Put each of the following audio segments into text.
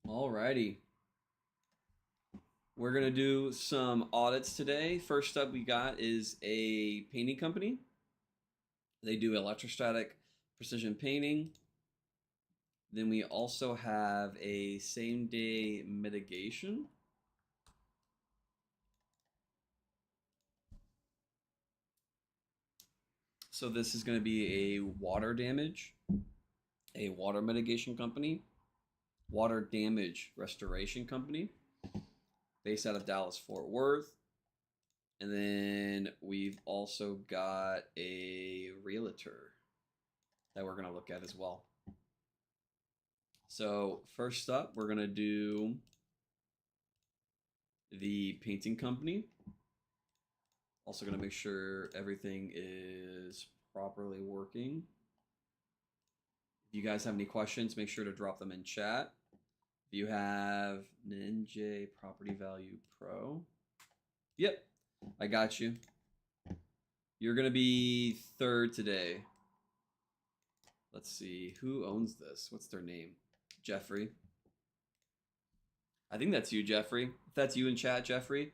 Alrighty. We're going to do some audits today. First up, we got is a painting company. They do electrostatic precision painting. Then we also have a same day mitigation. So this is going to be a water damage, a water mitigation company, water damage restoration company based out of Dallas Fort Worth. And then we've also got a realtor that we're going to look at as well. So first up, we're going to do the painting company. Also going to make sure everything is properly working. If you guys have any questions, make sure to drop them in chat. If you have Ninja Property Value Pro. Yep, I got you. You're going to be third today. Let's see. Who owns this? What's their name? Jeffrey. I think that's you, Jeffrey. If that's you in chat, Jeffrey,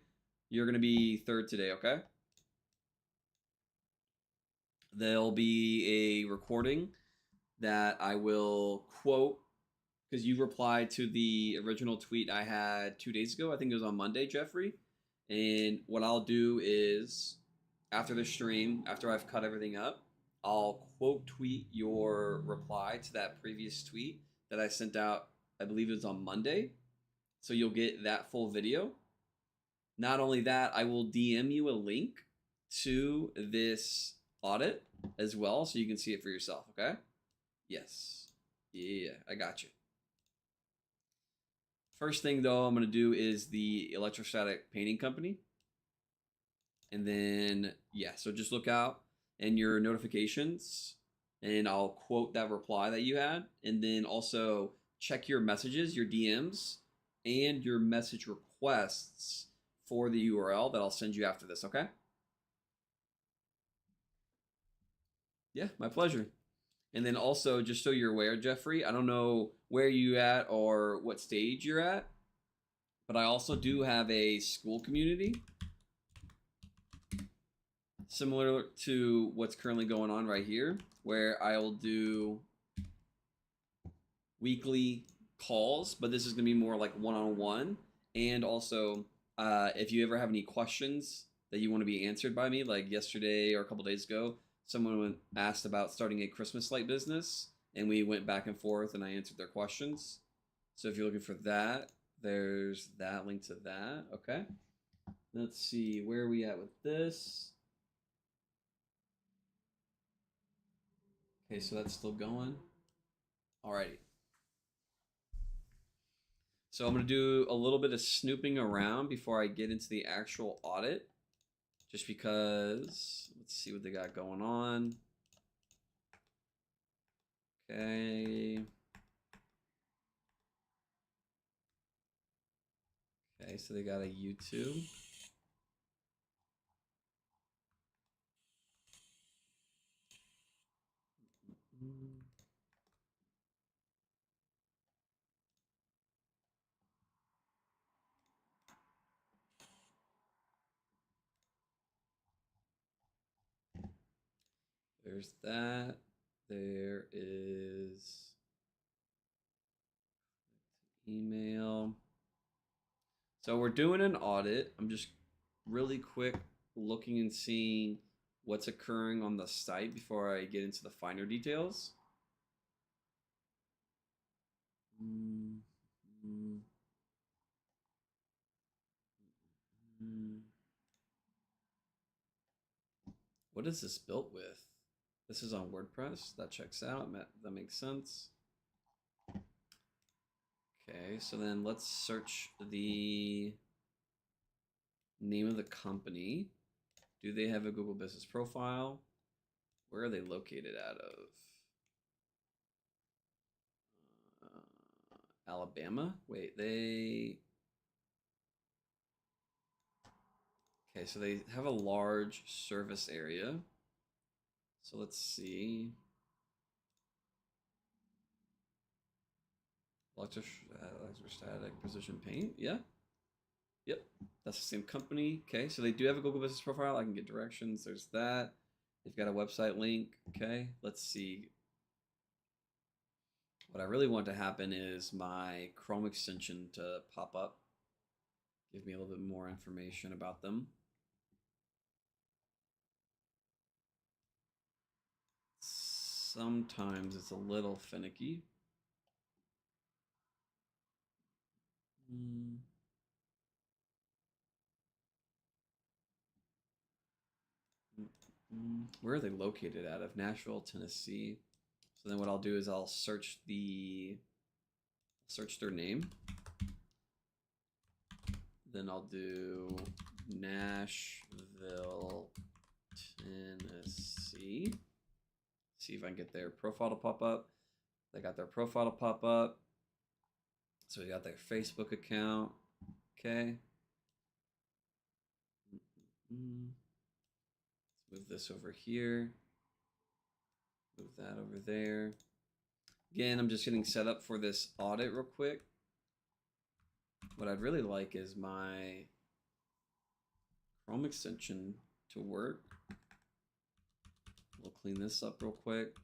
you're going to be third today, okay? There'll be a recording that I will quote because you replied to the original tweet I had 2 days ago. I think it was on Monday, Jeffrey. And what I'll do is after the stream, after I've cut everything up, I'll quote tweet your reply to that previous tweet that I sent out, I believe it was on Monday. So you'll get that full video. Not only that, I will DM you a link to this audit as well so you can see it for yourself, okay? Yes. Yeah, I got you. First thing though I'm going to do is the electrostatic painting company. And then, yeah, so just look out in your notifications and I'll quote that reply that you had. And then also check your messages, your DMs, and your message requests for the URL that I'll send you after this, okay? Yeah, my pleasure. And then also, just so you're aware, Jeffrey, I don't know where you at or what stage you're at, but I also do have a school community similar to what's currently going on right here, where I will do weekly calls, but this is going to be more like one-on-one. And also, if you ever have any questions that you want to be answered by me, like yesterday or a couple days ago, someone asked about starting a Christmas light business, and we went back and forth, and I answered their questions. So if you're looking for that, there's that link to that. Okay. Let's see, where are we at with this? Okay, so that's still going. Alrighty. So I'm going to do a little bit of snooping around before I get into the actual audit. Just because, let's see what they got going on. Okay. Okay, so they got a YouTube. There's that. There is email. So we're doing an audit. I'm just really quick looking and seeing what's occurring on the site before I get into the finer details. What is this built with? This is on WordPress. That checks out. That makes sense. Okay, so then let's search the name of the company. Do they have a Google Business profile? Where are they located out of? Alabama? Wait, they... Okay, so they have a large service area. So let's see. Electrostatic precision paint. Yeah. Yep. That's the same company. Okay. So they do have a Google Business Profile. I can get directions. There's that. They've got a website link. Okay. Let's see. What I really want to happen is my Chrome extension to pop up. Give me a little bit more information about them. Sometimes it's a little finicky. Where are they located out of? Nashville, Tennessee. So then what I'll do is I'll search their name. Then I'll do Nashville, Tennessee. See if I can get their profile to pop up. They got their profile to pop up. So we got their Facebook account. Okay. Let's move this over here. Move that over there. Again, I'm just getting set up for this audit real quick. What I'd really like is my Chrome extension to work. We'll clean this up real quick.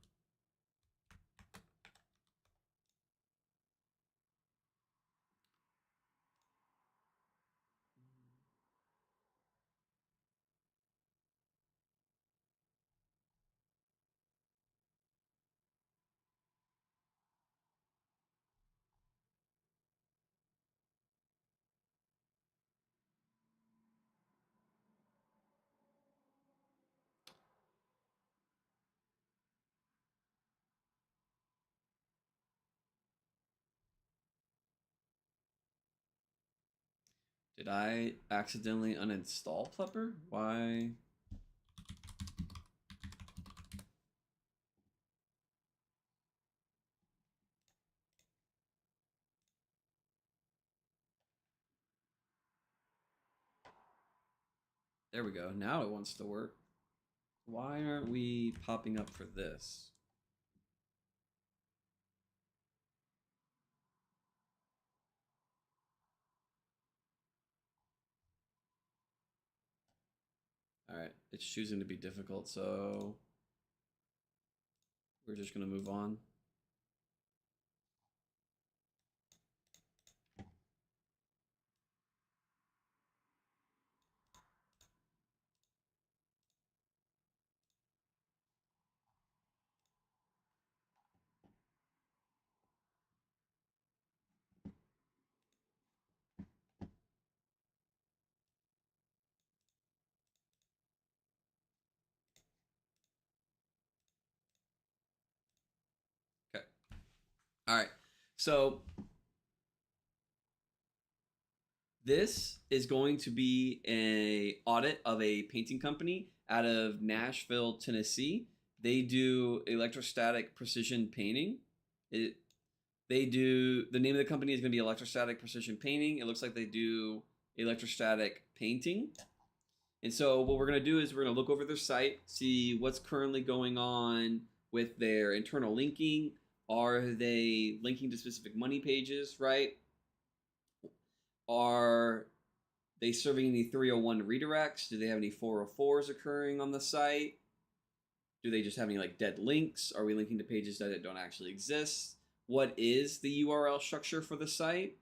Did I accidentally uninstall Plepper? Why? There we go. Now it wants to work. Why aren't we popping up for this? All right, it's choosing to be difficult, so we're just going to move on. Okay. All right. So this is going to be an audit of a painting company out of Nashville, Tennessee. They do electrostatic precision painting. They do, the name of the company is going to be Electrostatic Precision Painting. It looks like they do electrostatic painting. And so what we're going to do is we're going to look over their site, see what's currently going on with their internal linking. Are they linking to specific money pages, right? Are they serving any 301 redirects? Do they have any 404s occurring on the site? Do they just have any like dead links? Are we linking to pages that don't actually exist? What is the URL structure for the site?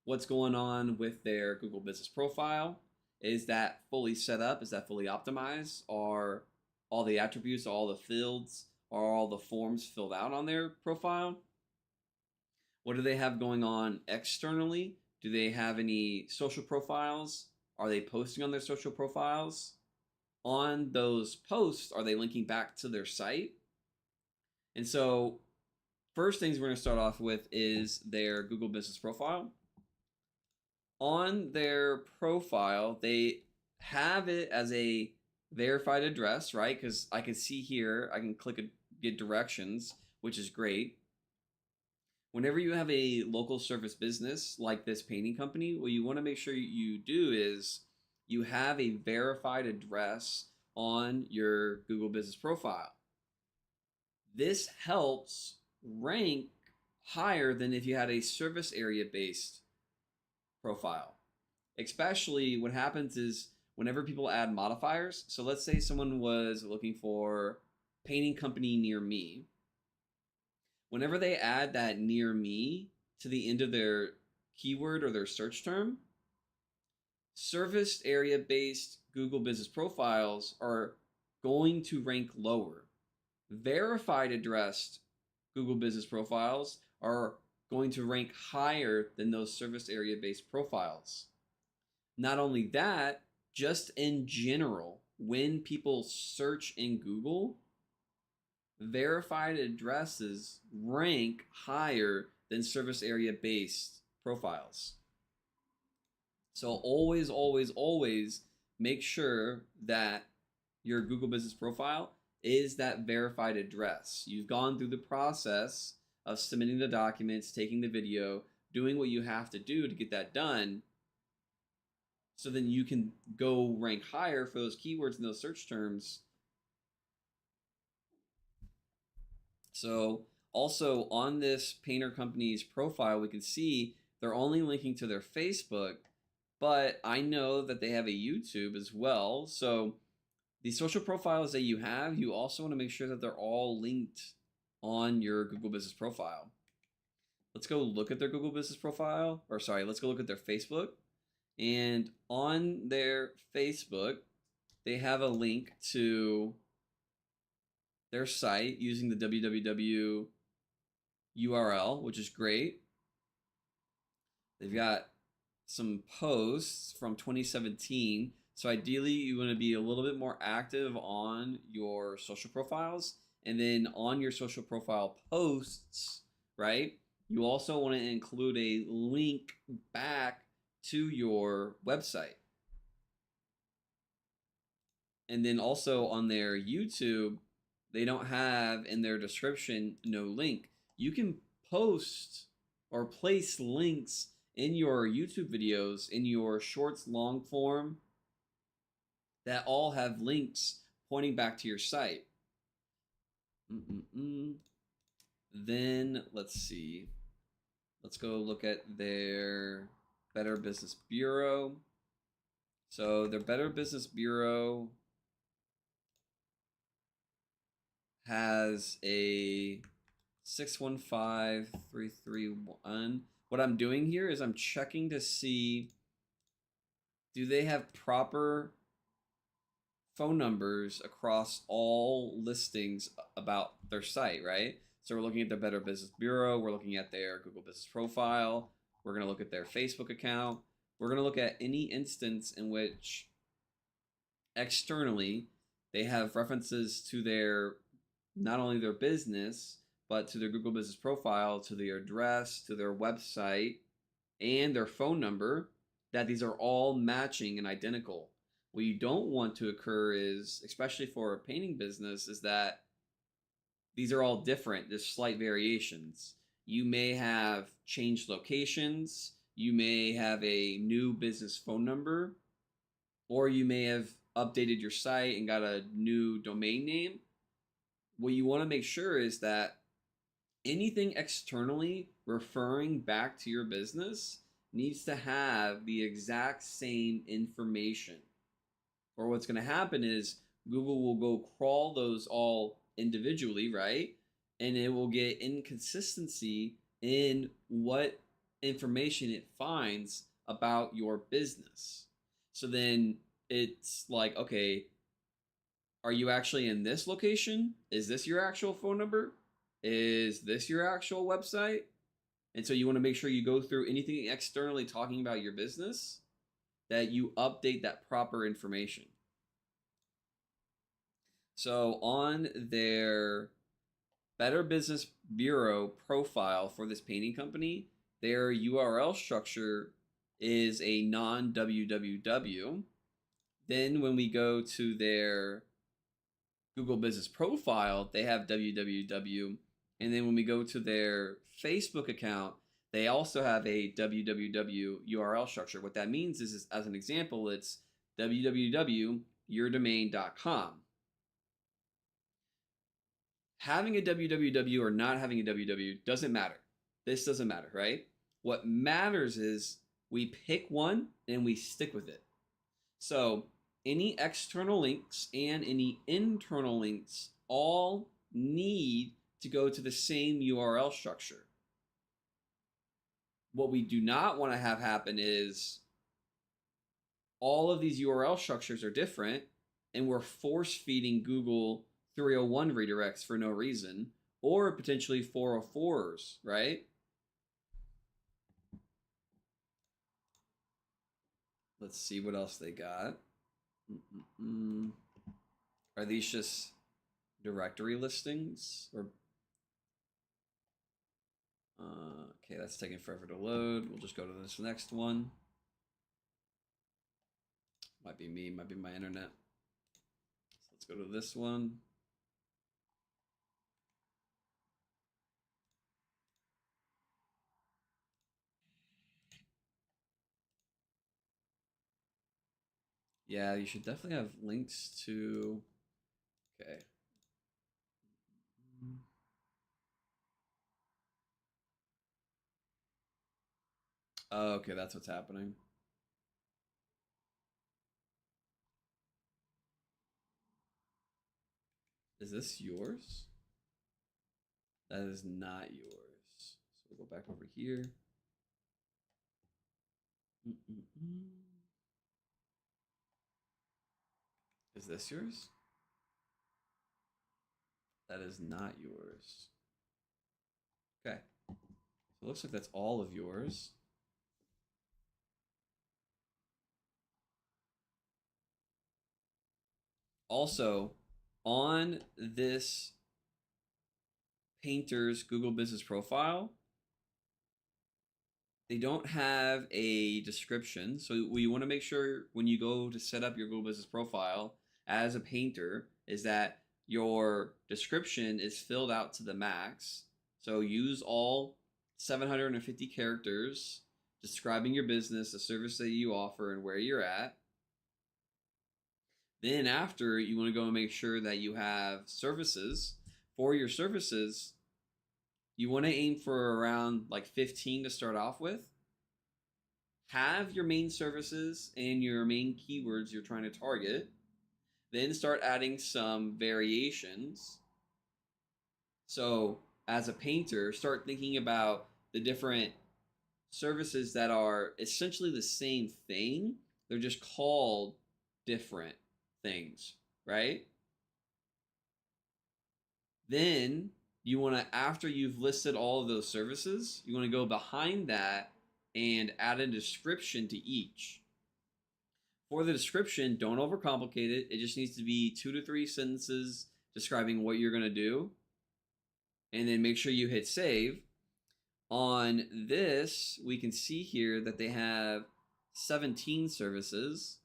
What's going on with their Google Business Profile? Is that fully set up? Is that fully optimized? Are all the attributes, all the fields, are all the forms filled out on their profile? What do they have going on externally? Do they have any social profiles? Are they posting on their social profiles? On those posts, are they linking back to their site? And so first things we're going to start off with is their Google Business Profile. On their profile, they have it as a verified address, right? Because I can see here, I can click get directions, which is great. Whenever you have a local service business like this painting company, what you want to make sure you do is you have a verified address on your Google Business Profile. This helps rank higher than if you had a service area based profile. Especially what happens is whenever people add modifiers, so let's say someone was looking for painting company near me. Whenever they add that near me to the end of their keyword or their search term, service area based Google business profiles are going to rank lower. Verified addressed Google business profiles are going to rank higher than those service area based profiles. Not only that, just in general, when people search in Google, verified addresses rank higher than service area based profiles. So always, always, always make sure that your Google business profile is that verified address. You've gone through the process of submitting the documents, taking the video, doing what you have to do to get that done. So then you can go rank higher for those keywords and those search terms. So also on this painter company's profile, we can see they're only linking to their Facebook, but I know that they have a YouTube as well. So the social profiles that you have, you also want to make sure that they're all linked on your Google Business profile. Let's go look at their Google Business profile, or sorry, let's go look at their Facebook. And on their Facebook, they have a link to their site using the www URL, which is great. They've got some posts from 2017. So ideally, you want to be a little bit more active on your social profiles. And then on your social profile posts, right, you also want to include a link back to your website. And then also on their YouTube, they don't have in their description no link. You can post or place links in your YouTube videos, in your shorts long form, that all have links pointing back to your site. Then let's see. Let's go look at their Better Business Bureau. So their Better Business Bureau has a 615331. What I'm doing here is I'm checking to see, do they have proper phone numbers across all listings about their site, right? So we're looking at their Better Business Bureau. We're looking at their Google Business Profile. We're going to look at their Facebook account. We're going to look at any instance in which externally they have references to their, not only their business, but to their Google Business Profile, to their address, to their website, and their phone number, that these are all matching and identical. What you don't want to occur is, especially for a painting business, is that these are all different. There's slight variations. You may have changed locations. You may have a new business phone number, or you may have updated your site and got a new domain name. What you want to make sure is that anything externally referring back to your business needs to have the exact same information. Or what's going to happen is Google will go crawl those all individually, right? And it will get inconsistency in what information it finds about your business. So then it's like, okay, are you actually in this location? Is this your actual phone number? Is this your actual website? And so you want to make sure you go through anything externally talking about your business, that you update that proper information. So on their Better Business Bureau profile for this painting company, their URL structure is a non-www. Then when we go to their Google Business Profile, they have www. And then when we go to their Facebook account, they also have a www URL structure. What that means is as an example, it's www.yourdomain.com. Having a www or not having a www doesn't matter. This doesn't matter, right? What matters is we pick one and we stick with it. So any external links and any internal links all need to go to the same URL structure. What we do not want to have happen is all of these URL structures are different and we're force feeding Google 301 redirects for no reason, or potentially 404s, right? Let's see what else they got. Are these just directory listings? Or okay, that's taking forever to load. We'll just go to this next one. Might be me, might be my internet. So let's go to this one. Yeah, you should definitely have links to. Okay. Oh, okay, that's what's happening. Is this yours? That is not yours. So we'll go back over here. Is this yours? That is not yours. Okay. So it looks like that's all of yours. Also, on this painter's Google Business Profile, they don't have a description. So we want to make sure when you go to set up your Google Business Profile as a painter is that your description is filled out to the max. So use all 750 characters describing your business, the service that you offer, and where you're at. Then after, you want to go and make sure that you have services. For your services, you want to aim for around like 15 to start off with. Have your main services and your main keywords you're trying to target. Then start adding some variations. So as a painter, start thinking about the different services that are essentially the same thing. They're just called different things, right? Then you want to, after you've listed all of those services, you want to go behind that and add a description to each. For the description, don't overcomplicate it. It just needs to be 2 to 3 sentences describing what you're going to do. And then make sure you hit save. On this, we can see here that they have 17 services.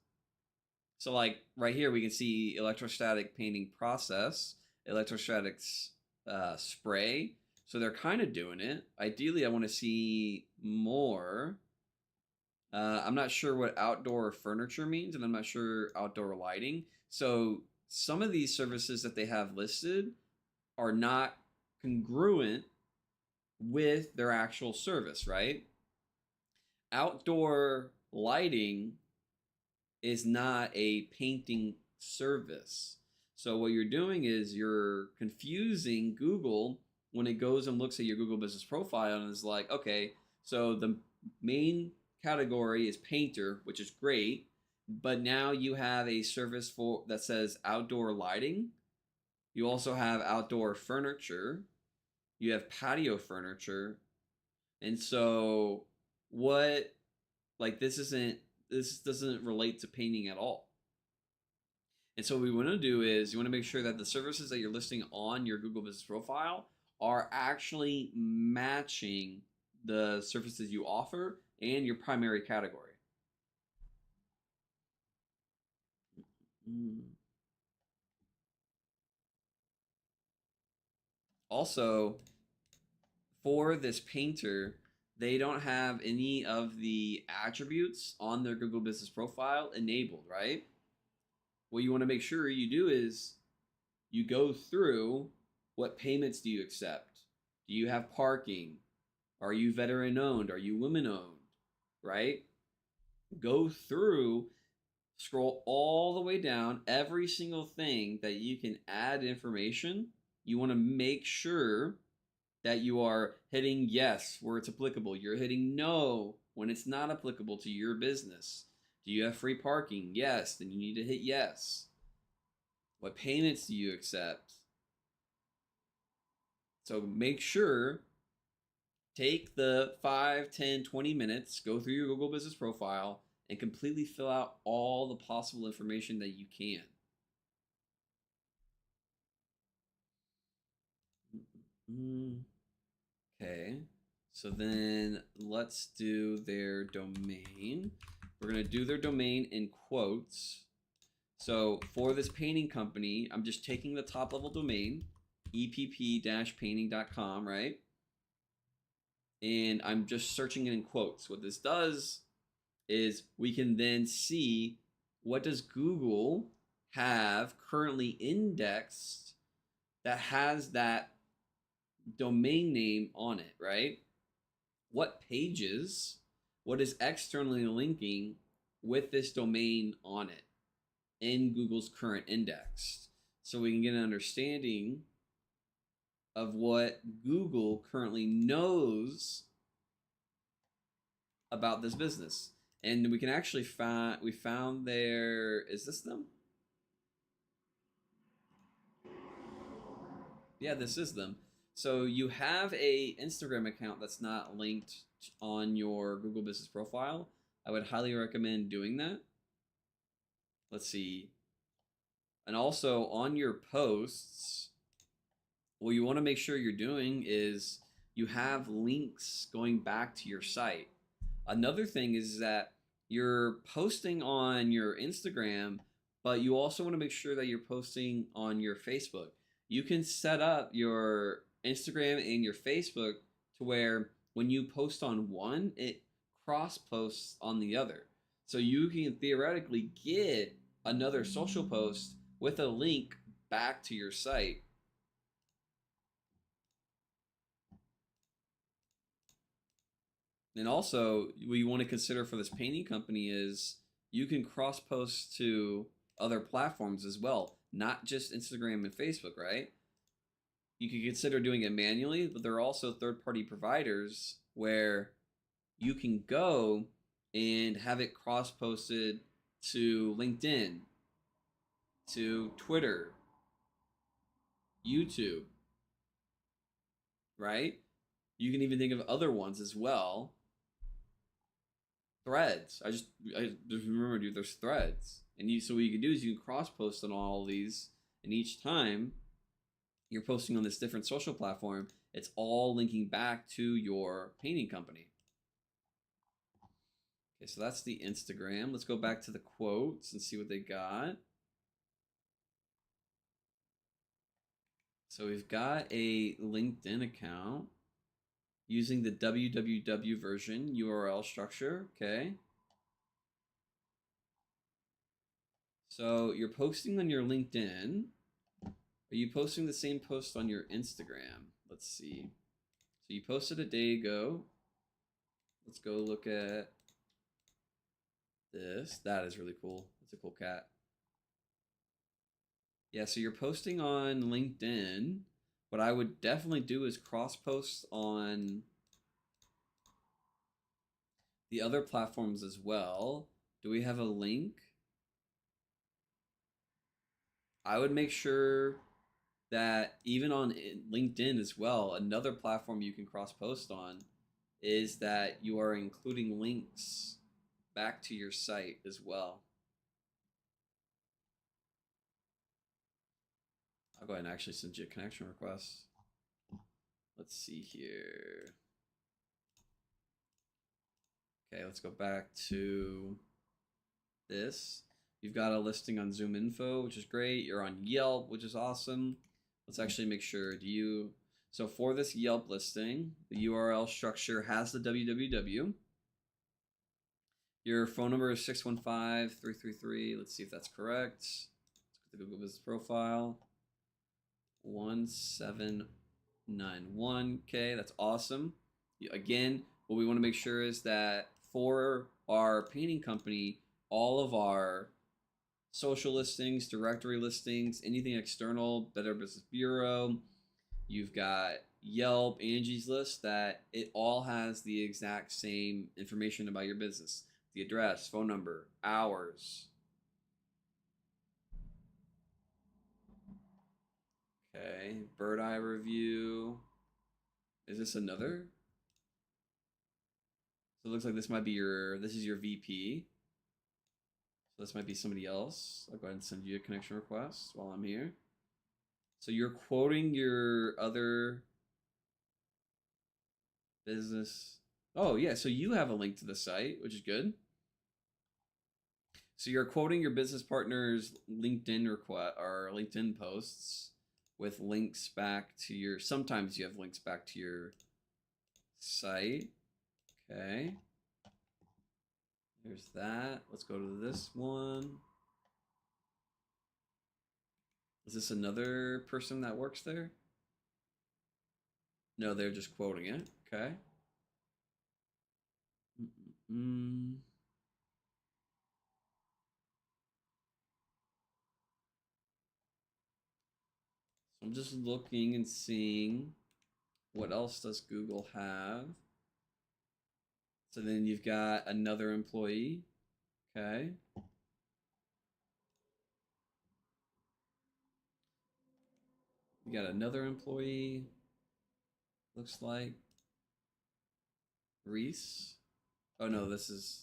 So like right here, we can see electrostatic painting process, electrostatic spray. So they're kind of doing it. Ideally, I want to see more. I'm not sure what outdoor furniture means, and I'm not sure outdoor lighting. So some of these services that they have listed are not congruent with their actual service, right? Outdoor lighting is not a painting service. So what you're doing is you're confusing Google when it goes and looks at your Google Business Profile and is like, okay, so the main category is painter, which is great, but now you have a service for that says outdoor lighting. You also have outdoor furniture. You have patio furniture. And so what like this doesn't relate to painting at all. And so what we want to do is you want to make sure that the services that you're listing on your Google Business Profile are actually matching the services you offer and your primary category. Also, for this painter, they don't have any of the attributes on their Google Business Profile enabled, right? What you want to make sure you do is you go through what payments do you accept? Do you have parking? Are you veteran owned? Are you women owned? Right? Go through, scroll all the way down, every single thing that you can add information. You want to make sure that you are hitting yes where it's applicable. You're hitting no when it's not applicable to your business. Do you have free parking? Yes, then you need to hit yes. What payments do you accept? So make sure, take the 5, 10, 20 minutes, go through your Google Business Profile, and completely fill out all the possible information that you can. Okay, so then let's do their domain. We're going to do their domain in quotes. So for this painting company, I'm just taking the top level domain, epp-painting.com, right? And I'm just searching it in quotes. What this does is we can then see what does Google have currently indexed that has that domain name on it, right? What pages, what is externally linking with this domain on it in Google's current index. So we can get an understanding of what Google currently knows about this business. And we can actually find, we found their, is this them? Yeah, this is them. So you have a Instagram account that's not linked on your Google Business Profile. I would highly recommend doing that. Let's see. And also on your posts, what you want to make sure you're doing is you have links going back to your site. Another thing is that you're posting on your Instagram, but you also want to make sure that you're posting on your Facebook. You can set up your Instagram and your Facebook to where when you post on one, it cross posts on the other. So you can theoretically get another social post with a link back to your site. And also, what you want to consider for this painting company is you can cross post to other platforms as well, not just Instagram and Facebook, right? You can consider doing it manually, but there are also third-party providers where you can go and have it cross posted to LinkedIn, to Twitter, YouTube, right? You can even think of other ones as well. Threads. I just remembered you. There's threads, and so what you can do is you can cross post on all of these, and each time you're posting on this different social platform, it's all linking back to your painting company. Okay, so that's the Instagram. Let's go back to the quotes and see what they got. So we've got a LinkedIn account using the www version URL structure. Okay. So you're posting on your LinkedIn. Are you posting the same post on your Instagram? Let's see. So you posted a day ago. Let's go look at this. That is really cool. That's a cool cat. Yeah, so you're posting on LinkedIn. What I would definitely do is cross post on the other platforms as well. Do we have a link? I would make sure that even on LinkedIn as well, another platform you can cross post on is that you are including links back to your site as well. I'll go ahead and actually send you a connection request. Let's see here. Okay, let's go back to this. You've got a listing on Zoom Info, which is great. You're on Yelp, which is awesome. Let's actually make sure. So for this Yelp listing, the URL structure has the www. Your phone number is 615-333. Let's see if that's correct. Let's get the Google Business Profile. 1791. Okay, that's awesome. Again, what we want to make sure is that for our painting company, all of our social listings, directory listings, anything external, Better Business Bureau, you've got Yelp, Angie's List, that it all has the exact same information about your business: the address, phone number, hours. Okay, bird eye review. Is this another? So it looks like this might be this is your VP. So this might be somebody else. I'll go ahead and send you a connection request while I'm here. So you're quoting your other business. Oh, yeah. So you have a link to the site, which is good. So you're quoting your business partner's LinkedIn request or LinkedIn posts with links back to your. Sometimes you have links back to your site. Okay. There's that. Let's go to this one. Is this another person that works there? No, they're just quoting it. Okay. So I'm just looking and seeing what else does Google have. So then you've got another employee. Okay. You got another employee. Looks like Reese. Oh no,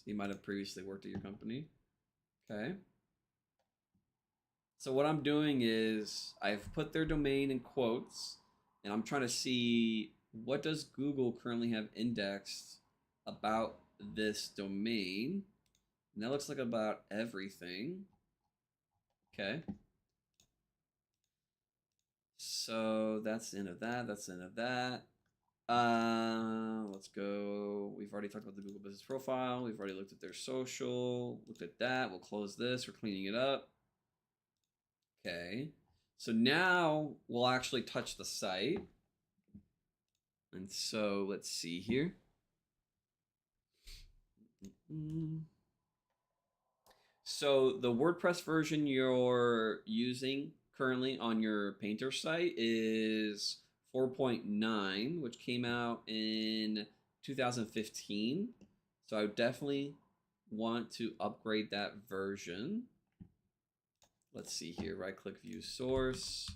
he might have previously worked at your company. Okay. So what I'm doing is I've put their domain in quotes, and I'm trying to see what does Google currently have indexed about this domain. And that looks like about everything. Okay. So that's the end of that. That's the end of that. Let's go. We've already talked about the Google Business Profile. We've already looked at their social. Looked at that. We'll close this. We're cleaning it up. Okay. So now we'll actually touch the site. And so let's see here. So the WordPress version you're using currently on your Painter site is 4.9, which came out in 2015. So I would definitely want to upgrade that version. Let's see here. Right click, view source,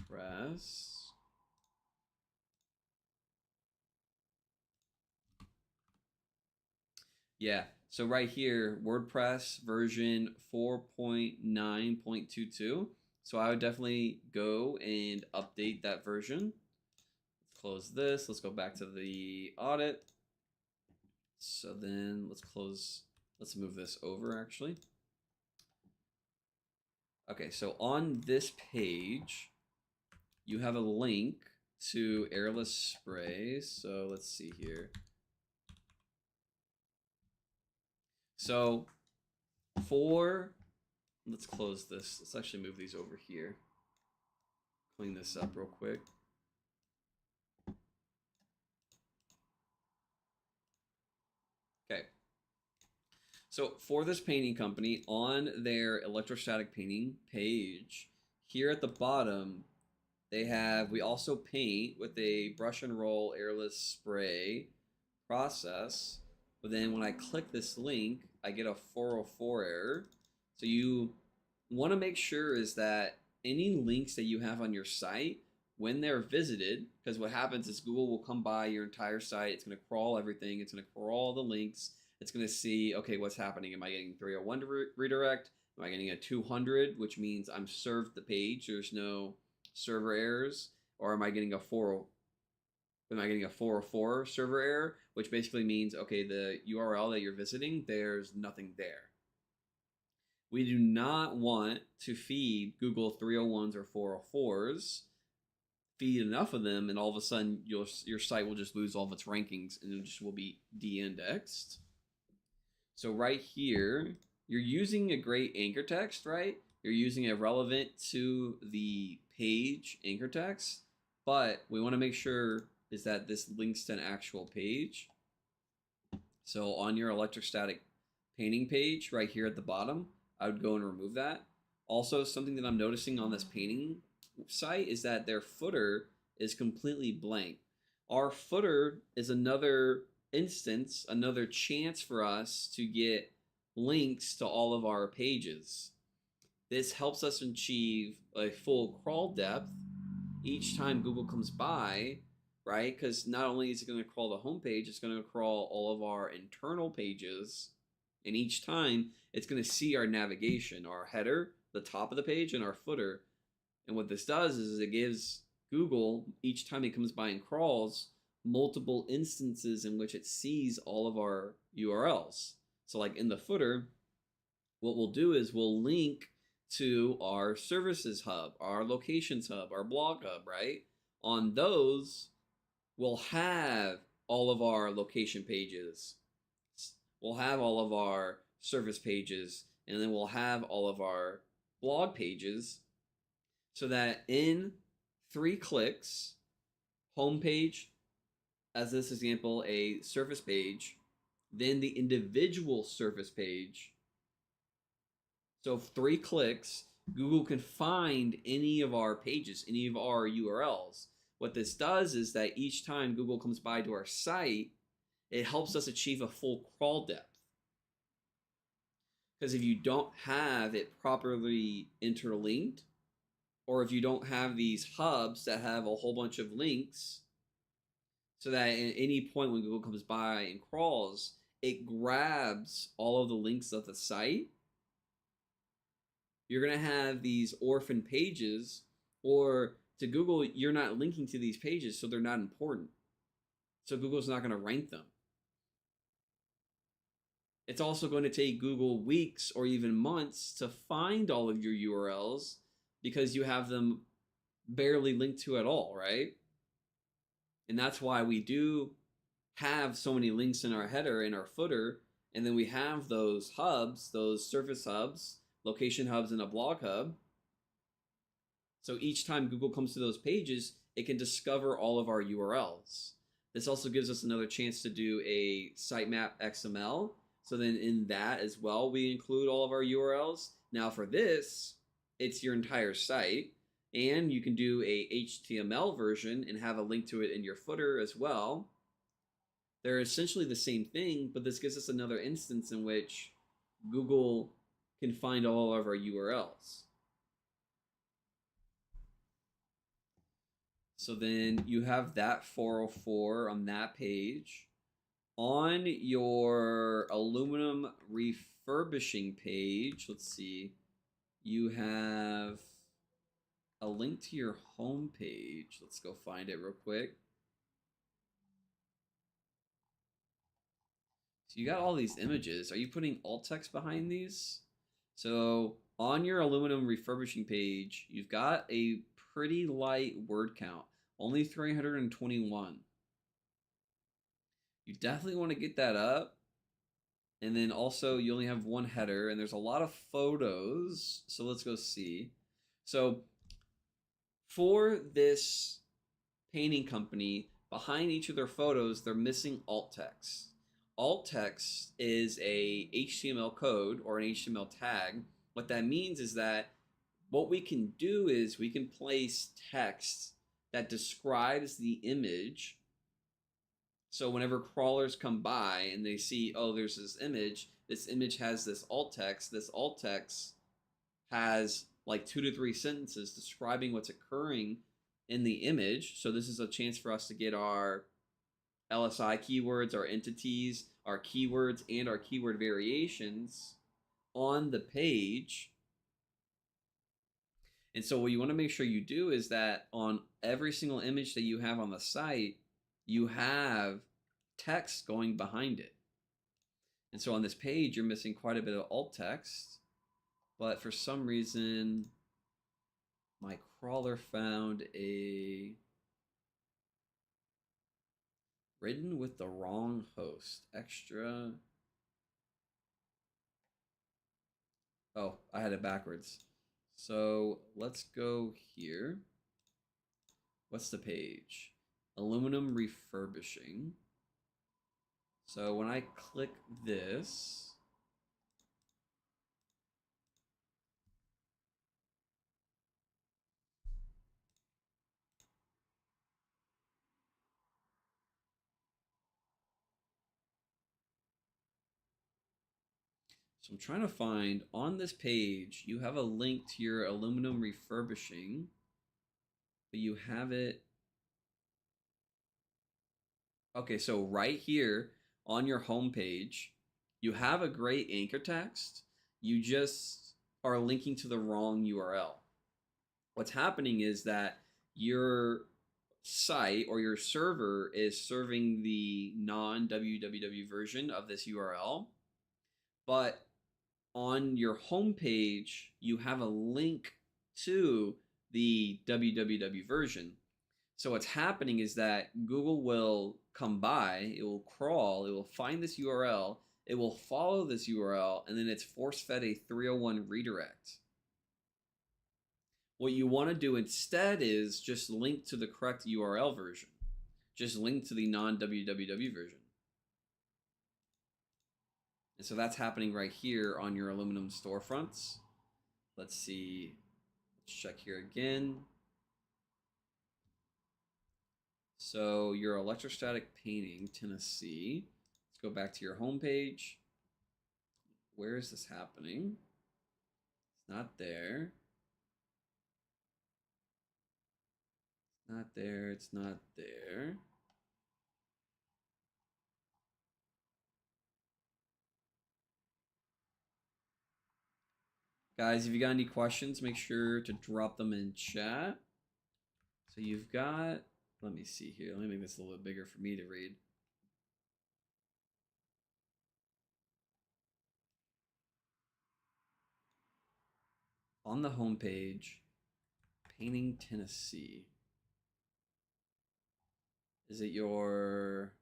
press. Yeah. So right here, WordPress version 4.9.22. So I would definitely go and update that version. Let's close this. Let's go back to the audit. So then let's move this over actually. Okay, so on this page, you have a link to airless sprays. So let's see here. So let's close this. Let's actually move these over here. Clean this up real quick. Okay. So for this painting company, on their electrostatic painting page, here at the bottom, we also paint with a brush and roll airless spray process. But then when I click this link, I get a 404 error. So you want to make sure is that any links that you have on your site, when they're visited, because what happens is Google will come by your entire site. It's going to crawl everything. It's going to crawl the links. It's going to see, okay, what's happening? Am I getting 301 to redirect? Am I getting a 200, which means I'm served the page. There's no server errors. Or am I getting a 404 server error, which basically means, okay, the URL that you're visiting, there's nothing there. We do not want to feed Google 301s or 404s, feed enough of them, and all of a sudden your site will just lose all of its rankings and it just will be de-indexed. So right here, you're using a great anchor text, right? You're using it relevant to the page anchor text, but we want to make sure is that this links to an actual page. So on your electrostatic painting page right here at the bottom, I would go and remove that. Also, something that I'm noticing on this painting site is that their footer is completely blank. Our footer is another instance, another chance for us to get links to all of our pages. This helps us achieve a full crawl depth each time Google comes by, right? Because not only is it going to crawl the homepage, it's going to crawl all of our internal pages. And each time it's going to see our navigation, our header, the top of the page, and our footer. And what this does is it gives Google, each time it comes by and crawls, multiple instances in which it sees all of our URLs. So like in the footer, what we'll do is we'll link to our services hub, our locations hub, our blog hub, right? On those, we'll have all of our location pages. We'll have all of our service pages, and then we'll have all of our blog pages so that in 3 clicks, homepage, as this example, a service page, then the individual service page. So 3 clicks, Google can find any of our pages, any of our URLs. What this does is that each time Google comes by to our site, it helps us achieve a full crawl depth. Because if you don't have it properly interlinked, or if you don't have these hubs that have a whole bunch of links, so that at any point when Google comes by and crawls, it grabs all of the links of the site, you're going to have these orphan pages, or to Google, you're not linking to these pages, so they're not important. So Google's not going to rank them. It's also going to take Google weeks or even months to find all of your URLs because you have them barely linked to at all, right? And that's why we do have so many links in our header and our footer, and then we have those hubs, those service hubs, location hubs, and a blog hub. So each time Google comes to those pages, it can discover all of our URLs. This also gives us another chance to do a sitemap XML. So then in that as well, we include all of our URLs. Now for this, it's your entire site, and you can do a HTML version and have a link to it in your footer as well. They're essentially the same thing, but this gives us another instance in which Google can find all of our URLs. So then you have that 404 on that page. On your aluminum refurbishing page, let's see, you have a link to your home page. Let's go find it real quick. So you got all these images. Are you putting alt text behind these? So on your aluminum refurbishing page, you've got a pretty light word count, only 321. You definitely want to get that up. And then also you only have one header and there's a lot of photos. So let's go see. So for this painting company, behind each of their photos, they're missing alt text. Alt text is a HTML code or an HTML tag. What that means is that what we can do is we can place text that describes the image. So whenever crawlers come by and they see, oh, there's this image has this alt text. This alt text has like 2 to 3 sentences describing what's occurring in the image. So this is a chance for us to get our LSI keywords, our entities, our keywords, and our keyword variations on the page. And so what you want to make sure you do is that on every single image that you have on the site, you have text going behind it. And so on this page, you're missing quite a bit of alt text, but for some reason, my crawler found a written with the wrong host. Extra. Oh, I had it backwards. So let's go here. What's the page? aluminum refurbishing. So when I click this, so I'm trying to find on this page, you have a link to your aluminum refurbishing, but you have it. Okay, so right here on your home page, you have a great anchor text. You just are linking to the wrong URL. What's happening is that your site or your server is serving the non www version of this URL, but on your homepage, you have a link to the www version. So what's happening is that Google will come by, it will crawl, it will find this URL, it will follow this URL, and then it's force fed a 301 redirect. What you want to do instead is just link to the correct URL version. Just link to the non www version. And so that's happening right here on your aluminum storefronts. Let's see. Let's check here again. So your electrostatic painting, Tennessee. Let's go back to your homepage. Where is this happening? It's not there. It's not there. It's not there. Guys, if you got any questions, make sure to drop them in chat. So you've got, let me see here. Let me make this a little bit bigger for me to read. On the homepage, painting Tennessee. Is it your...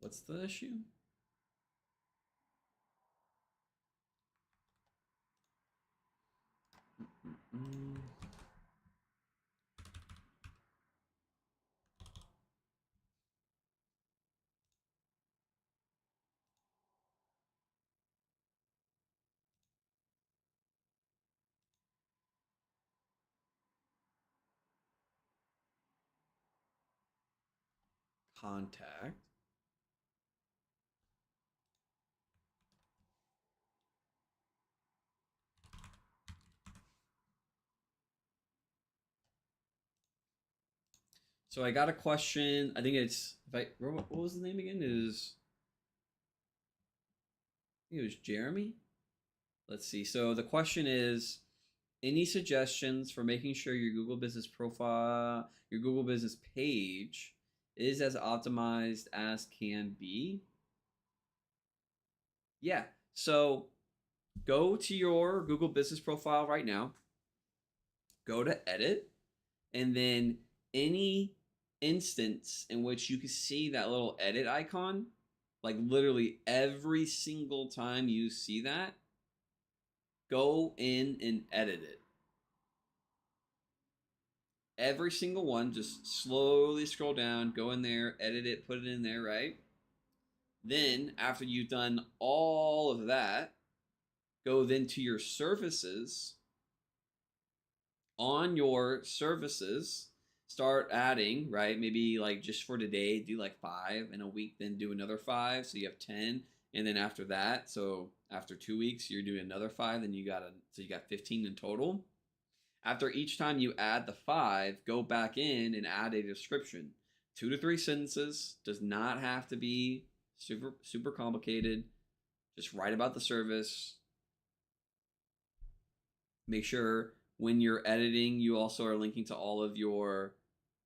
What's the issue? Contact. So I got a question. I think it's, if I, what was his name again? I think it was Jeremy. Let's see. So the question is, any suggestions for making sure your Google Business profile, your Google Business page is as optimized as can be? Yeah. So go to your Google Business profile right now, go to edit, and then any instance in which you can see that little edit icon, like literally every single time you see that, go in and edit it. Every single one, just slowly scroll down, go in there, edit it, put it in there, right? Then, after you've done all of that, go then to your services. On your services, start adding, right? Maybe like just for today, do like 5, in a week, then do another 5. So you have 10. And then after that, so after 2 weeks, you're doing another 5, then you got so you got 15 in total. After each time you add the 5, go back in and add a description. 2 to 3 sentences, does not have to be super complicated. Just write about the service. Make sure when you're editing, you also are linking to all of your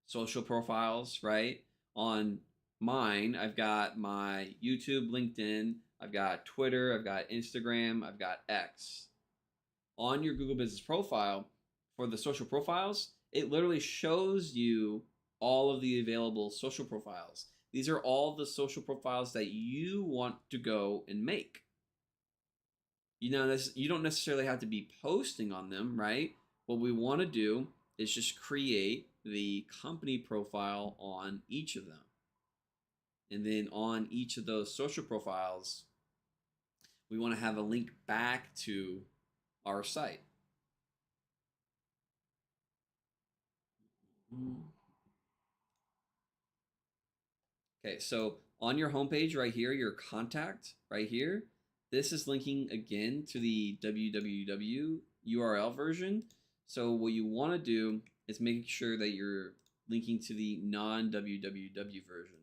social profiles, right? On mine, I've got my YouTube, LinkedIn, I've got Twitter, I've got Instagram, I've got X. On your Google Business profile, for the social profiles, it literally shows you all of the available social profiles. These are all the social profiles that you want to go and make. You know, this, you don't necessarily have to be posting on them, right? What we want to do is just create the company profile on each of them. And then on each of those social profiles, we want to have a link back to our site. Okay, so on your homepage right here, your contact right here, this is linking again to the www URL version. So what you want to do is make sure that you're linking to the non-www version.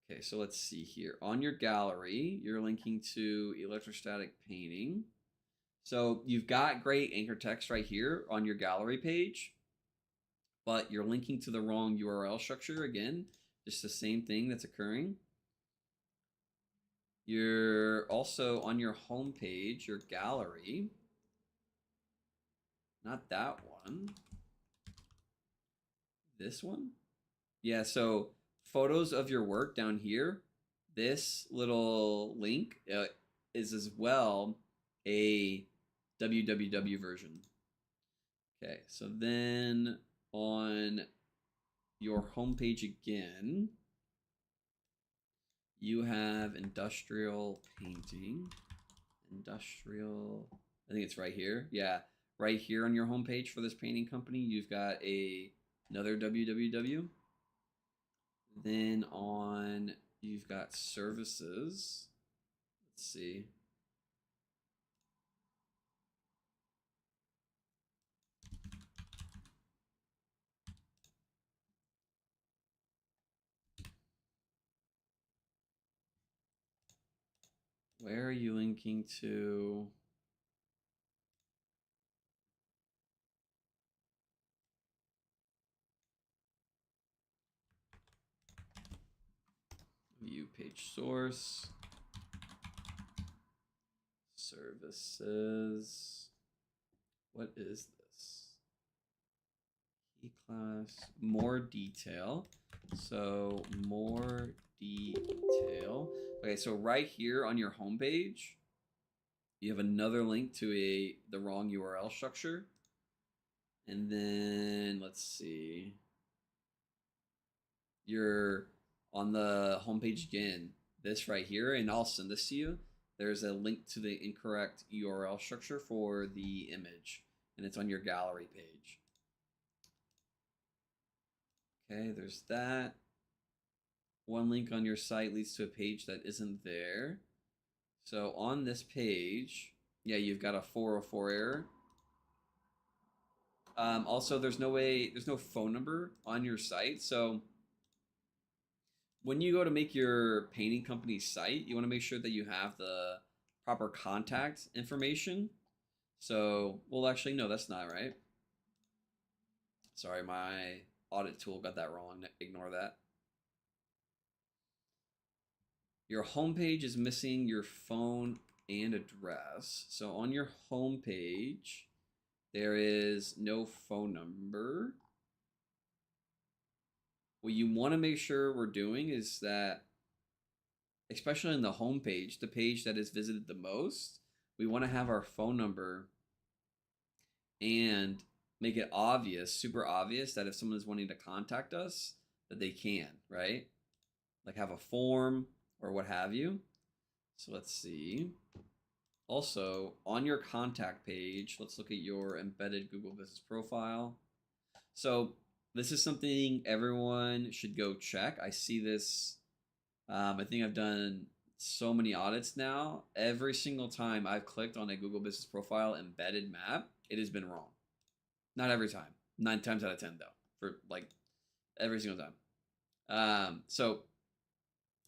Okay, so let's see here. On your gallery, you're linking to electrostatic painting. So you've got great anchor text right here on your gallery page, but you're linking to the wrong URL structure again. Just the same thing that's occurring. You're also on your home page, your gallery. Not that one. This one? Yeah, so photos of your work down here. This little link is as well a www version. Okay, so then on your homepage again, you have industrial painting. Industrial, I think it's right here. Yeah, right here on your homepage for this painting company, you've got another www. Then on, you've got services. Let's see. Where are you linking to? View page source. Services. What is this? Key class. More detail. So more detail. Okay, so right here on your homepage, you have another link to the wrong URL structure. And then let's see. You're on the homepage again. This right here, and I'll send this to you. There's a link to the incorrect URL structure for the image, and it's on your gallery page. Okay, there's that. One link on your site leads to a page that isn't there. So on this page, yeah, you've got a 404 error. Also, there's no phone number on your site. So when you go to make your painting company site, you want to make sure that you have the proper contact information. So, well, actually, no, that's not right. Sorry, my audit tool got that wrong. Ignore that. Your homepage is missing your phone and address. So on your homepage, there is no phone number. What you want to make sure we're doing is that, especially in the homepage, the page that is visited the most, we want to have our phone number and make it obvious, super obvious, that if someone is wanting to contact us, that they can, right? Like have a form or what have you. So let's see. Also, on your contact page, let's look at your embedded Google Business Profile. So this is something everyone should go check. I see this. I think I've done so many audits now. Every single time I've clicked on a Google Business Profile embedded map, it has been wrong. Not every time. 9 times out of 10, though, for like every single time. So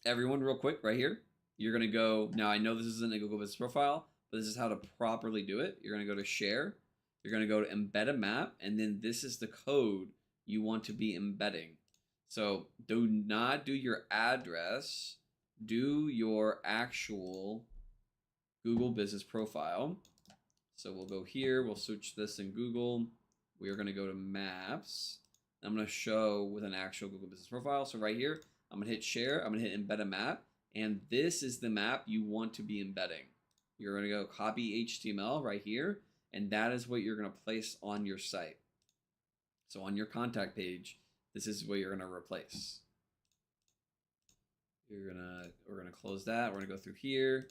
everyone, real quick, right here, you're going to go. Now, I know this isn't a Google Business Profile, but this is how to properly do it. You're going to go to share. You're going to go to embed a map, and then this is the code you want to be embedding. So do not do your address. Do your actual Google Business Profile. So we'll go here. We'll search this in Google. we are going to go to maps. I'm going to show with an actual Google Business Profile. So right here, I'm going to hit share. I'm going to hit embed a map. And this is the map you want to be embedding. You're going to go copy HTML right here. And that is what you're going to place on your site. So on your contact page, this is what you're going to replace. We're gonna close that. We're gonna go through here.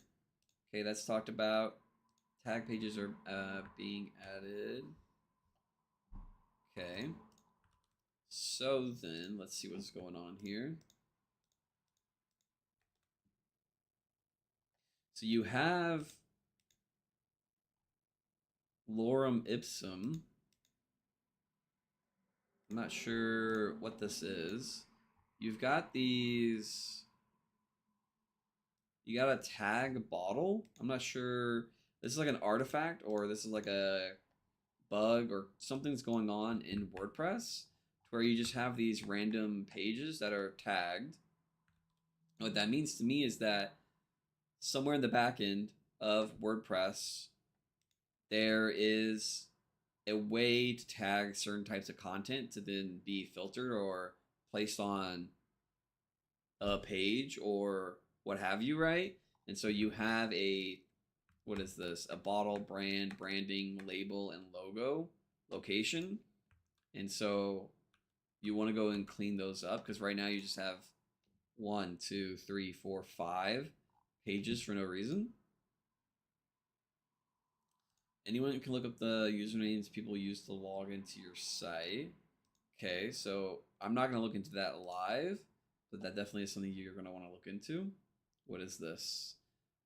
Okay, that's talked about. Tag pages are being added. Okay. So then, let's see what's going on here. So you have lorem ipsum. I'm not sure what this is. You've got these. You got a tag bottle. I'm not sure. This is like an artifact, or this is like a bug, or something's going on in WordPress where you just have these random pages that are tagged. What that means to me is that somewhere in the back end of WordPress, there is a way to tag certain types of content to then be filtered or placed on a page or what have you, right? And so you have a, what is this? A bottle, brand, branding, label, and logo location. And so you want to go and clean those up, because right now you just have 1, 2, 3, 4, 5 pages for no reason. Anyone can look up the usernames people use to log into your site. Okay, so I'm not going to look into that live, but that definitely is something you're going to want to look into. What is this?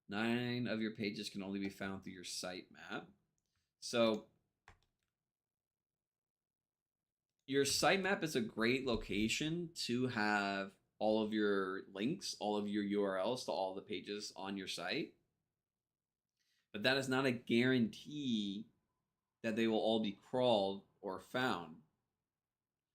9 of your pages can only be found through your sitemap. So your sitemap is a great location to have all of your links, all of your URLs to all the pages on your site. But that is not a guarantee that they will all be crawled or found.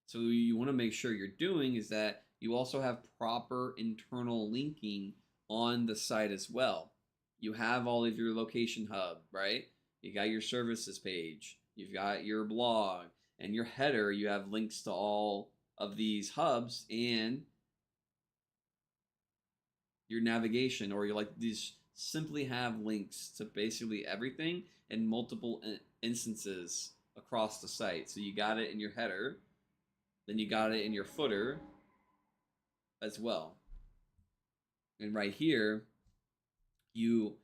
So what you want to make sure you're doing is that you also have proper internal linking on the site as well. You have all of your location hub, right? You got your services page, you've got your blog, and your header. You have links to all of these hubs, and your navigation, or you like these simply have links to basically everything in multiple instances across the site. So you got it in your header, then you got it in your footer as well. And right here, you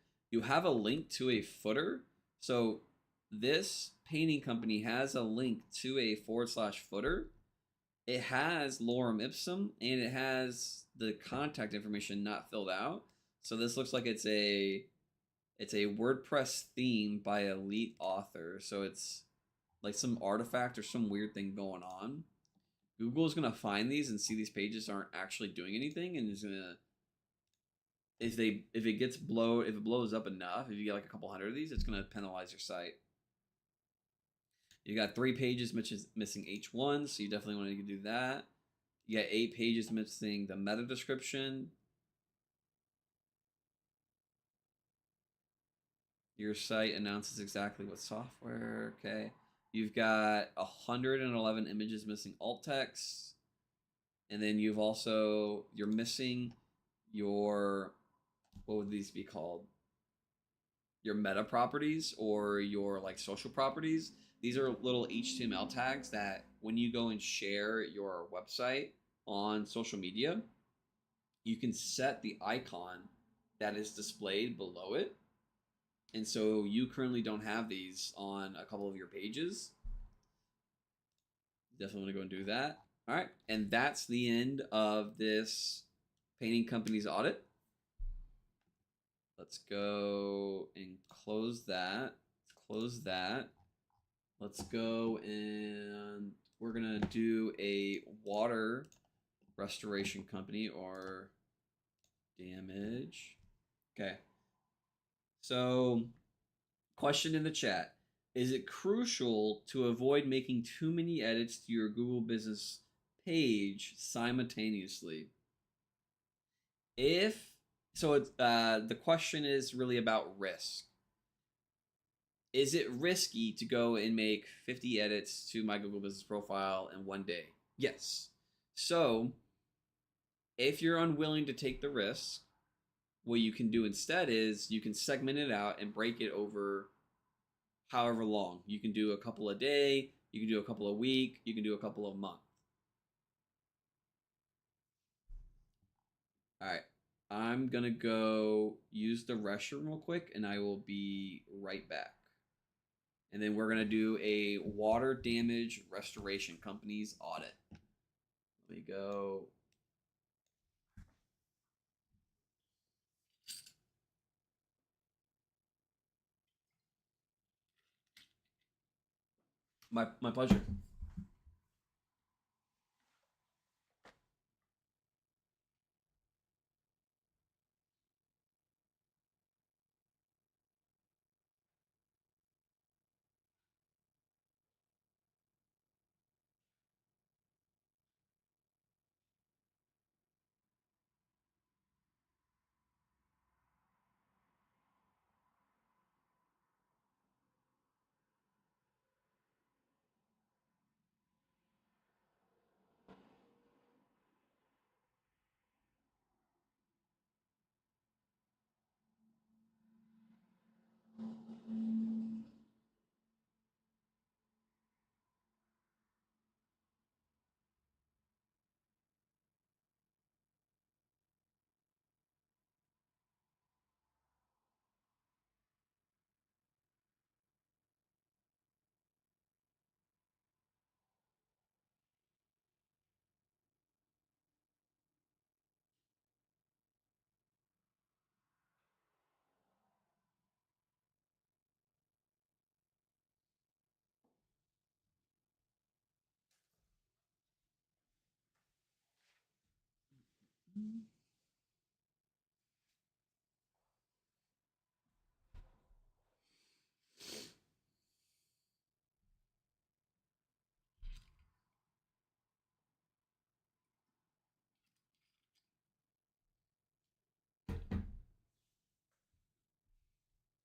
have a link to a footer. So this painting company has a link to a /footer. It has lorem ipsum, and it has the contact information not filled out. So this looks like it's a WordPress theme by elite author. So it's like some artifact or some weird thing going on. Google is gonna find these and see these pages aren't actually doing anything, and is gonna, if it blows up enough, if you get like a couple hundred of these, it's gonna penalize your site. You got 3 pages missing H1, so you definitely want to do that. You got 8 pages missing the meta description. Your site announces exactly what software. Okay. You've got 111 images missing alt text. And then you're missing your, what would these be called? Your meta properties, or your like social properties. These are little HTML tags that when you go and share your website on social media, you can set the icon that is displayed below it. And so you currently don't have these on a couple of your pages. Definitely want to go and do that. All right. And that's the end of this painting company's audit. Let's go and close that. Let's go, and we're going to do a water restoration company, or damage. Okay. So, question in the chat. Is it crucial to avoid making too many edits to your Google Business page simultaneously? The question is really about risk. Is it risky to go and make 50 edits to my Google Business profile in one day? Yes. So, if you're unwilling to take the risk, what you can do instead is you can segment it out and break it over however long. You can do a couple a day, you can do a couple a week, you can do a couple a month. All right. I'm going to go use the restroom real quick and I will be right back. And then we're going to do a water damage restoration company's audit. Let me go. My pleasure.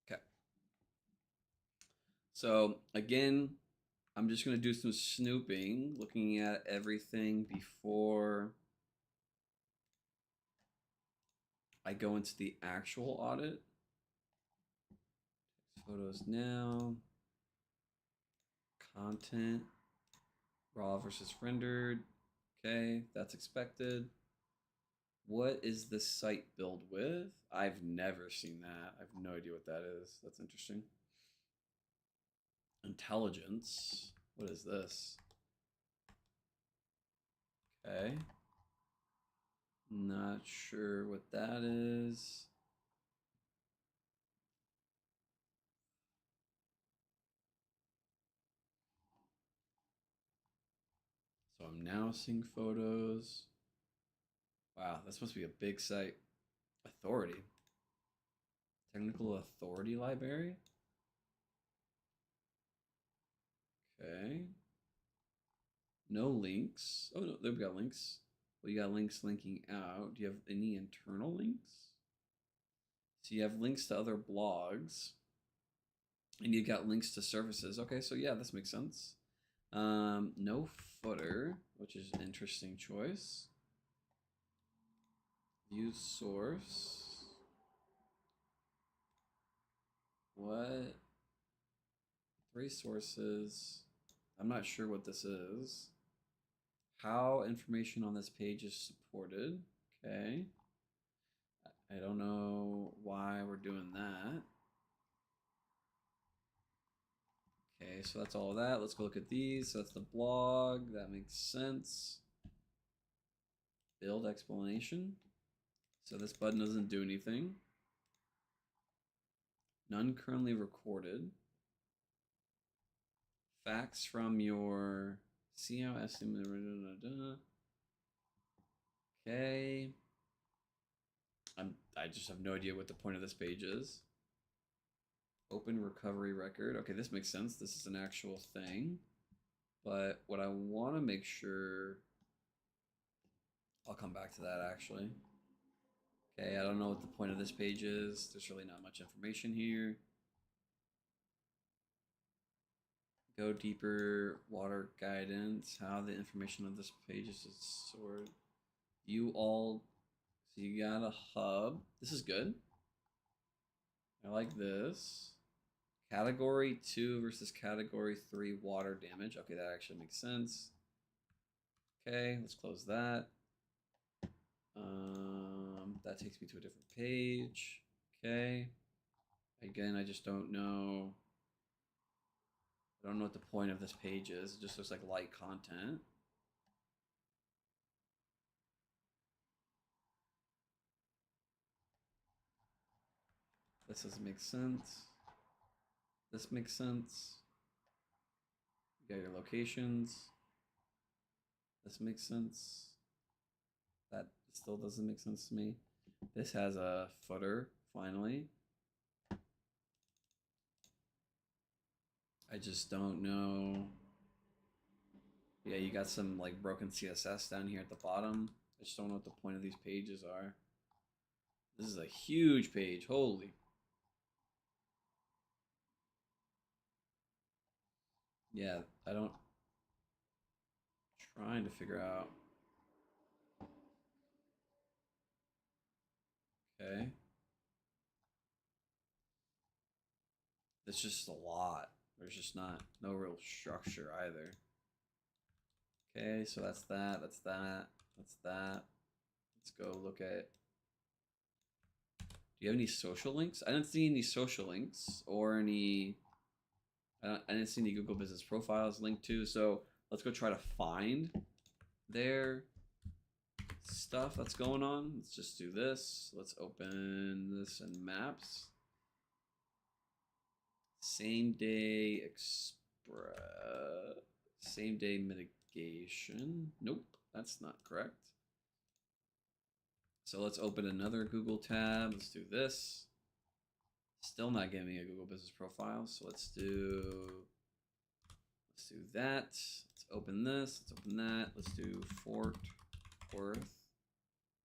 Okay. So, again, I'm just going to do some snooping, looking at everything before I go into the actual audit. Photos now. Content. Raw versus rendered. Okay, that's expected. What is the site build with? I've never seen that. I have no idea what that is. That's interesting. Intelligence. What is this? Okay. Not sure what that is. So I'm now seeing photos. Wow, this must be a big site. Authority. Technical Authority Library. Okay. No links. Oh, no, there we got links. Well, you got links linking out. Do you have any internal links? So you have links to other blogs. And you've got links to services. Okay, so yeah, this makes sense. No footer, which is an interesting choice. View source. What? Three sources. I'm not sure what this is. How information on this page is supported. Okay. I don't know why we're doing that. Okay, so that's all of that. Let's go look at these. So that's the blog. That makes sense. Build explanation. So this button doesn't do anything. None currently recorded. Facts from your SEO estimate. Okay. I just have no idea what the point of this page is. Open recovery record. Okay, this makes sense. This is an actual thing. But what I want to make sure, I'll come back to that actually. Okay, I don't know what the point of this page is. There's really not much information here. Go deeper, water guidance, how the information of this page is stored. You all, so you got a hub. This is good. I like this. Category 2 versus Category 3 water damage. Okay, that actually makes sense. Okay, let's close that. That takes me to a different page. Okay. Again, I just don't know. I don't know what the point of this page is. It just looks like light content. This doesn't make sense. This makes sense. You got your locations. This makes sense. That still doesn't make sense to me. This has a footer, finally. I just don't know. Yeah, you got some like broken CSS down here at the bottom. I just don't know what the point of these pages are. This is a huge page. Holy. Yeah, I don't. Trying to figure out. Okay. It's just a lot. There's just no real structure either. Okay, so that's that, that's that, that's that. Let's go look at. Do you have any social links? I didn't see any social links or any. I didn't see any Google Business Profiles linked to. So let's go try to find their stuff that's going on. Let's just do this. Let's open this in Maps. Same day express. Same day mitigation. Nope, that's not correct. So let's open another Google tab. Let's do this. Still not giving me a Google Business Profile. So let's do that. Let's open this. Let's open that. Let's do Fort Worth.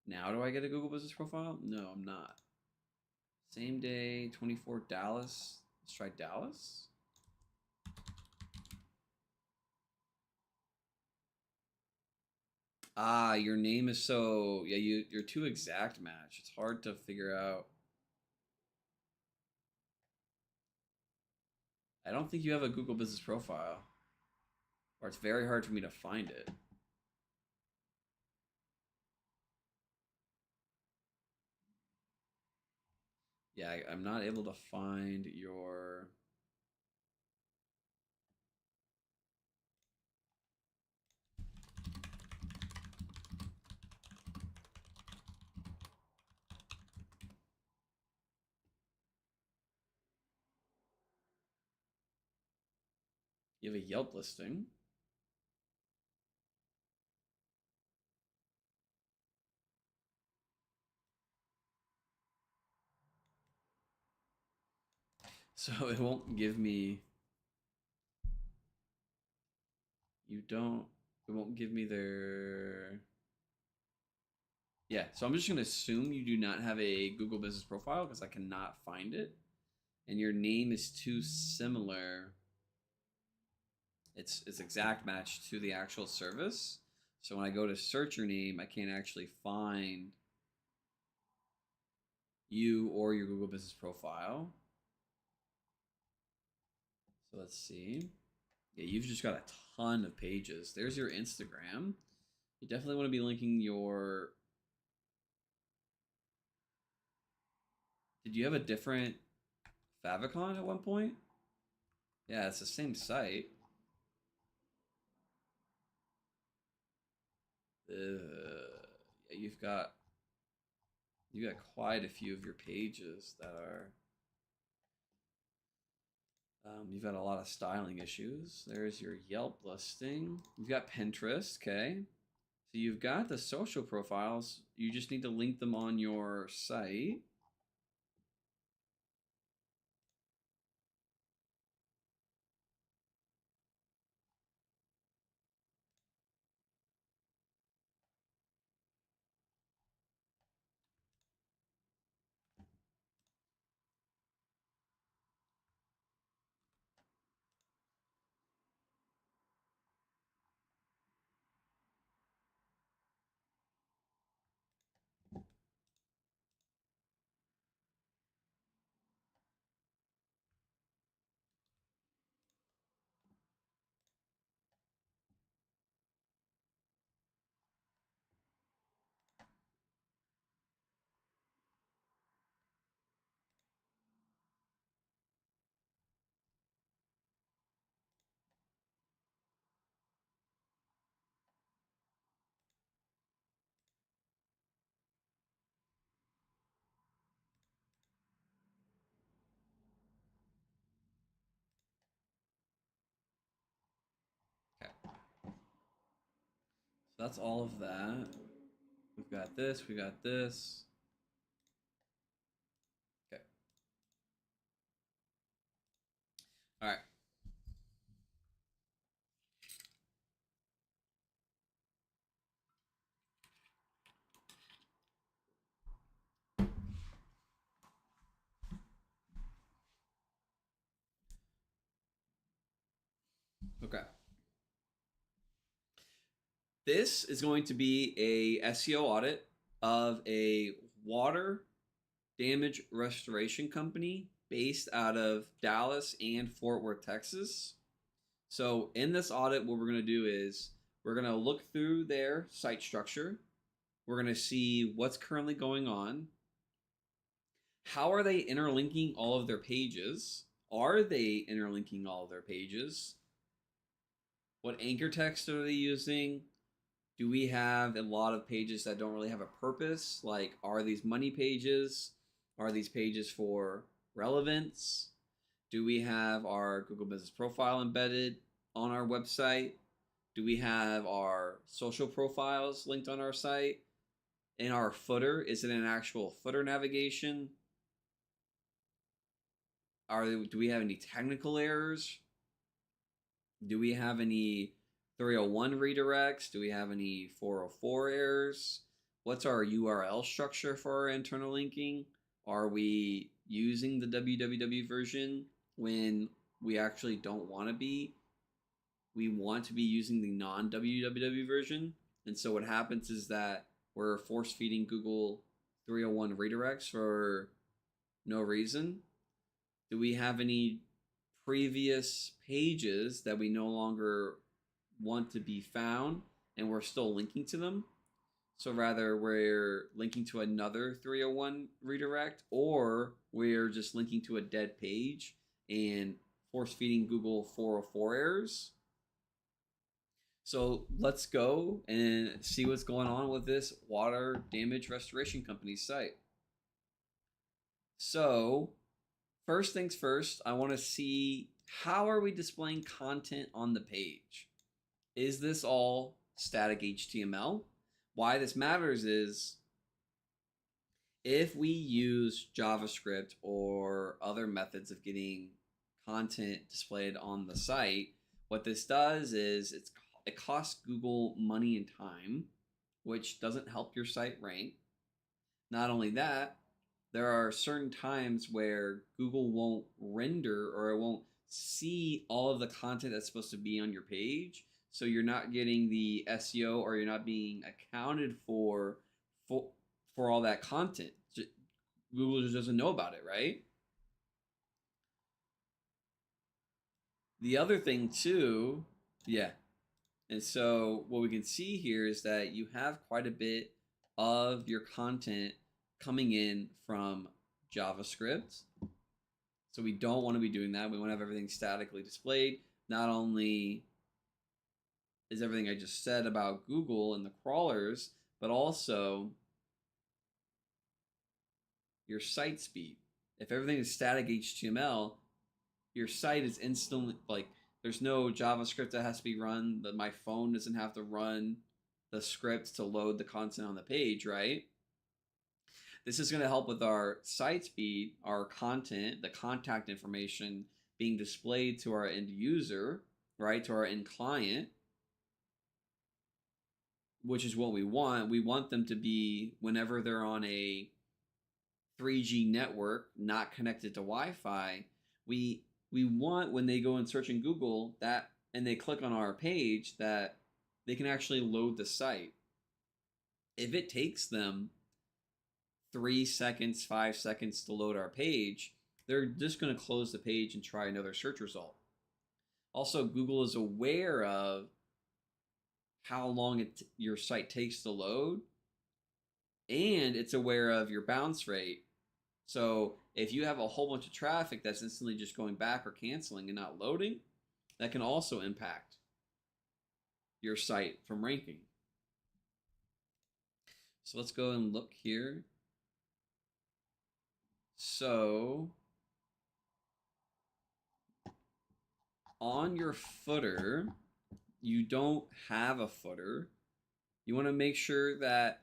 Now do I get a Google Business Profile? No, I'm not. Same day, 24 Dallas. Let's try Dallas. Ah, your name is so yeah, you're too exact match. It's hard to figure out. I don't think you have a Google Business Profile. Or it's very hard for me to find it. Yeah, I'm not able to find your. You have a Yelp listing. So it won't give me. You don't. It won't give me their. Yeah, so I'm just going to assume you do not have a Google Business Profile because I cannot find it. And your name is too similar. It's exact match to the actual service. So when I go to search your name, I can't actually find you or your Google Business Profile. So let's see. Yeah, you've just got a ton of pages. There's your Instagram. You definitely want to be linking your. Did you have a different favicon at one point? Yeah, it's the same site. Yeah, you got quite a few of your pages that are. You've got a lot of styling issues. There's your Yelp listing. You've got Pinterest, okay. So you've got the social profiles. You just need to link them on your site. That's all of that. We've got this. We got this. Okay. All right. Okay. This is going to be a SEO audit of a water damage restoration company based out of Dallas and Fort Worth, Texas. So in this audit, what we're going to do is we're going to look through their site structure. We're going to see what's currently going on. How are they interlinking all of their pages? Are they interlinking all of their pages? What anchor text are they using? Do we have a lot of pages that don't really have a purpose? Like, are these money pages? Are these pages for relevance? Do we have our Google Business Profile embedded on our website? Do we have our social profiles linked on our site? In our footer, is it an actual footer navigation? Do we have any technical errors? Do we have any 301 redirects? Do we have any 404 errors? What's our URL structure for our internal linking? Are we using the www version when we actually don't want to be? We want to be using the non-www version. And so what happens is that we're force feeding Google 301 redirects for no reason. Do we have any previous pages that we no longer want to be found and we're still linking to them? So rather we're linking to another 301 redirect, or we're just linking to a dead page and force feeding Google 404 errors. So let's go and see what's going on with this water damage restoration company's site. So first things first, I want to see, how are we displaying content on the page? Is this all static HTML? Why this matters is if we use JavaScript or other methods of getting content displayed on the site, what this does is it costs Google money and time, which doesn't help your site rank. Not only that, there are certain times where Google won't render or it won't see all of the content that's supposed to be on your page. So you're not getting the SEO, or you're not being accounted for all that content. Google just doesn't know about it, right? The other thing too, yeah. And so what we can see here is that you have quite a bit of your content coming in from JavaScript. So we don't want to be doing that. We want to have everything statically displayed. Not only is everything I just said about Google and the crawlers, but also your site speed. If everything is static HTML, your site is instantly, like, there's no JavaScript that has to be run. That my phone doesn't have to run the script to load the content on the page, right? This is going to help with our site speed, our content, the contact information being displayed to our end user, right, to our end client, which is what we want. We want them to be, whenever they're on a 3G network not connected to Wi-Fi, we want, when they go and search in Google that and they click on our page, that they can actually load the site. If it takes them 3 seconds, 5 seconds to load our page, they're just going to close the page and try another search result. Also, Google is aware of how long your site takes to load, and it's aware of your bounce rate. So if you have a whole bunch of traffic that's instantly just going back or canceling and not loading, that can also impact your site from ranking. So let's go and look here. So on your footer, you don't have a footer. You want to make sure that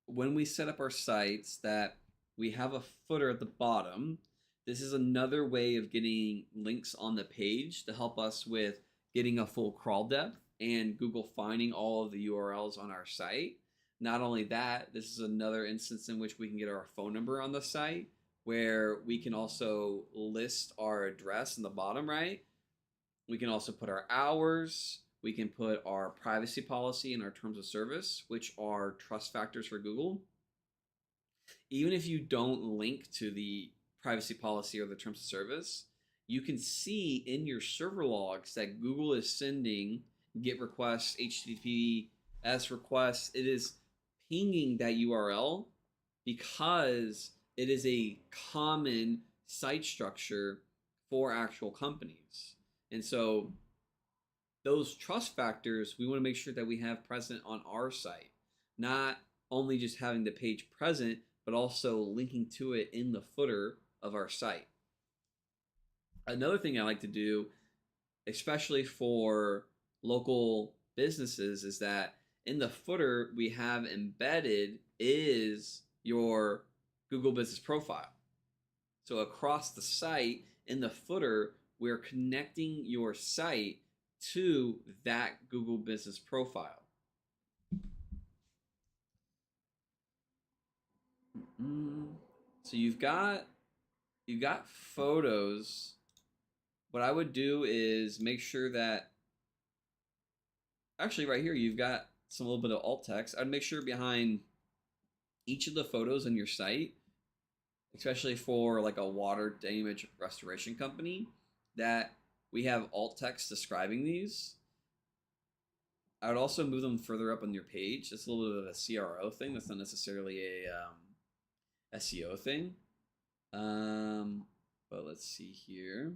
when we set up our sites that we have a footer at the bottom. This is another way of getting links on the page to help us with getting a full crawl depth and Google finding all of the URLs on our site. Not only that, this is another instance in which we can get our phone number on the site, where we can also list our address in the bottom right. We can also put our hours. We can put our privacy policy and our terms of service, which are trust factors for Google. Even if you don't link to the privacy policy or the terms of service, you can see in your server logs that Google is sending GET requests, HTTPS requests. It is pinging that URL because it is a common site structure for actual companies. And so those trust factors, we want to make sure that we have present on our site, not only just having the page present, but also linking to it in the footer of our site. Another thing I like to do, especially for local businesses, is that in the footer we have embedded is your Google Business Profile. So across the site in the footer, we're connecting your site to that Google Business Profile. So you've got photos. What I would do is make sure that actually right here you've got some little bit of alt text. I'd make sure behind each of the photos on your site, especially for like a water damage restoration company, that we have alt text describing these. I would also move them further up on your page. It's a little bit of a CRO thing. That's not necessarily a SEO thing. But let's see here.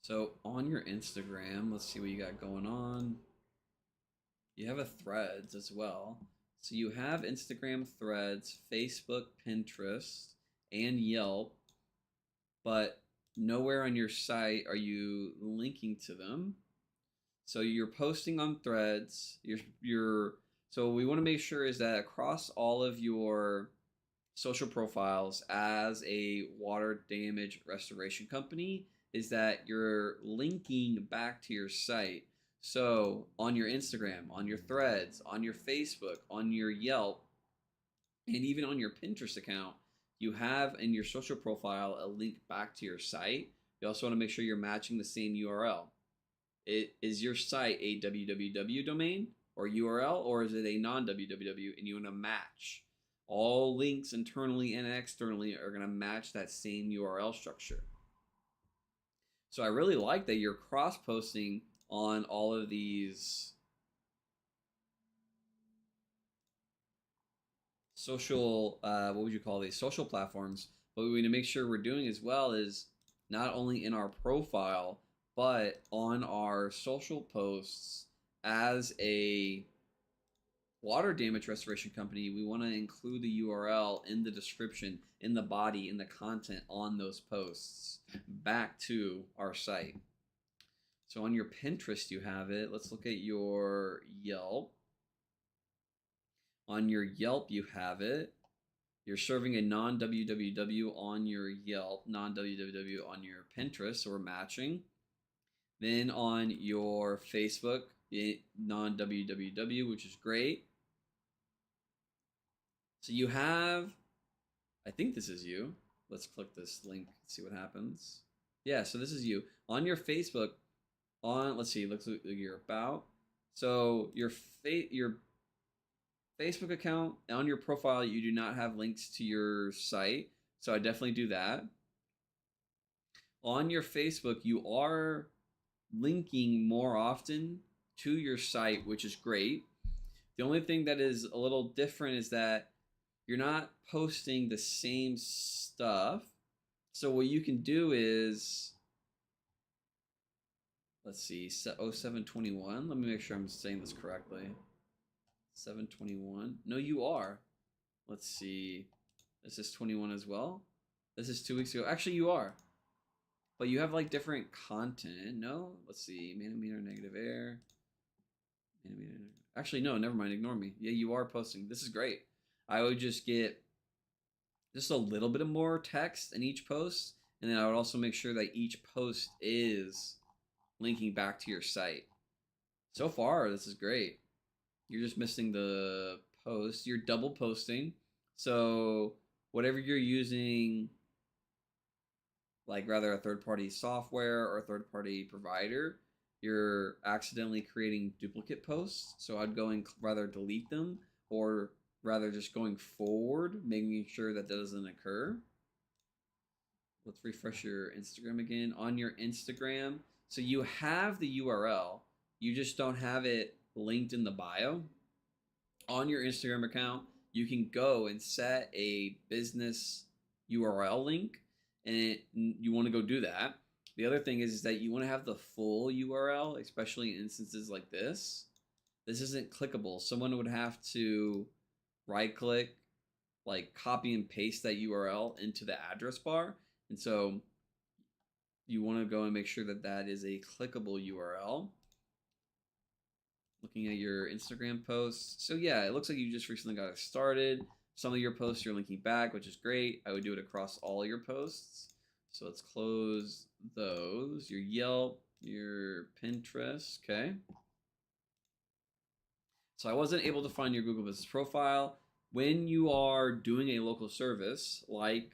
So on your Instagram, let's see what you got going on. You have a Threads as well. So you have Instagram, Threads, Facebook, Pinterest, and Yelp, but nowhere on your site are you linking to them. So you're posting on Threads. So we want to make sure is that across all of your social profiles as a water damage restoration company is that you're linking back to your site. So on your Instagram, on your Threads, on your Facebook, on your Yelp, and even on your Pinterest account, you have in your social profile a link back to your site. You also want to make sure you're matching the same URL. Is your site a www domain or URL, or is it a non-www, and you want to match? All links internally and externally are going to match that same URL structure. So I really like that you're cross-posting on all of these social, what would you call these? Social platforms. But what we need to make sure we're doing as well is not only in our profile, but on our social posts as a water damage restoration company, we want to include the URL in the description, in the body, in the content on those posts back to our site. So on your Pinterest, you have it. Let's look at your Yelp. On your Yelp, you have it. You're serving a non-www on your Yelp, non-www on your Pinterest, so we're matching. Then on your Facebook, non-www, which is great. So you have, I think this is you. Let's click this link, see what happens. Yeah, so this is you. On your Facebook, let's see, looks like your about. So your Facebook account, on your profile, you do not have links to your site. So I definitely do that. On your Facebook, you are linking more often to your site, which is great. The only thing that is a little different is that you're not posting the same stuff. So what you can do is, let's see, 0721. Let me make sure I'm saying this correctly. 721. No, you are. Let's see. This is 21 as well. This is 2 weeks ago. Actually, you are. But you have like different content. No? Let's see. Manometer, negative air. Manometer. Actually, no, never mind. Ignore me. Yeah, you are posting. This is great. I would just get just a little bit of more text in each post. And then I would also make sure that each post is linking back to your site. So far, this is great. You're just missing the post. You're double posting. So whatever you're using, like rather a third-party software or a third-party provider, you're accidentally creating duplicate posts. So I'd go and rather delete them, or rather just going forward, making sure that doesn't occur. Let's refresh your Instagram again. On your Instagram, so you have the URL, you just don't have it linked in the bio. On your Instagram account, you can go and set a business URL link, and you want to go do that. The other thing is that you want to have the full URL, especially in instances like this. This isn't clickable. Someone would have to right click, like copy and paste that URL into the address bar. And so you want to go and make sure that that is a clickable URL. Looking at your Instagram posts. So yeah, it looks like you just recently got it started. Some of your posts you're linking back, which is great. I would do it across all your posts. So let's close those. Your Yelp, your Pinterest, okay. So I wasn't able to find your Google Business Profile. When you are doing a local service like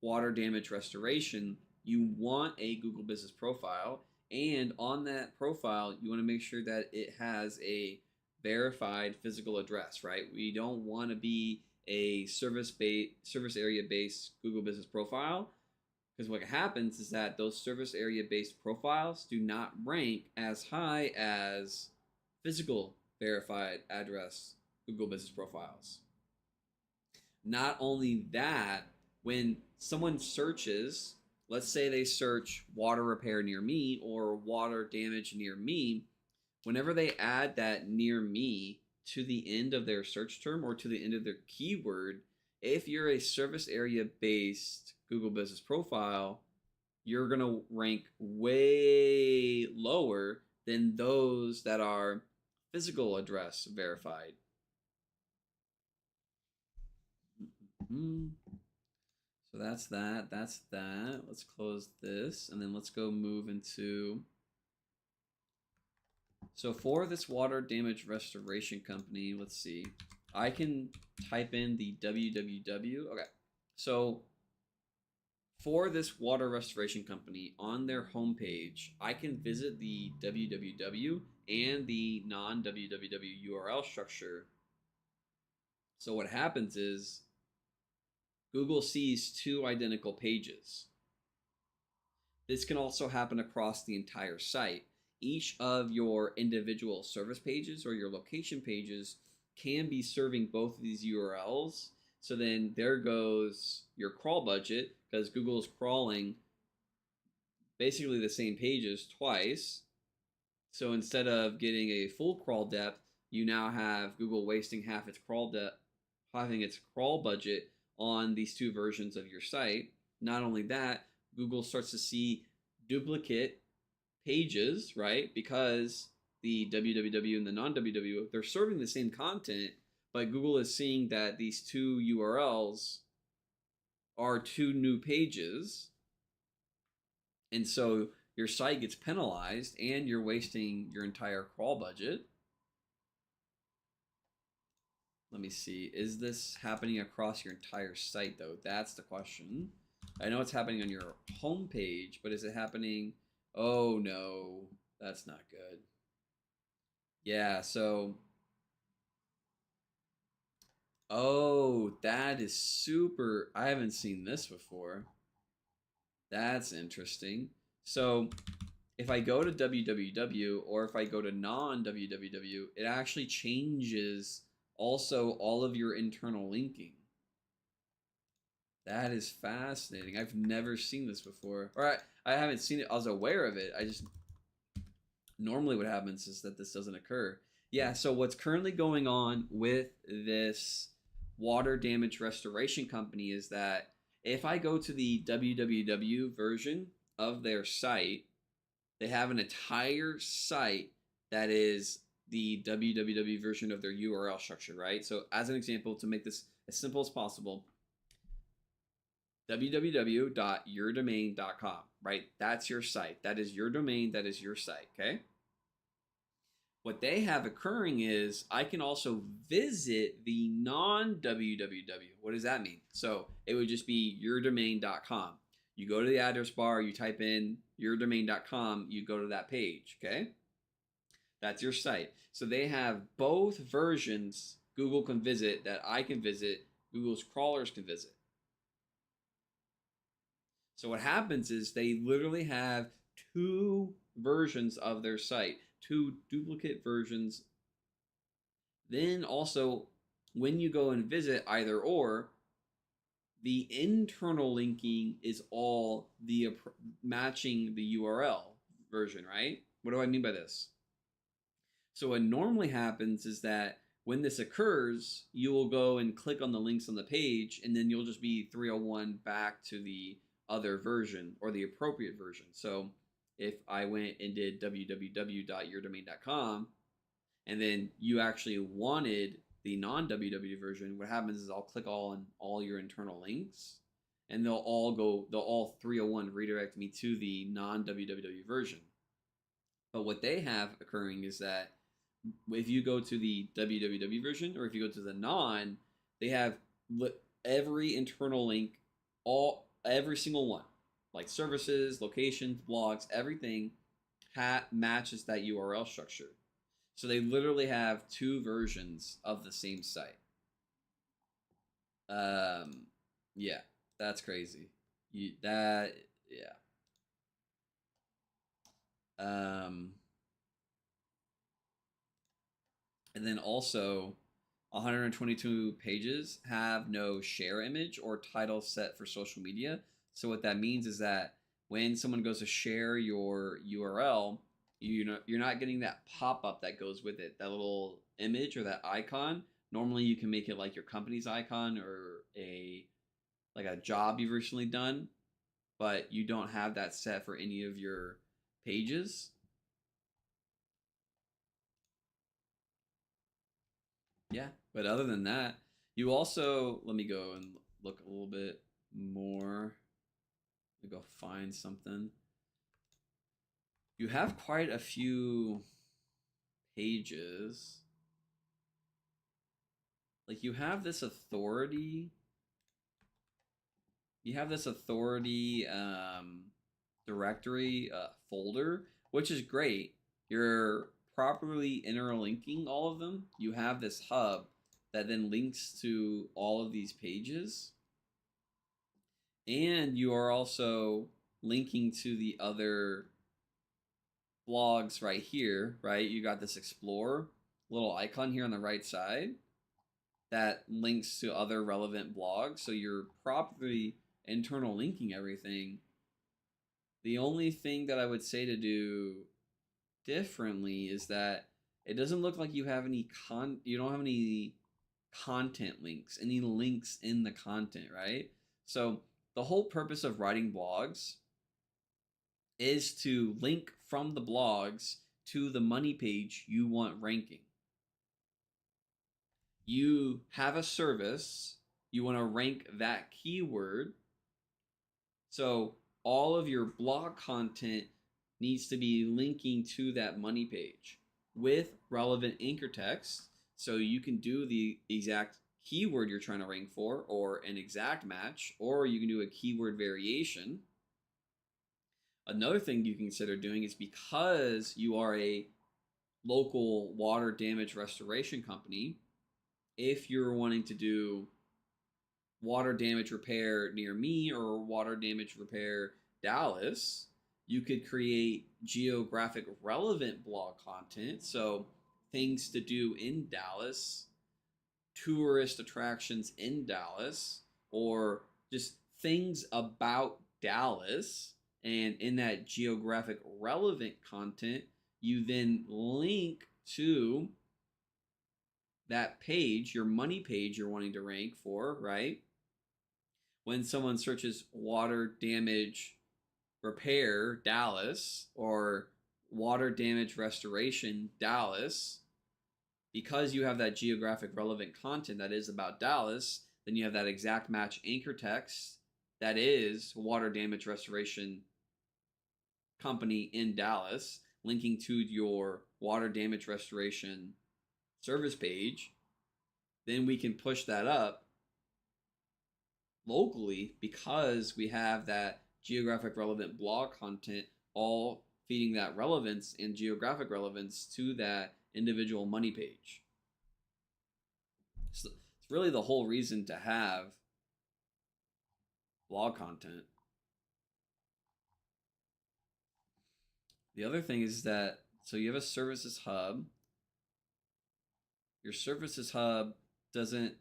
water damage restoration, you want a Google Business Profile. And on that profile, you want to make sure that it has a verified physical address, right? We don't want to be a service area based Google Business Profile, because what happens is that those service area based profiles do not rank as high as physical verified address Google Business Profiles. Not only that, when someone searches, let's say they search water repair near me or water damage near me, whenever they add that near me to the end of their search term or to the end of their keyword, if you're a service area based Google Business Profile, you're going to rank way lower than those that are physical address verified. So that's that. That's that. Let's close this, and then let's go move into. So for this water damage restoration company, let's see. I can type in the www. Okay. So for this water restoration company, on their homepage, I can visit the www and the non-www URL structure. So what happens is Google sees two identical pages. This can also happen across the entire site. Each of your individual service pages or your location pages can be serving both of these URLs. So then there goes your crawl budget, because Google is crawling basically the same pages twice. So instead of getting a full crawl depth, you now have Google wasting half its crawl depth, having its crawl budget on these two versions of your site. Not only that, Google starts to see duplicate pages, right? Because the www and the non-www, they're serving the same content, but Google is seeing that these two URLs are two new pages. And so your site gets penalized and you're wasting your entire crawl budget. Let me see. Is this happening across your entire site, though? That's the question. I know it's happening on your home page, but is it happening? Oh, no. That's not good. Yeah, so. Oh, that is super. I haven't seen this before. That's interesting. So if I go to www or if I go to non-www, it actually changes also all of your internal linking. That is fascinating. I've never seen this before. Or I haven't seen it. I was aware of it. I just normally what happens is that this doesn't occur. Yeah, so what's currently going on with this water damage restoration company is that if I go to the www version of their site, they have an entire site that is the www version of their URL structure, right? So as an example, to make this as simple as possible, www.yourdomain.com, right? That's your site. That is your domain. That is your site, okay? What they have occurring is I can also visit the non-www. What does that mean? So it would just be yourdomain.com. You go to the address bar, you type in yourdomain.com, you go to that page, okay? That's your site. So they have both versions Google can visit that I can visit, Google's crawlers can visit. So what happens is they literally have two versions of their site, two duplicate versions. Then also, when you go and visit either or, the internal linking is all the matching the URL version, right? What do I mean by this? So what normally happens is that when this occurs, you will go and click on the links on the page, and then you'll just be 301 back to the other version or the appropriate version. So if I went and did www.yourdomain.com and then you actually wanted the non-www version, what happens is I'll click on all your internal links and they'll all 301 redirect me to the non-www version. But what they have occurring is that if you go to the www version or if you go to the non, they have every internal link, every single one, like services, locations, blogs, everything matches that URL structure. So they literally have two versions of the same site. Yeah, that's crazy. Yeah. And then also 122 pages have no share image or title set for social media. So what that means is that when someone goes to share your URL, you're not getting that pop-up that goes with it, that little image or that icon. Normally you can make it like your company's icon or like a job you've recently done, but you don't have that set for any of your pages. Yeah, but other than that, you also, let me go and look a little bit more. Let me go find something. You have quite a few pages. Like you have this authority. You have this authority directory folder, which is great. You're properly interlinking all of them. You have this hub that then links to all of these pages. And you are also linking to the other blogs right here, right? You got this explore little icon here on the right side that links to other relevant blogs. So you're properly internal linking everything. The only thing that I would say to do differently is that it doesn't look like you have any you don't have any content links, any links in the content, right? So the whole purpose of writing blogs is to link from the blogs to the money page you want ranking. You have a service, you want to rank that keyword. So all of your blog content needs to be linking to that money page with relevant anchor text. So you can do the exact keyword you're trying to rank for, or an exact match, or you can do a keyword variation. Another thing you can consider doing is, because you are a local water damage restoration company, if you're wanting to do water damage repair near me or water damage repair Dallas, you could create geographic relevant blog content. So things to do in Dallas, tourist attractions in Dallas, or just things about Dallas. And in that geographic relevant content, you then link to that page, your money page you're wanting to rank for, right? When someone searches water damage repair Dallas or water damage restoration Dallas, because you have that geographic relevant content that is about Dallas, then you have that exact match anchor text that is water damage restoration company in Dallas, linking to your water damage restoration service page. Then we can push that up locally because we have that geographic relevant blog content all feeding that relevance and geographic relevance to that individual money page. So it's really the whole reason to have blog content. The other thing is that, so you have a services hub. Your services hub doesn't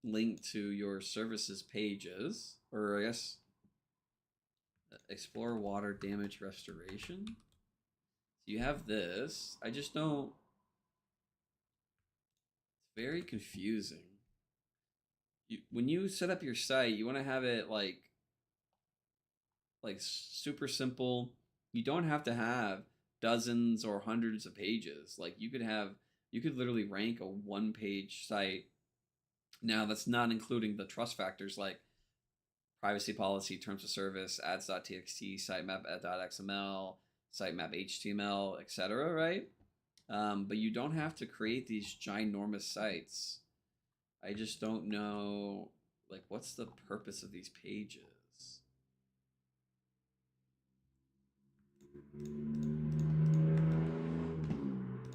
link to your services pages, or I guess explore water damage restoration. So you have this. I just don't. It's very confusing. When you set up your site, you want to have it like super simple. You don't have to have dozens or hundreds of pages. Like you could literally rank a one-page site. Now that's not including the trust factors like privacy policy, terms of service, ads.txt, sitemap.xml, sitemap.html, etc. Right? But you don't have to create these ginormous sites. I just don't know, like, what's the purpose of these pages?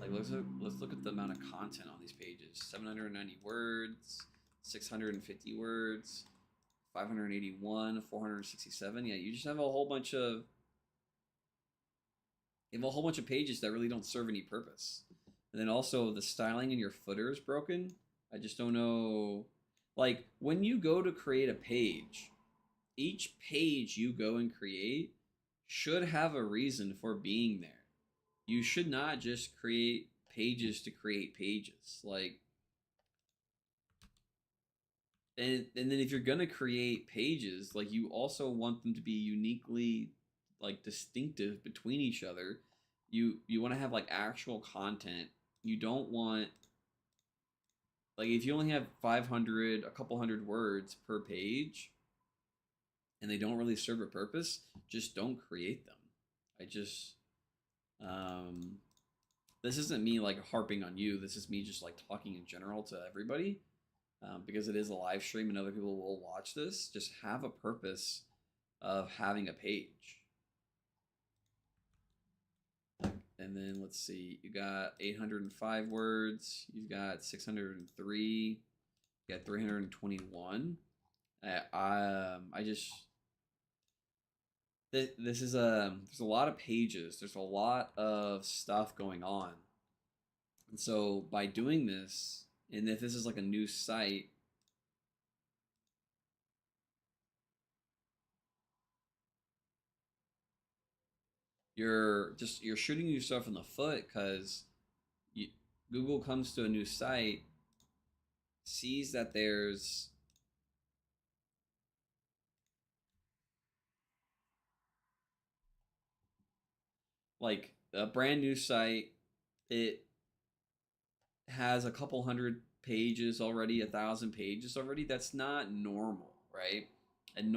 Like, let's look at the amount of content on these pages. 790 words, 650 words, 581, 467. Yeah, you just have a whole bunch of pages that really don't serve any purpose. And then also the styling in your footer is broken. I just don't know. Like when you go to create a page, each page you go and create should have a reason for being there. You should not just create pages to create pages. Like, and then if you're gonna create pages, like you also want them to be uniquely like distinctive between each other. You want to have like actual content. You don't want, like, if you only have 500, a couple hundred words per page and they don't really serve a purpose, just don't create them. I just this isn't me like harping on you. This is me just like talking in general to everybody, because it is a live stream and other people will watch this. Just have a purpose of having a page. And then let's see, you got 805 words, you've got 603, you got 321. I just, this is there's a lot of pages, there's a lot of stuff going on. And so by doing this, and if this is like a new site, you're shooting yourself in the foot because Google comes to a new site, sees that there's like a brand new site. It has a couple hundred pages already, 1,000 pages already. That's not normal, right? And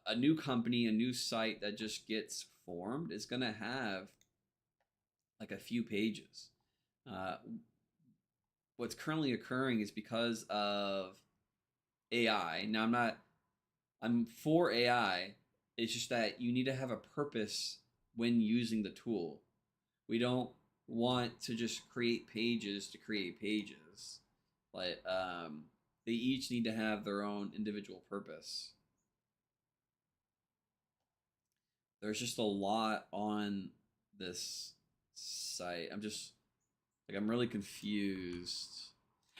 a new company, a new site that just gets formed is gonna have like a few pages. Uh, what's currently occurring is because of AI. Now I'm for AI. It's just that you need to have a purpose when using the tool. We don't want to just create pages to create pages. Like they each need to have their own individual purpose. There's just a lot on this site. I'm really confused.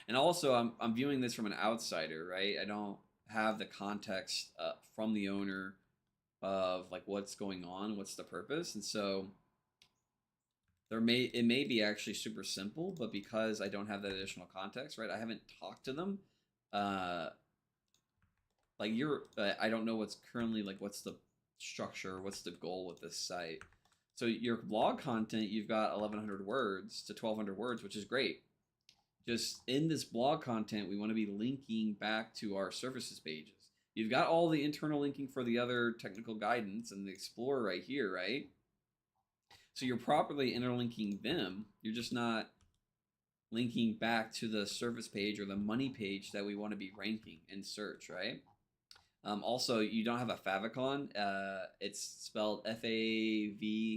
And also I'm viewing this from an outsider, right? I don't have the context from the owner of like what's going on, what's the purpose. And so it may be actually super simple, but because I don't have that additional context, right? I haven't talked to them. Uh, like I don't know what's currently like what's the structure, what's the goal with this site. So your blog content, you've got 1,100 words to 1,200 words, which is great. Just in this blog content, we want to be linking back to our services pages. You've got all the internal linking for the other technical guidance and the Explorer right here, right? So you're properly interlinking them. You're just not linking back to the service page or the money page that we want to be ranking in search, right? Also, you don't have a favicon. It's spelled Favicon.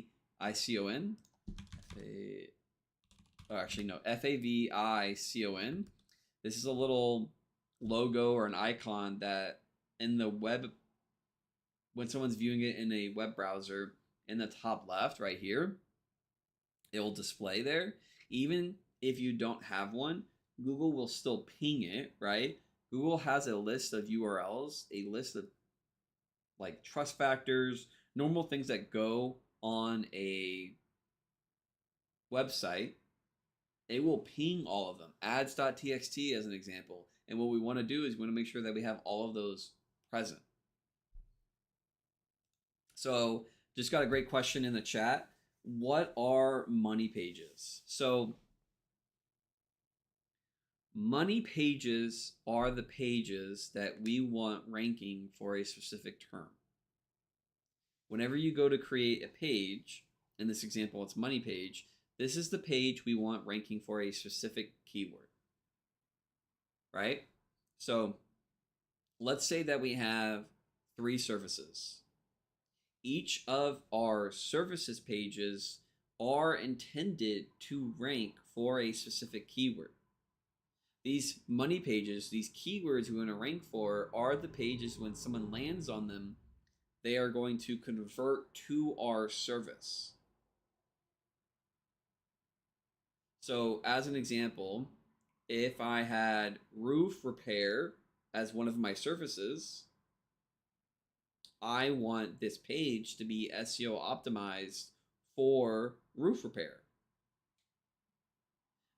Actually, no, Favicon. This is a little logo or an icon that in the web, when someone's viewing it in a web browser, in the top left right here, it will display there. Even if you don't have one, Google will still ping it, right? Google has a list of URLs, a list of like trust factors, normal things that go on a website. It will ping all of them. Ads.txt as an example. And what we want to do is we want to make sure that we have all of those present. So just got a great question in the chat. What are money pages? So money pages are the pages that we want ranking for a specific term. Whenever you go to create a page, in this example, it's money page, this is the page we want ranking for a specific keyword, right? So let's say that we have 3 services. Each of our services pages are intended to rank for a specific keyword. These money pages, these keywords we want to rank for, are the pages when someone lands on them, they are going to convert to our service. So as an example, if I had roof repair as one of my services, I want this page to be SEO optimized for roof repair.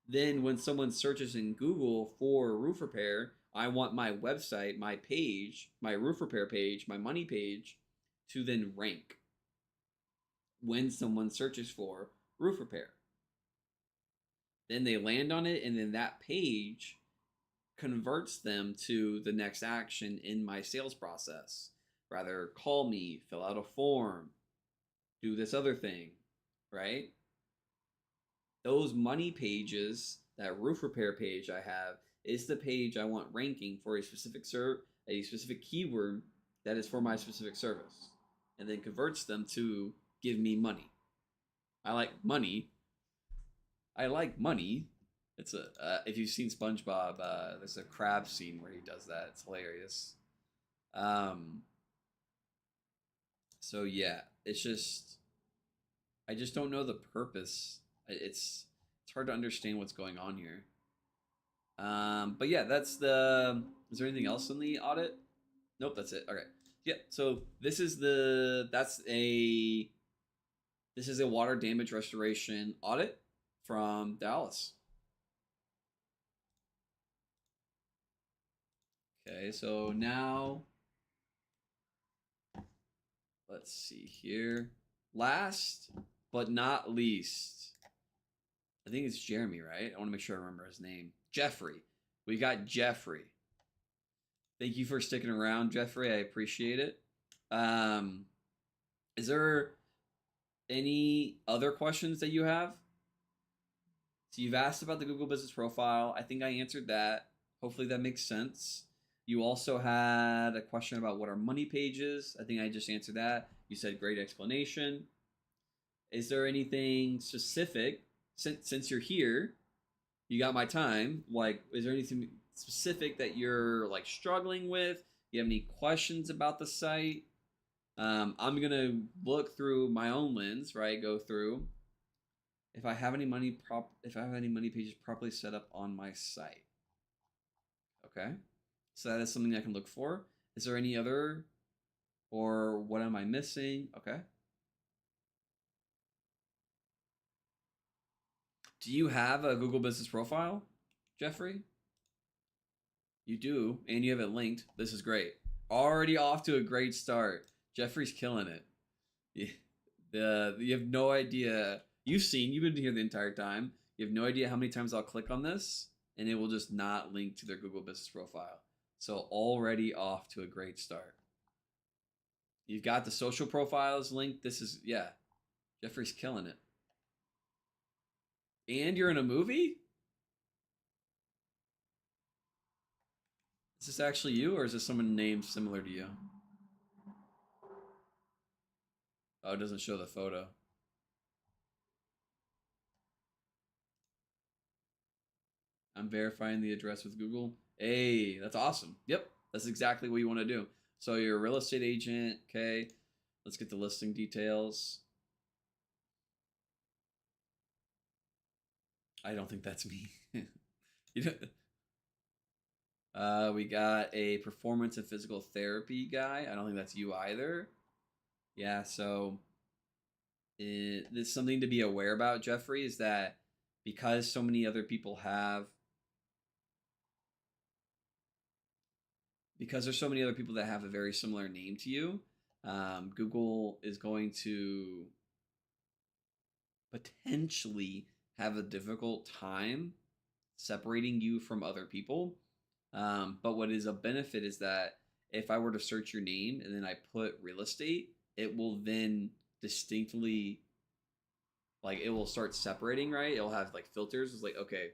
Then when someone searches in Google for roof repair, I want my website, my page, my roof repair page, my money page to then rank when someone searches for roof repair. Then they land on it, and then that page converts them to the next action in my sales process. Rather, call me, fill out a form, do this other thing, right? Those money pages, that roof repair page I have, is the page I want ranking for a specific keyword that is for my specific service, and then converts them to give me money. I like money. It's a if you've seen SpongeBob, there's a crab scene where he does that. It's hilarious. Um, so yeah, I just don't know the purpose. It's hard to understand what's going on here. But yeah, that's the. Is there anything else in the audit? Nope, that's it. Okay. Yeah. So this is a water damage restoration audit from Dallas. Okay, so now let's see here. Last but not least, I think it's Jeremy, right? I want to make sure I remember his name. Jeffrey. We got Jeffrey. Thank you for sticking around, Jeffrey. I appreciate it. Is there any other questions that you have? So you've asked about the Google Business Profile. I think I answered that. Hopefully that makes sense. You also had a question about what are money pages. I think I just answered that. You said great explanation. Is there anything specific, since you're here, you got my time, like, is there anything specific that you're like struggling with? You have any questions about the site? I'm gonna look through my own lens, right? Go through if I have any money pages properly set up on my site. Okay, so that is something I can look for. Is there any other, or what am I missing? Okay. Do you have a Google Business Profile, Jeffrey? You do, and you have it linked. This is great. Already off to a great start. Jeffrey's killing it. You have no idea. You've been here the entire time. You have no idea how many times I'll click on this, and it will just not link to their Google Business Profile. So already off to a great start. You've got the social profiles linked. This is, yeah, Jeffrey's killing it. And you're in a movie? Is this actually you, or is this someone named similar to you? Oh, it doesn't show the photo. I'm verifying the address with Google. Hey, that's awesome. Yep, that's exactly what you want to do. So you're a real estate agent. Okay, let's get the listing details. I don't think that's me. You know, we got a performance and physical therapy guy. I don't think that's you either. Yeah, so there's something to be aware about, Jeffrey, is that because so many other people have, because there's so many other people that have a very similar name to you, Google is going to potentially have a difficult time separating you from other people. But what is a benefit is that if I were to search your name and then I put real estate, it will then distinctly, like, it will start separating, right? It'll have like filters. It's like, okay,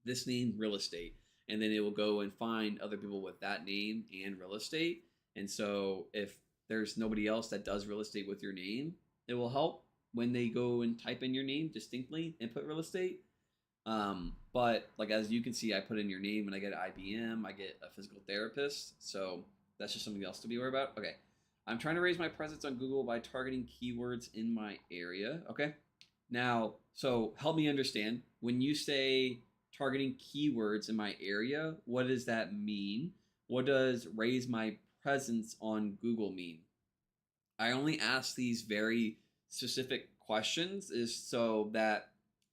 this name, real estate. And then it will go and find other people with that name and real estate. And so if there's nobody else that does real estate with your name, it will help when they go and type in your name distinctly and put real estate. But like as you can see, I put in your name and I get IBM, I get a physical therapist. So that's just something else to be aware about. Okay. I'm trying to raise my presence on Google by targeting keywords in my area. Okay. Now, so help me understand when you say targeting keywords in my area, what does that mean? What does raise my presence on Google mean? I only ask these very specific questions is so that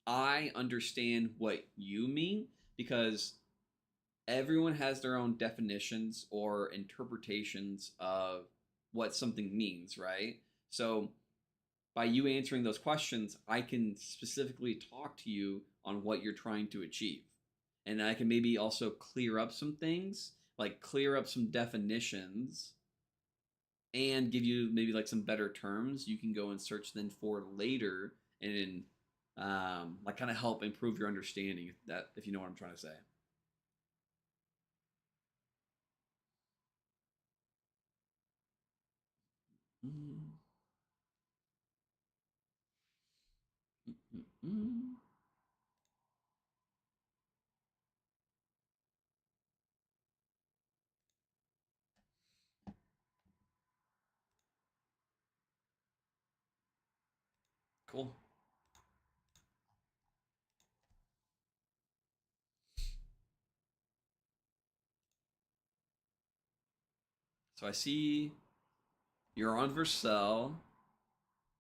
I understand what you mean because everyone has their own definitions or interpretations of what something means, right? So by you answering those questions, I can specifically talk to you on what you're trying to achieve. And I can maybe also clear up some things, like clear up some definitions and give you maybe like some better terms you can go and search then for later and like kind of help improve your understanding if you know what I'm trying to say. Mm, mm, mm, mm. Cool. So I see you're on Vercel.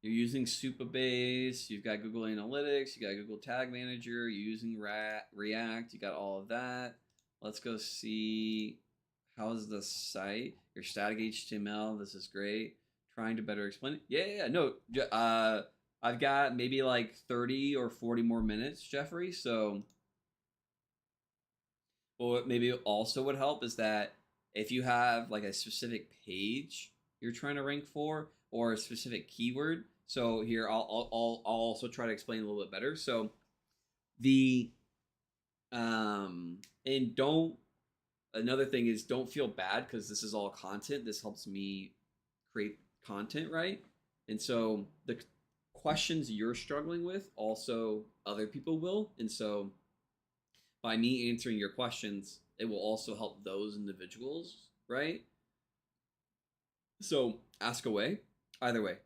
You're using Supabase. You've got Google Analytics. You got Google Tag Manager. You're using React. You got all of that. Let's go see how's the site. Your static HTML. This is great. Trying to better explain it. Yeah, yeah, yeah. No. I've got maybe like 30 or 40 more minutes, Jeffrey. So what maybe also would help is that if you have like a specific page you're trying to rank for or a specific keyword. So here I'll also try to explain a little bit better. So the and don't another thing is don't feel bad because this is all content. This helps me create content, right? And so the questions you're struggling with also other people will. And so by me answering your questions, it will also help those individuals, right? So ask away. Either way,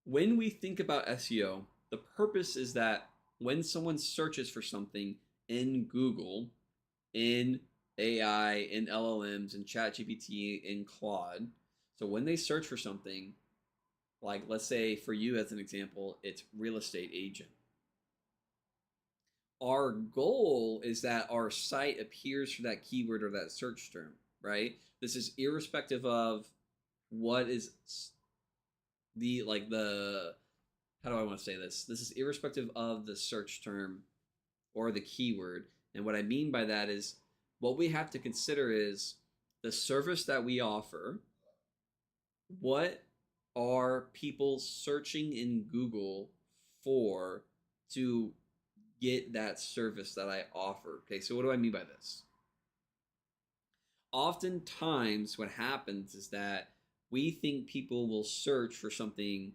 when we think about SEO, the purpose is that when someone searches for something in Google, in AI, in LLMs, in ChatGPT, in Claude, so when they search for something, Like, let's say for you as an example, it's real estate agent. Our goal is that our site appears for that keyword or that search term, right? This is irrespective of what is the, like, the, how do I want to say this? This is irrespective of the search term or the keyword. And what I mean by that is what we have to consider is the service that we offer. What are people searching in Google for to get that service that I offer? Okay, so what do I mean by this? Oftentimes, what happens is that we think people will search for something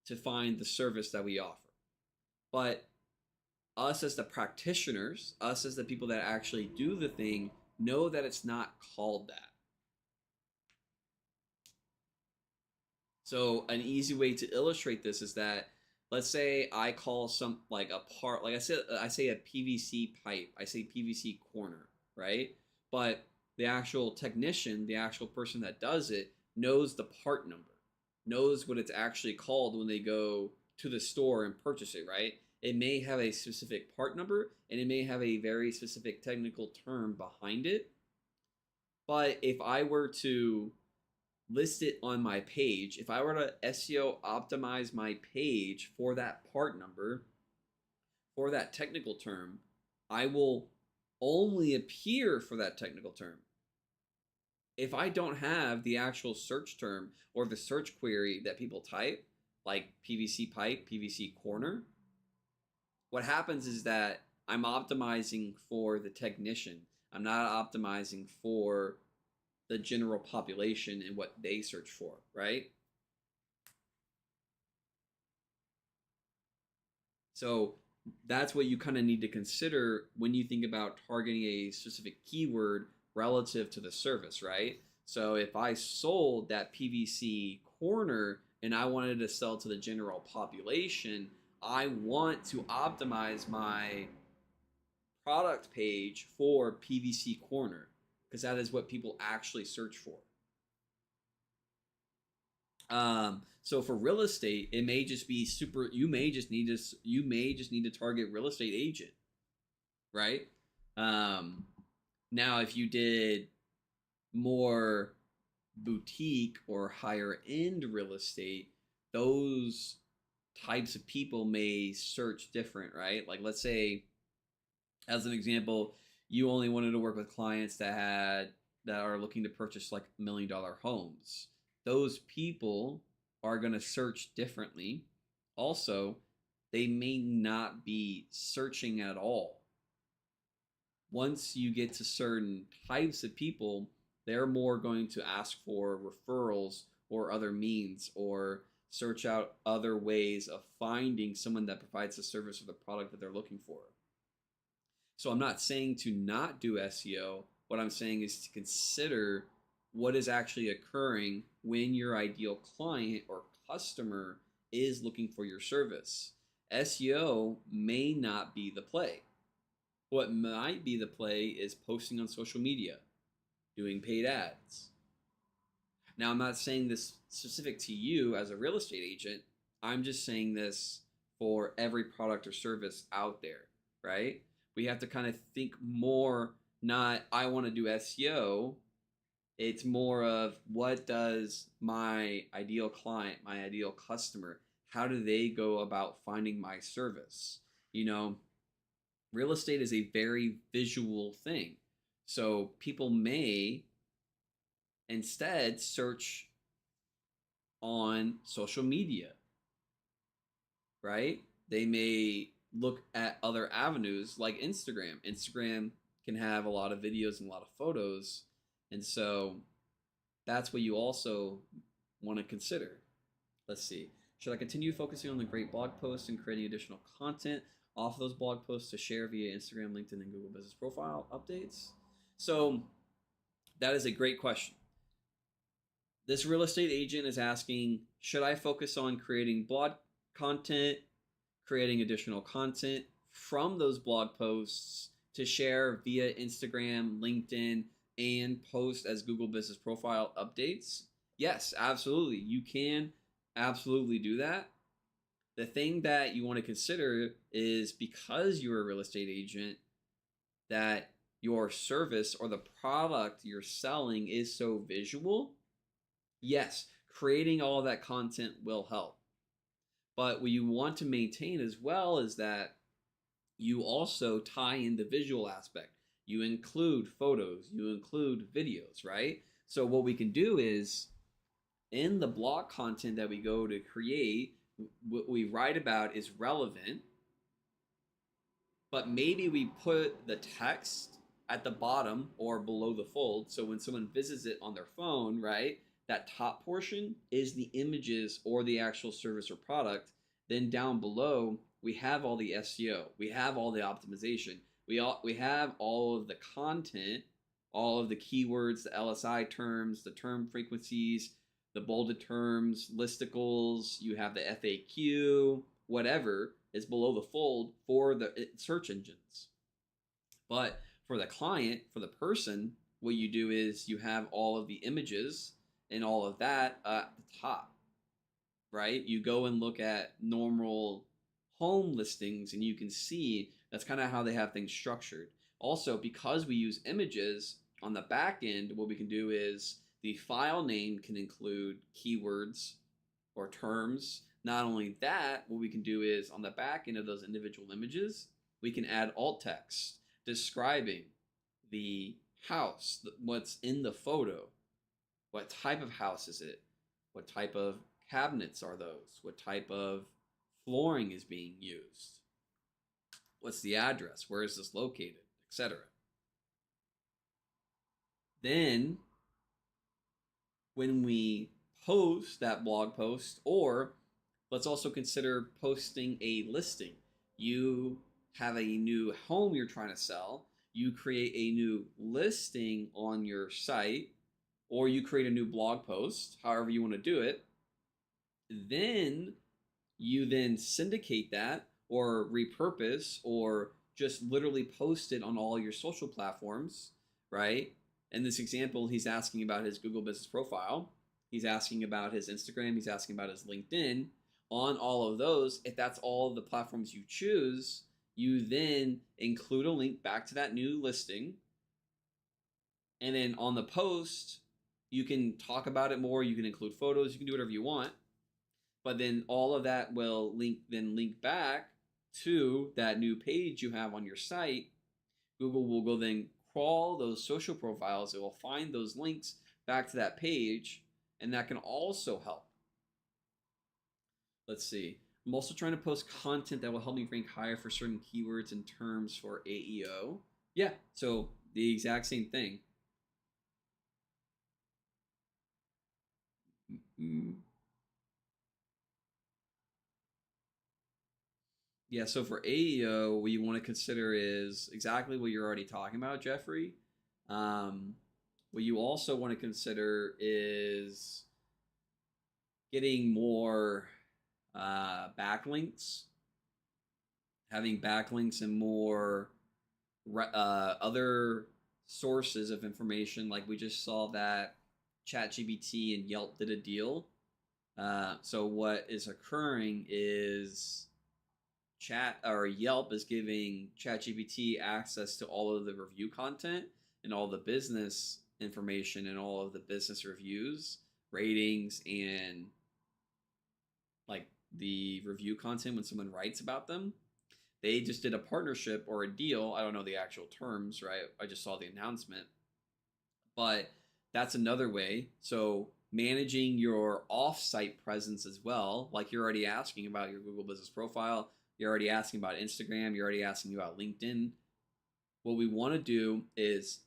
to find the service that we offer. But us as the practitioners, us as the people that actually do the thing, know that it's not called that. So an easy way to illustrate this is that, let's say I call some, like, a part, like I say a PVC pipe, I say PVC corner, right? But the actual technician, the actual person that does it, knows the part number, knows what it's actually called when they go to the store and purchase it, right? It may have a specific part number and it may have a very specific technical term behind it. But if I were to list it on my page, if I were to SEO optimize my page for that part number, for that technical term, I will only appear for that technical term. If I don't have the actual search term or the search query that people type, like PVC pipe, PVC corner, what happens is that I'm optimizing for the technician. I'm not optimizing for the general population and what they search for, right? So that's what you kind of need to consider when you think about targeting a specific keyword relative to the service, right? So if I sold that PVC corner and I wanted to sell to the general population, I want to optimize my product page for PVC corner because that is what people actually search for. So for real estate, it may just be super. You may just need to target real estate agent, right? Um, Now, if you did more boutique or higher end real estate, those types of people may search different, right? Like, let's say, as an example, you only wanted to work with clients that are looking to purchase like $1 million homes. Those people are going to search differently. Also, they may not be searching at all. Once you get to certain types of people, they're more going to ask for referrals or other means or search out other ways of finding someone that provides the service or the product that they're looking for. So I'm not saying to not do SEO. What I'm saying is to consider what is actually occurring when your ideal client or customer is looking for your service. SEO may not be the play. What might be the play is posting on social media, doing paid ads. Now, I'm not saying this specific to you as a real estate agent. I'm just saying this for every product or service out there, right? We have to kind of think more, not I want to do SEO. It's more of what does my ideal client, my ideal customer, how do they go about finding my service? You know, real estate is a very visual thing. So people may instead search on social media, right? They may look at other avenues like Instagram. Instagram can have a lot of videos and a lot of photos. And so that's what you also want to consider. Let's see. Should I continue focusing on the great blog posts and creating additional content off of those blog posts to share via Instagram, LinkedIn, and Google Business Profile updates? So that is a great question. This real estate agent is asking, should I focus on creating blog content, creating additional content from those blog posts to share via Instagram, LinkedIn, and post as Google Business Profile updates? Yes, absolutely. You can absolutely do that. The thing that you want to consider is, because you're a real estate agent, that your service or the product you're selling is so visual. Yes, creating all that content will help. But what you want to maintain as well is that you also tie in the visual aspect. You include photos, you include videos, right? So what we can do is, in the blog content that we go to create, what we write about is relevant, but maybe we put the text at the bottom or below the fold. So when someone visits it on their phone, right, that top portion is the images or the actual service or product. Then down below, we have all the SEO, we have all the optimization, we have all of the content, all of the keywords, the LSI terms, the term frequencies, the bolded terms, listicles, you have the FAQ, whatever is below the fold for the search engines. But for the client, for the person, what you do is you have all of the images and all of that at the top, right? You go and look at normal home listings and you can see that's kind of how they have things structured. Also, because we use images on the back end, what we can do is the file name can include keywords or terms. Not only that, what we can do is on the back end of those individual images, we can add alt text describing the house, what's in the photo, what type of house is it, what type of cabinets are those, what type of flooring is being used, what's the address, where is this located, etc. Then when we post that blog post, or let's also consider posting a listing. You have a new home you're trying to sell, you create a new listing on your site, or you create a new blog post, however you want to do it. Then you then syndicate that or repurpose or just literally post it on all your social platforms, right? In this example, he's asking about his Google business profile. He's asking about his Instagram. He's asking about his LinkedIn. On all of those, if that's all the platforms you choose, you then include a link back to that new listing. And then on the post, you can talk about it more. You can include photos. You can do whatever you want. But then all of that will link back to that new page you have on your site. Google will go then crawl those social profiles. It will find those links back to that page, and that can also help. Let's see. I'm also trying to post content that will help me rank higher for certain keywords and terms for AEO. Yeah, so the exact same thing. Yeah, so for AEO, what you want to consider is exactly what you're already talking about, Jeffrey. What you also want to consider is getting more backlinks, having backlinks and more other sources of information. Like we just saw that ChatGPT and Yelp did a deal. So what is occurring is Yelp is giving ChatGPT access to all of the review content and all the business information and all of the business reviews, ratings, and like the review content when someone writes about them. They just did a partnership or a deal. I don't know the actual terms, right? I just saw the announcement. But that's another way. So managing your off-site presence as well, like you're already asking about your Google business profile, you're already asking about Instagram, you're already asking about LinkedIn. What we want to do is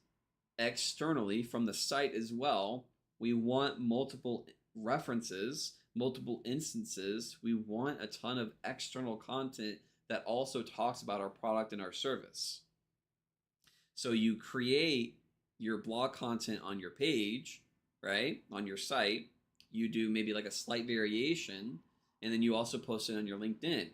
externally from the site as well, we want multiple references, multiple instances. We want a ton of external content that also talks about our product and our service. So you create your blog content on your page, right? On your site. You do maybe like a slight variation, and then you also post it on your LinkedIn.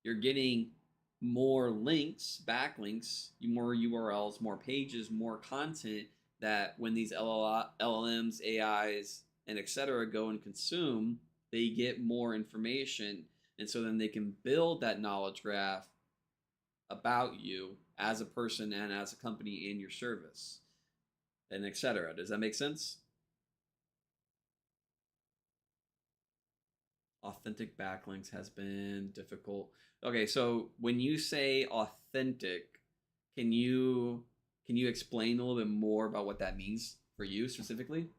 You're getting more links, backlinks, more URLs, more pages, more content that when these LLMs, AIs, and etc. go and consume, they get more information, and so then they can build that knowledge graph about you as a person and as a company in your service, and etc. Does that make sense? Authentic backlinks has been difficult. Okay, so when you say authentic, can you explain a little bit more about what that means for you specifically?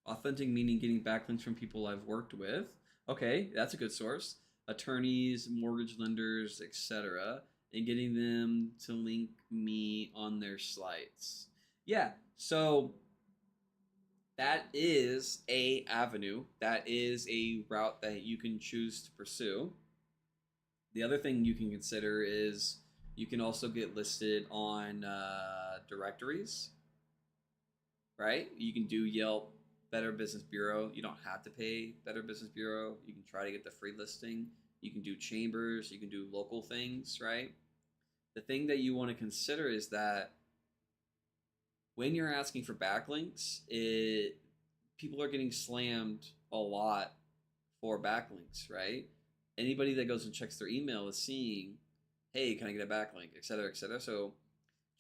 Authentic meaning getting backlinks from people I've worked with. Okay, that's a good source. Attorneys, mortgage lenders, etc., and getting them to link me on their slides. Yeah, so that is a avenue. That is a route that you can choose to pursue. The other thing you can consider is you can also get listed on directories, right? You can do Yelp, Better Business Bureau. You don't have to pay Better Business Bureau. You can try to get the free listing. You can do chambers. You can do local things, right? The thing that you want to consider is that when you're asking for backlinks, people are getting slammed a lot for backlinks, right? Anybody that goes and checks their email is seeing, hey, can I get a backlink, et cetera, et cetera. So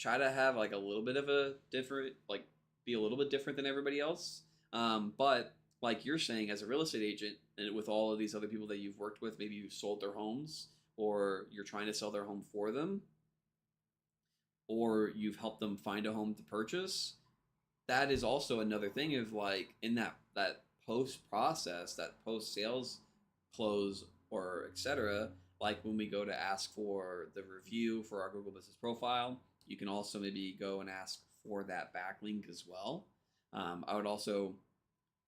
try to have like a little bit of a different, like be a little bit different than everybody else. But like you're saying, as a real estate agent, and with all of these other people that you've worked with, maybe you've sold their homes or you're trying to sell their home for them, or you've helped them find a home to purchase. That is also another thing of like in that post process, that post sales close or etc. Like when we go to ask for the review for our Google Business Profile, you can also maybe go and ask for that backlink as well. I would also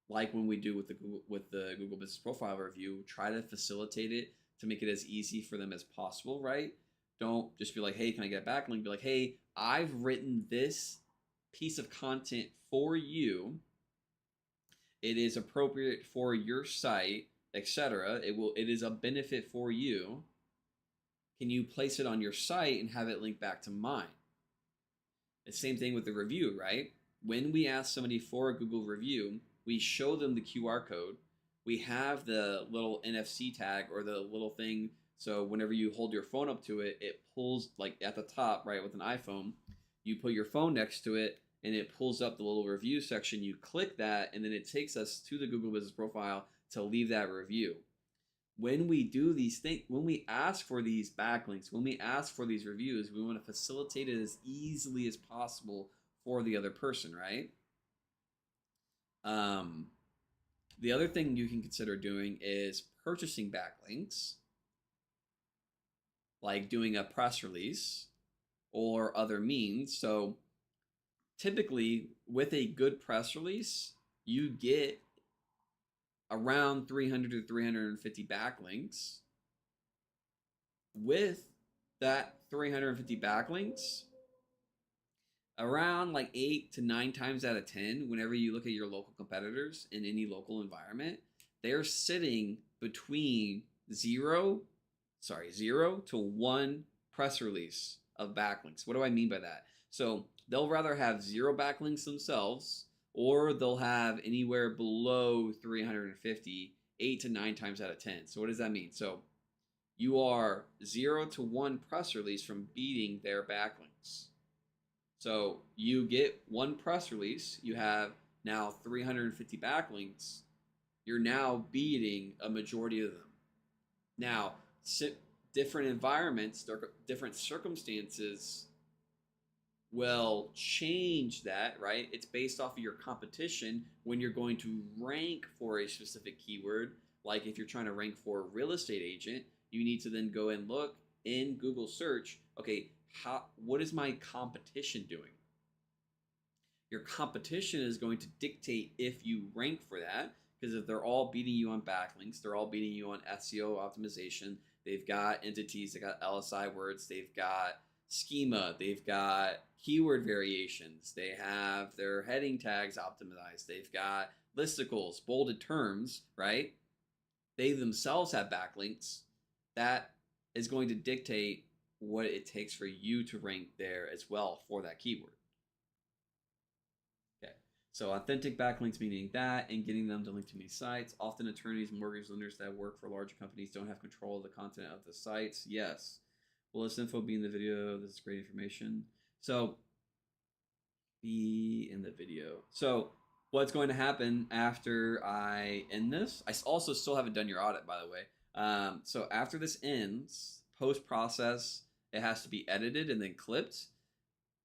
like when we do with the Google Business Profile review, try to facilitate it to make it as easy for them as possible, right? Don't just be like, hey, can I get a backlink? Be like, hey, I've written this piece of content for you. It is appropriate for your site, etc. It is a benefit for you. Can you place it on your site and have it linked back to mine? The same thing with the review, right? When we ask somebody for a Google review, we show them the QR code. We have the little NFC tag or the little thing. So whenever you hold your phone up to it, it pulls like at the top, right, with an iPhone. You put your phone next to it and it pulls up the little review section. You click that and then it takes us to the Google Business Profile to leave that review. When we do these things, when we ask for these backlinks, when we ask for these reviews, we want to facilitate it as easily as possible for the other person, right? Um, the other thing you can consider doing is purchasing backlinks, like doing a press release or other means. So typically, with a good press release, you get around 300 to 350 backlinks. With that 350 backlinks, around like 8 to 9 times out of 10, whenever you look at your local competitors in any local environment, they're sitting between zero to one press release of backlinks. What do I mean by that? So they'll rather have zero backlinks themselves, or they'll have anywhere below 350, 8 to 9 times out of 10. So what does that mean? So you are 0 to 1 press release from beating their backlinks. So you get one press release, you have now 350 backlinks, you're now beating a majority of them. Now, different environments, different circumstances will change that, right? It's based off of your competition when you're going to rank for a specific keyword. Like if you're trying to rank for a real estate agent, you need to then go and look in Google search, okay, what is my competition doing? Your competition is going to dictate if you rank for that, because if they're all beating you on backlinks, they're all beating you on SEO optimization, they've got entities, they got LSI words, they've got schema. They've got keyword variations. They have their heading tags optimized. They've got listicles, bolded terms, right? They themselves have backlinks. That is going to dictate what it takes for you to rank there as well for that keyword. Okay. So authentic backlinks meaning that and getting them to link to many sites. Often attorneys and mortgage lenders that work for larger companies don't have control of the content of the sites. Yes. Will this info be in the video? This is great information. So be in the video. So what's going to happen after I end this? I also still haven't done your audit, by the way. So after this ends, post process, it has to be edited and then clipped.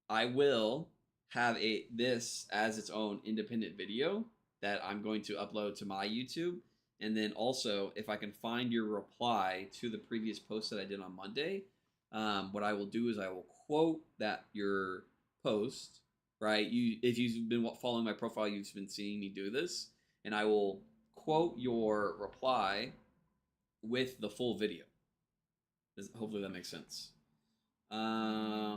I will have this as its own independent video that I'm going to upload to my YouTube. And then also, if I can find your reply to the previous post that I did on Monday, what I will do is I will quote that your post, right? If you've been following my profile, you've been seeing me do this, and I will quote your reply with the full video. Hopefully that makes sense.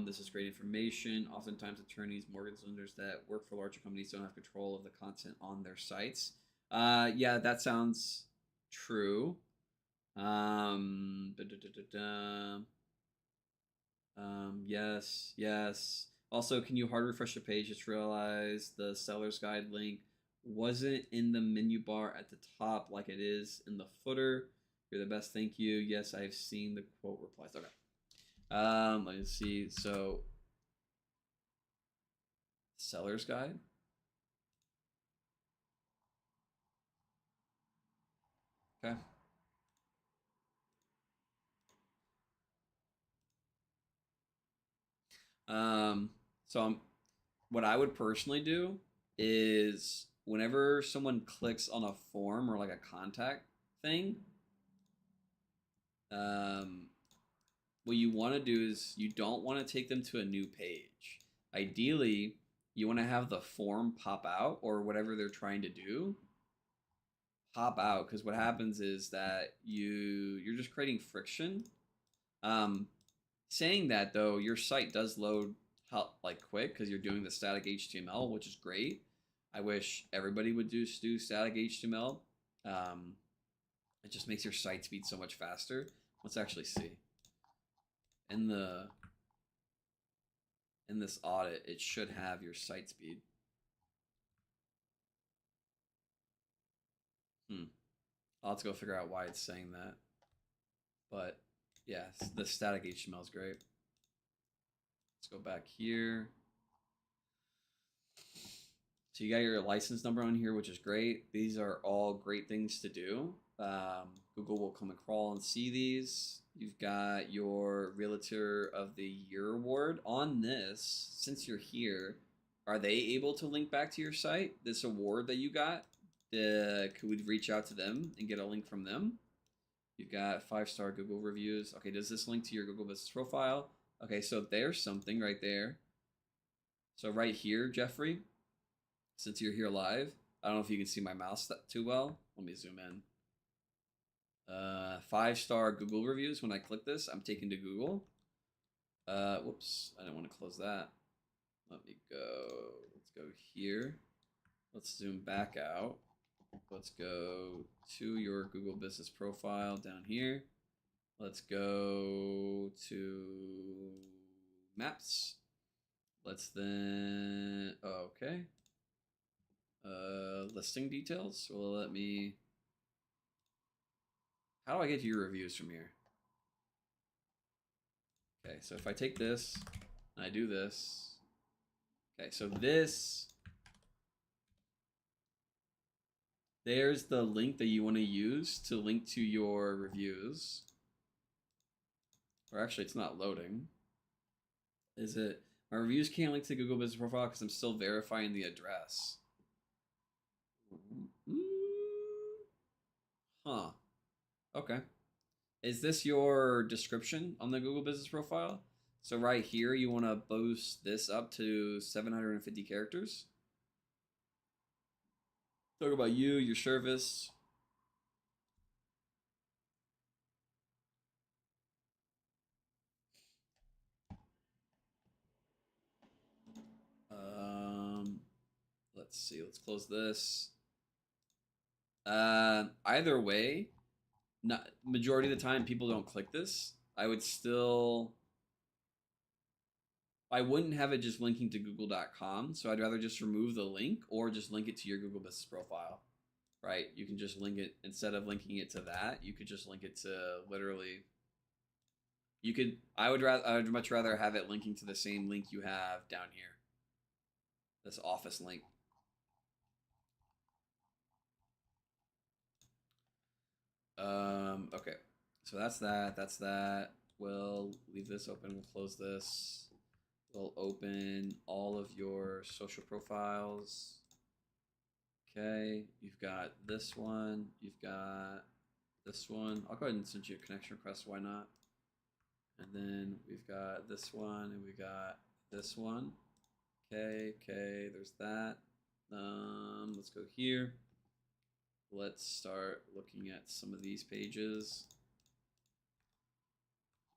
This is great information. Oftentimes, attorneys, mortgage lenders that work for larger companies don't have control of the content on their sites. Yeah, that sounds true. Yes, yes. Also, can you hard refresh the page? Just realized the seller's guide link wasn't in the menu bar at the top like it is in the footer. You're the best. Thank you. Yes, I've seen the quote replies. Okay. Let's see. So, seller's guide. Okay. So what I would personally do is whenever someone clicks on a form or like a contact thing, what you want to do is you don't want to take them to a new page. Ideally, you want to have the form pop out or whatever they're trying to do pop out, because what happens is that you're just creating friction. Saying that though, your site does load like quick because you're doing the static HTML, which is great. I wish everybody would do static HTML. It just makes your site speed so much faster. Let's actually see. In this audit, it should have your site speed. I'll have to go figure out why it's saying that. But yeah, the static HTML is great. Let's go back here. So you got your license number on here, which is great. These are all great things to do. Google will come and crawl and see these. You've got your Realtor of the Year award on this. Since you're here, are they able to link back to your site? This award that you got, could we reach out to them and get a link from them? You've got 5-star Google reviews. Okay, does this link to your Google business profile? Okay, so there's something right there. So right here, Jeffrey, since you're here live, I don't know if you can see my mouse too well. Let me zoom in. 5-star Google reviews. When I click this, I'm taken to Google. Whoops, I didn't want to close that. Let me go. Let's go here. Let's zoom back out. Let's go to your Google business profile down here. Let's go to maps. Let's then, okay. Listing details. Will let me, how do I get to your reviews from here? Okay, so if I take this and I do this, okay, so this, there's the link that you want to use to link to your reviews. Or actually, it's not loading. Is it? My reviews can't link to Google Business Profile because I'm still verifying the address. Huh. Okay. Is this your description on the Google Business Profile? So right here, you want to boost this up to 750 characters. Talk about you, your service. let's see. Let's close this. Either way, not majority of the time people don't click this. I wouldn't have it just linking to google.com. So I'd rather just remove the link or just link it to your Google Business profile, right? You can just link it instead of linking it to that. You could just link it to literally. I would much rather have it linking to the same link you have down here. This office link. Okay. So that's that. We'll leave this open. We'll close this. We'll open all of your social profiles. Okay, you've got this one. You've got this one. I'll go ahead and send you a connection request. Why not? And then we've got this one, and we got this one. Okay, there's that. Let's go here. Let's start looking at some of these pages.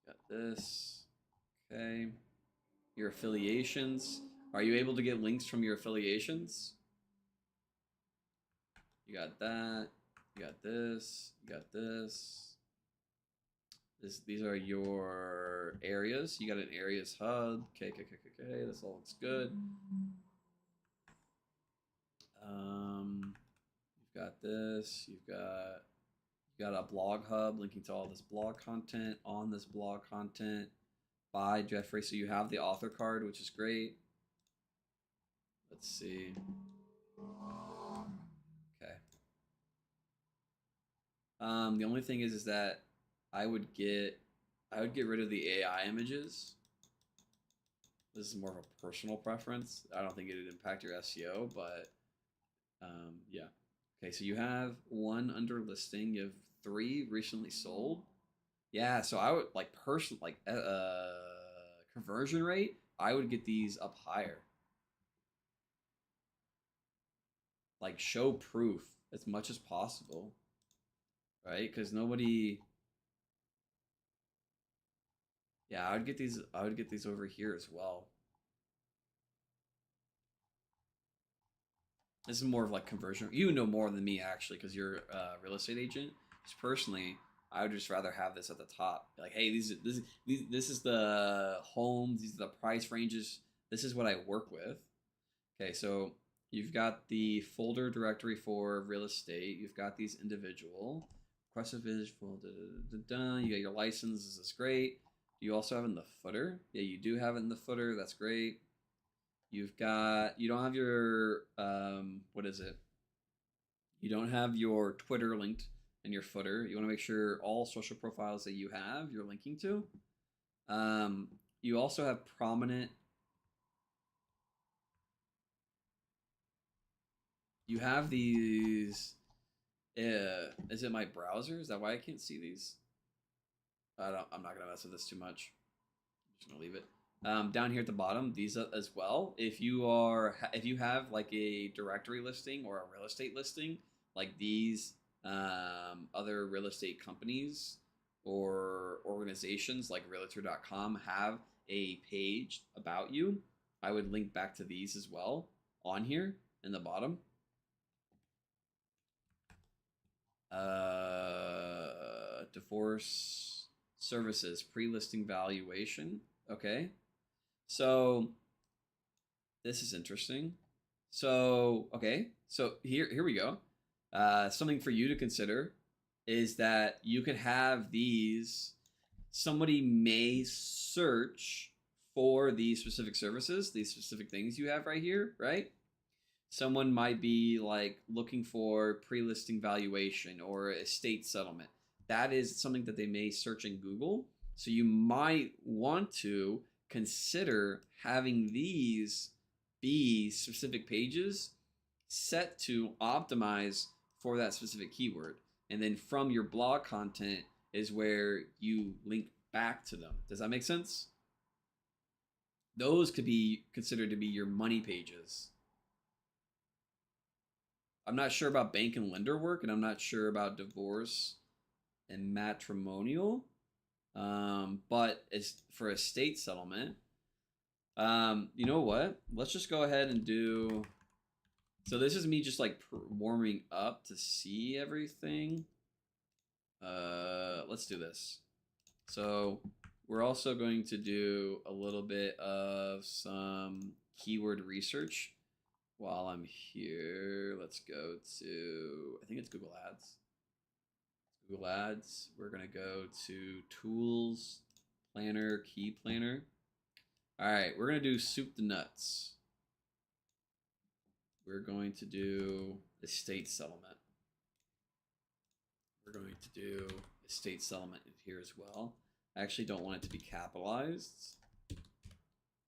Got this. Okay. Your affiliations. Are you able to get links from your affiliations? You got that. You got this. You got this. These are your areas. You got an areas hub. Okay. This all looks good. You've got this. You got a blog hub linking to all this blog content on this blog content by Jeffrey. So you have the author card, which is great. Let's see. Okay. The only thing is that I would get rid of the AI images. This is more of a personal preference. I don't think it would impact your SEO, but yeah. Okay, so you have 1 under listing. You have 3 recently sold. Yeah, so I would conversion rate. I would get these up higher. Like show proof as much as possible, right? Because nobody. Yeah, I would get these over here as well. This is more of like conversion. You know more than me actually, because you're a real estate agent. Just personally, I would just rather have this at the top. Like, hey, this is the homes. These are the price ranges. This is what I work with. Okay, so you've got the folder directory for real estate. You've got these individual. Request a visit. You got your license. This is great. You also have it in the footer. Yeah, you do have it in the footer. That's great. You don't have your, what is it? You don't have your Twitter linked in your footer. You want to make sure all social profiles that you have, you're linking to. You also have prominent. You have these. Is it my browser? Is that why I can't see these? I'm not gonna mess with this too much. I'm just gonna leave it. Down here at the bottom, these as well. If you have like a directory listing or a real estate listing, like these other real estate companies or organizations like realtor.com have a page about you, I would link back to these as well on here in the bottom. Divorce services, pre-listing valuation. Okay. So this is interesting. So, okay. So here we go. Something for you to consider is that you could have these, somebody may search for these specific services, these specific things you have right here, right? Someone might be like looking for pre-listing valuation or estate settlement. That is something that they may search in Google. So you might want to consider having these be specific pages set to optimize for that specific keyword. And then from your blog content is where you link back to them. Does that make sense? Those could be considered to be your money pages. I'm not sure about bank and lender work, and I'm not sure about divorce and matrimonial. But as for estate settlement, you know what? Let's just go ahead and do So this is me just like warming up to see everything. Let's do this. So we're also going to do a little bit of some keyword research while I'm here. Let's go to, I think it's Google Ads. Google Ads. We're going to go to Tools, Planner, Key Planner. All right, we're going to do soup to nuts. We're going to do estate settlement. We're going to do estate settlement in here as well. I actually don't want it to be capitalized.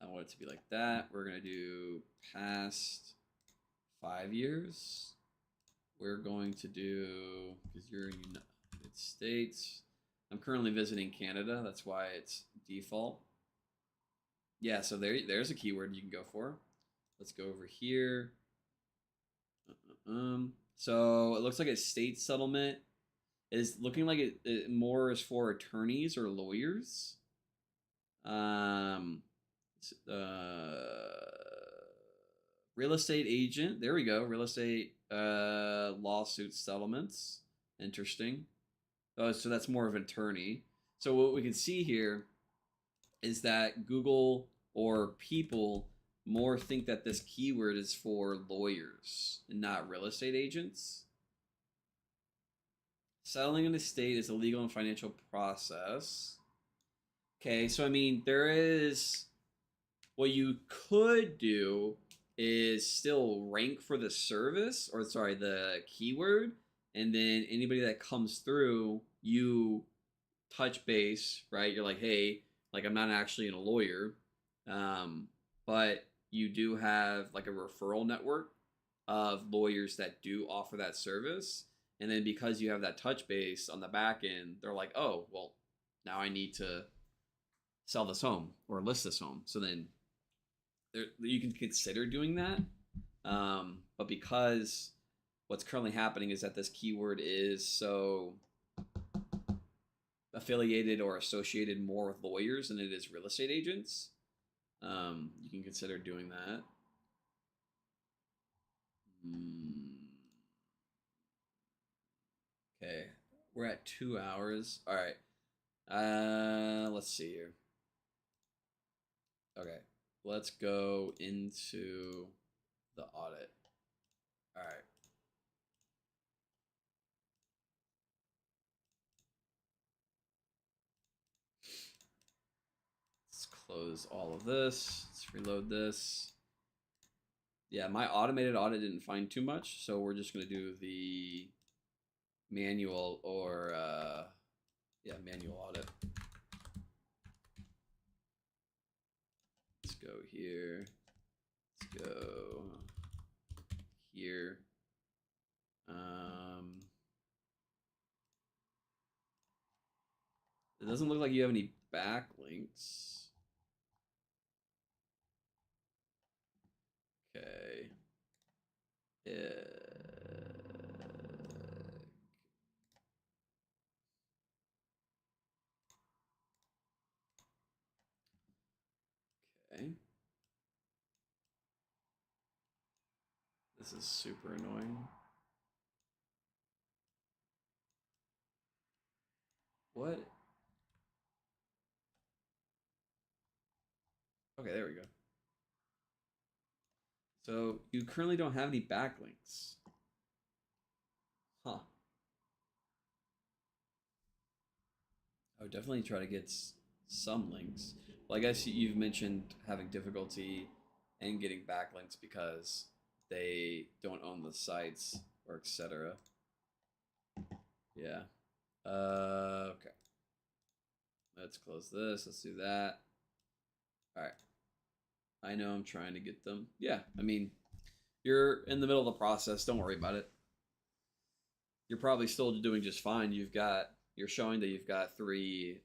I want it to be like that. We're going to do past 5 years. We're going to do, because you're in the United States. I'm currently visiting Canada. That's why it's default. Yeah, so there's a keyword you can go for. Let's go over here. So it looks like estate settlement is looking like it more is for attorneys or lawyers. Real estate agent. There we go. Real estate lawsuit settlements. Interesting. Oh, so that's more of an attorney. So what we can see here is that Google or people more think that this keyword is for lawyers and not real estate agents. Selling an estate is a legal and financial process. Okay, so I mean, there is what you could do is still rank for the service, or sorry, the keyword, and then anybody that comes through, you touch base, right? You're like, hey, like I'm not actually a lawyer, but you do have like a referral network of lawyers that do offer that service. And then because you have that touch base on the back end, they're like, oh, well, now I need to sell this home or list this home. So then you can consider doing that. But because what's currently happening is that this keyword is so affiliated or associated more with lawyers than it is real estate agents, you can consider doing that. Okay, we're at 2 hours. All right. Let's see here. Okay, let's go into the audit. All right. Let's close all of this. Let's reload this. Yeah, my automated audit didn't find too much, so we're just gonna do the manual or manual audit. Let's go here. Let's go here. It doesn't look like you have any backlinks. Okay. Okay. This is super annoying. What? Okay, there we go. So you currently don't have any backlinks. Huh. I would definitely try to get some links. Well, I guess you've mentioned having difficulty in getting backlinks because they don't own the sites or etc. Yeah. Okay. Let's close this. Let's do that. All right. I know I'm trying to get them. Yeah. I mean, you're in the middle of the process. Don't worry about it. You're probably still doing just fine. You're showing that you've got 3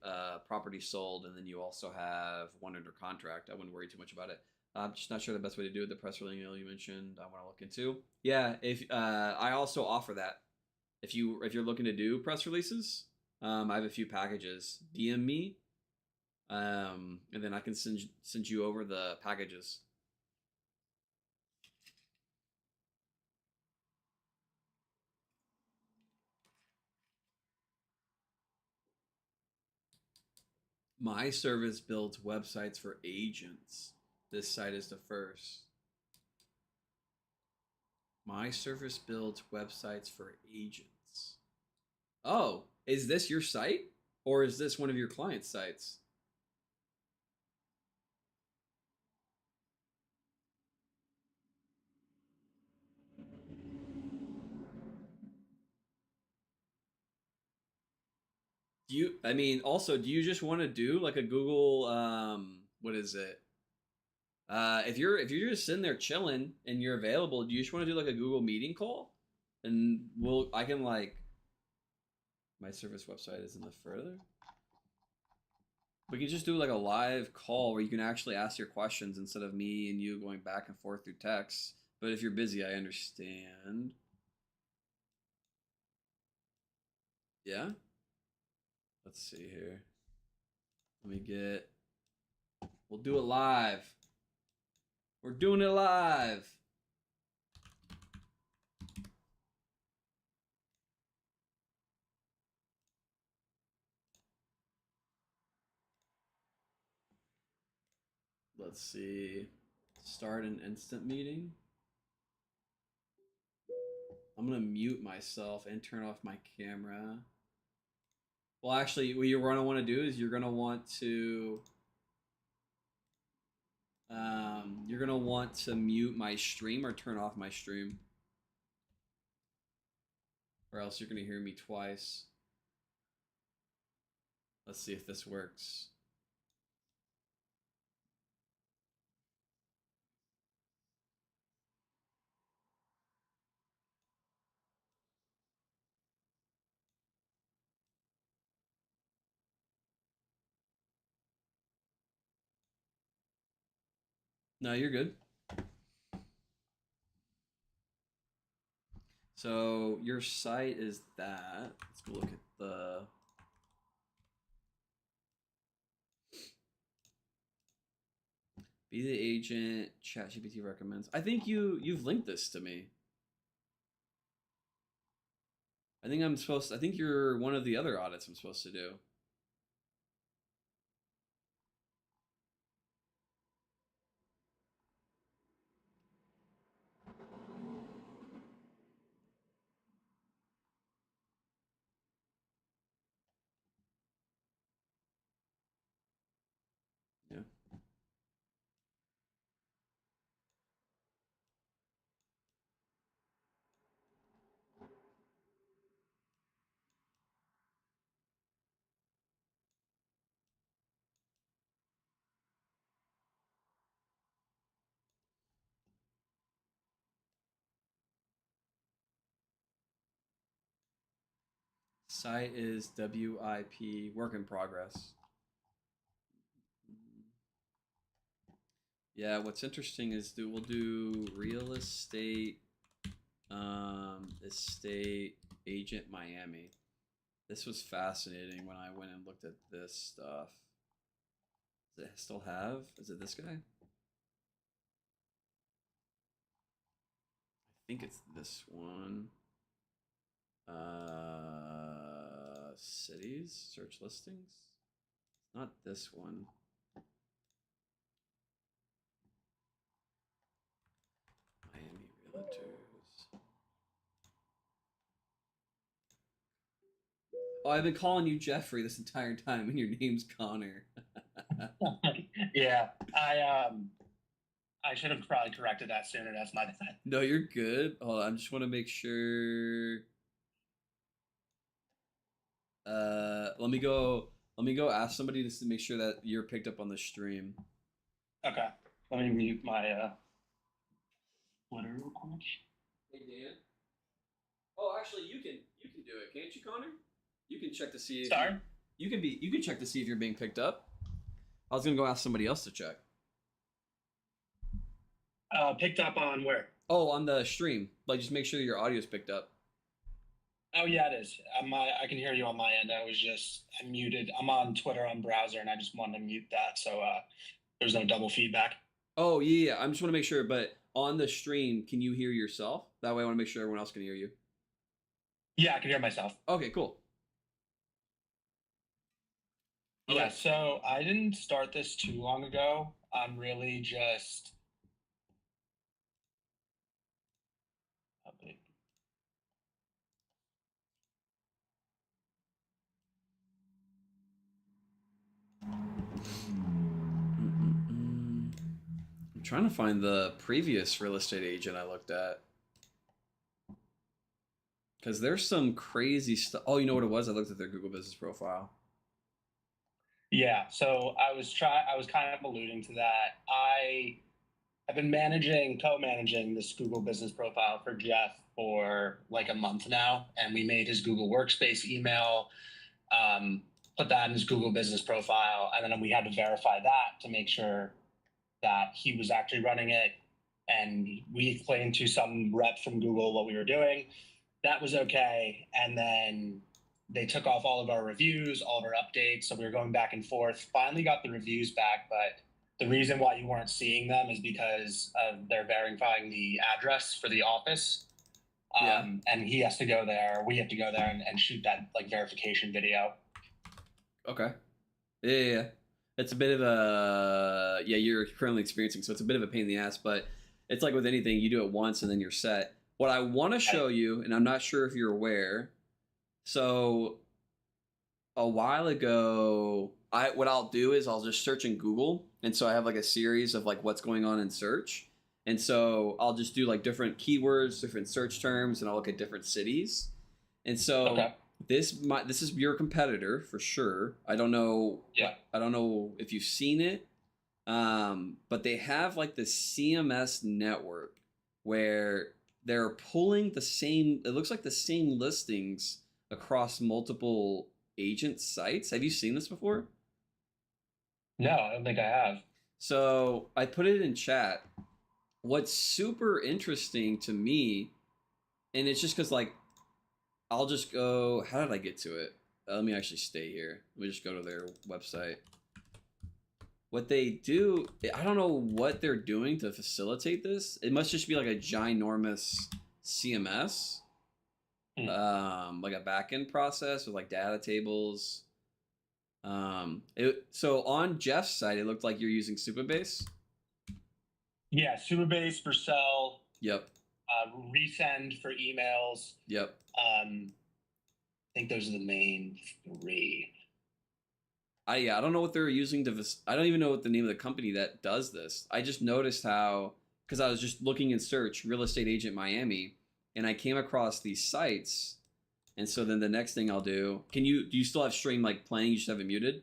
properties sold, and then you also have 1 under contract. I wouldn't worry too much about it. I'm just not sure the best way to do it. The press release you mentioned, I want to look into. Yeah, if I also offer that. If you're looking to do press releases, I have a few packages. DM me, and then I can send you over the packages. My service builds websites for agents. This site is the first. My service builds websites for agents. Oh, is this your site? Or is this one of your client sites? Do you, I mean, also, do you just want to do like a Google, what is it? If you're just sitting there chilling and you're available, do you just want to do like a Google meeting call? And I can like, my service website is in the further. We can just do like a live call where you can actually ask your questions instead of me and you going back and forth through text. But if you're busy, I understand. Yeah? Let's see here. Let me get. We'll do it live. We're doing it live. Let's see. Start an instant meeting. I'm going to mute myself and turn off my camera. Well, actually, what you're going to want to do is you're going to want to mute my stream or turn off my stream, or else you're going to hear me twice. Let's see if this works. No, you're good. So your site is that. Let's go look at the. Be the agent. ChatGPT recommends. I think you've linked this to me. I think you're one of the other audits I'm supposed to do. Yeah. Site is WIP, work in progress. Yeah, what's interesting is we'll do real estate, estate agent Miami. This was fascinating when I went and looked at this stuff. Does it still have? Is it this guy? I think it's this one. Cities, search listings. It's not this one. Miami Realtors. Oh, I've been calling you Jeffrey this entire time, and your name's Connor. Yeah, I should have probably corrected that sooner. That's my bad. No, you're good. Hold on, I just want to make sure. Let me go. Let me go ask somebody just to make sure that you're picked up on the stream. Okay, let me mute my Twitter real quick. Hey Dan. Oh, actually, you can do it, can't you, Connor? You can check to see. Sorry. You can check to see if you're being picked up. I was gonna go ask somebody else to check. Picked up on where? Oh, on the stream. Like, just make sure your audio's picked up. Oh yeah, it is. I can hear you on my end. I muted. I'm on Twitter on browser, and I just wanted to mute that so there's no double feedback. Oh yeah, I just want to make sure. But on the stream, can you hear yourself? That way, I want to make sure everyone else can hear you. Yeah, I can hear myself. Okay, cool. Yeah, so I didn't start this too long ago. I'm really just how big? I'm trying to find the previous real estate agent I looked at. Because there's some crazy stuff. Oh, you know what it was? I looked at their Google business profile. Yeah, so I was kind of alluding to that. I've been co-managing this Google business profile for Jeff for like a month now, and we made his Google Workspace email, um, put that in his Google business profile, and then we had to verify that to make sure that he was actually running it. And we explained to some rep from Google what we were doing. That was okay. And then they took off all of our reviews, all of our updates. So we were going back and forth. Finally got the reviews back, but the reason why you weren't seeing them is because they're verifying the address for the office. Yeah. And he has to go there. We have to go there and shoot that like verification video. Okay. Yeah. It's a bit of a you're currently experiencing, so it's a bit of a pain in the ass, but it's like with anything, you do it once and then you're set. What I want to show you, and I'm not sure if you're aware, so a while ago, what I'll do is I'll just search in Google, and so I have like a series of like what's going on in search, and so I'll just do like different keywords, different search terms, and I'll look at different cities, and so Okay. this is your competitor for sure. I don't know. Yeah. I don't know if you've seen it, but they have like the CMS network where they're pulling the same. It looks like the same listings across multiple agent sites. Have you seen this before? No, I don't think I have. So I put it in chat. What's super interesting to me, and it's just because like I'll just go. How did I get to it? Let me actually stay here. Let me just go to their website. What they do, I don't know what they're doing to facilitate this. It must just be like a ginormous CMS, Hmm. like a backend process with like data tables. So on Jeff's site, it looked like you're using Supabase. Yeah, Superbase for sell, Yep. resend for emails. Yep. I think those are the main three. I don't know what they're using to. I don't even know what the name of the company that does this. I just noticed how because I was just looking in search real estate agent Miami, and I came across these sites, and so then the next thing I'll do. Do you still have stream like playing? You just have it muted.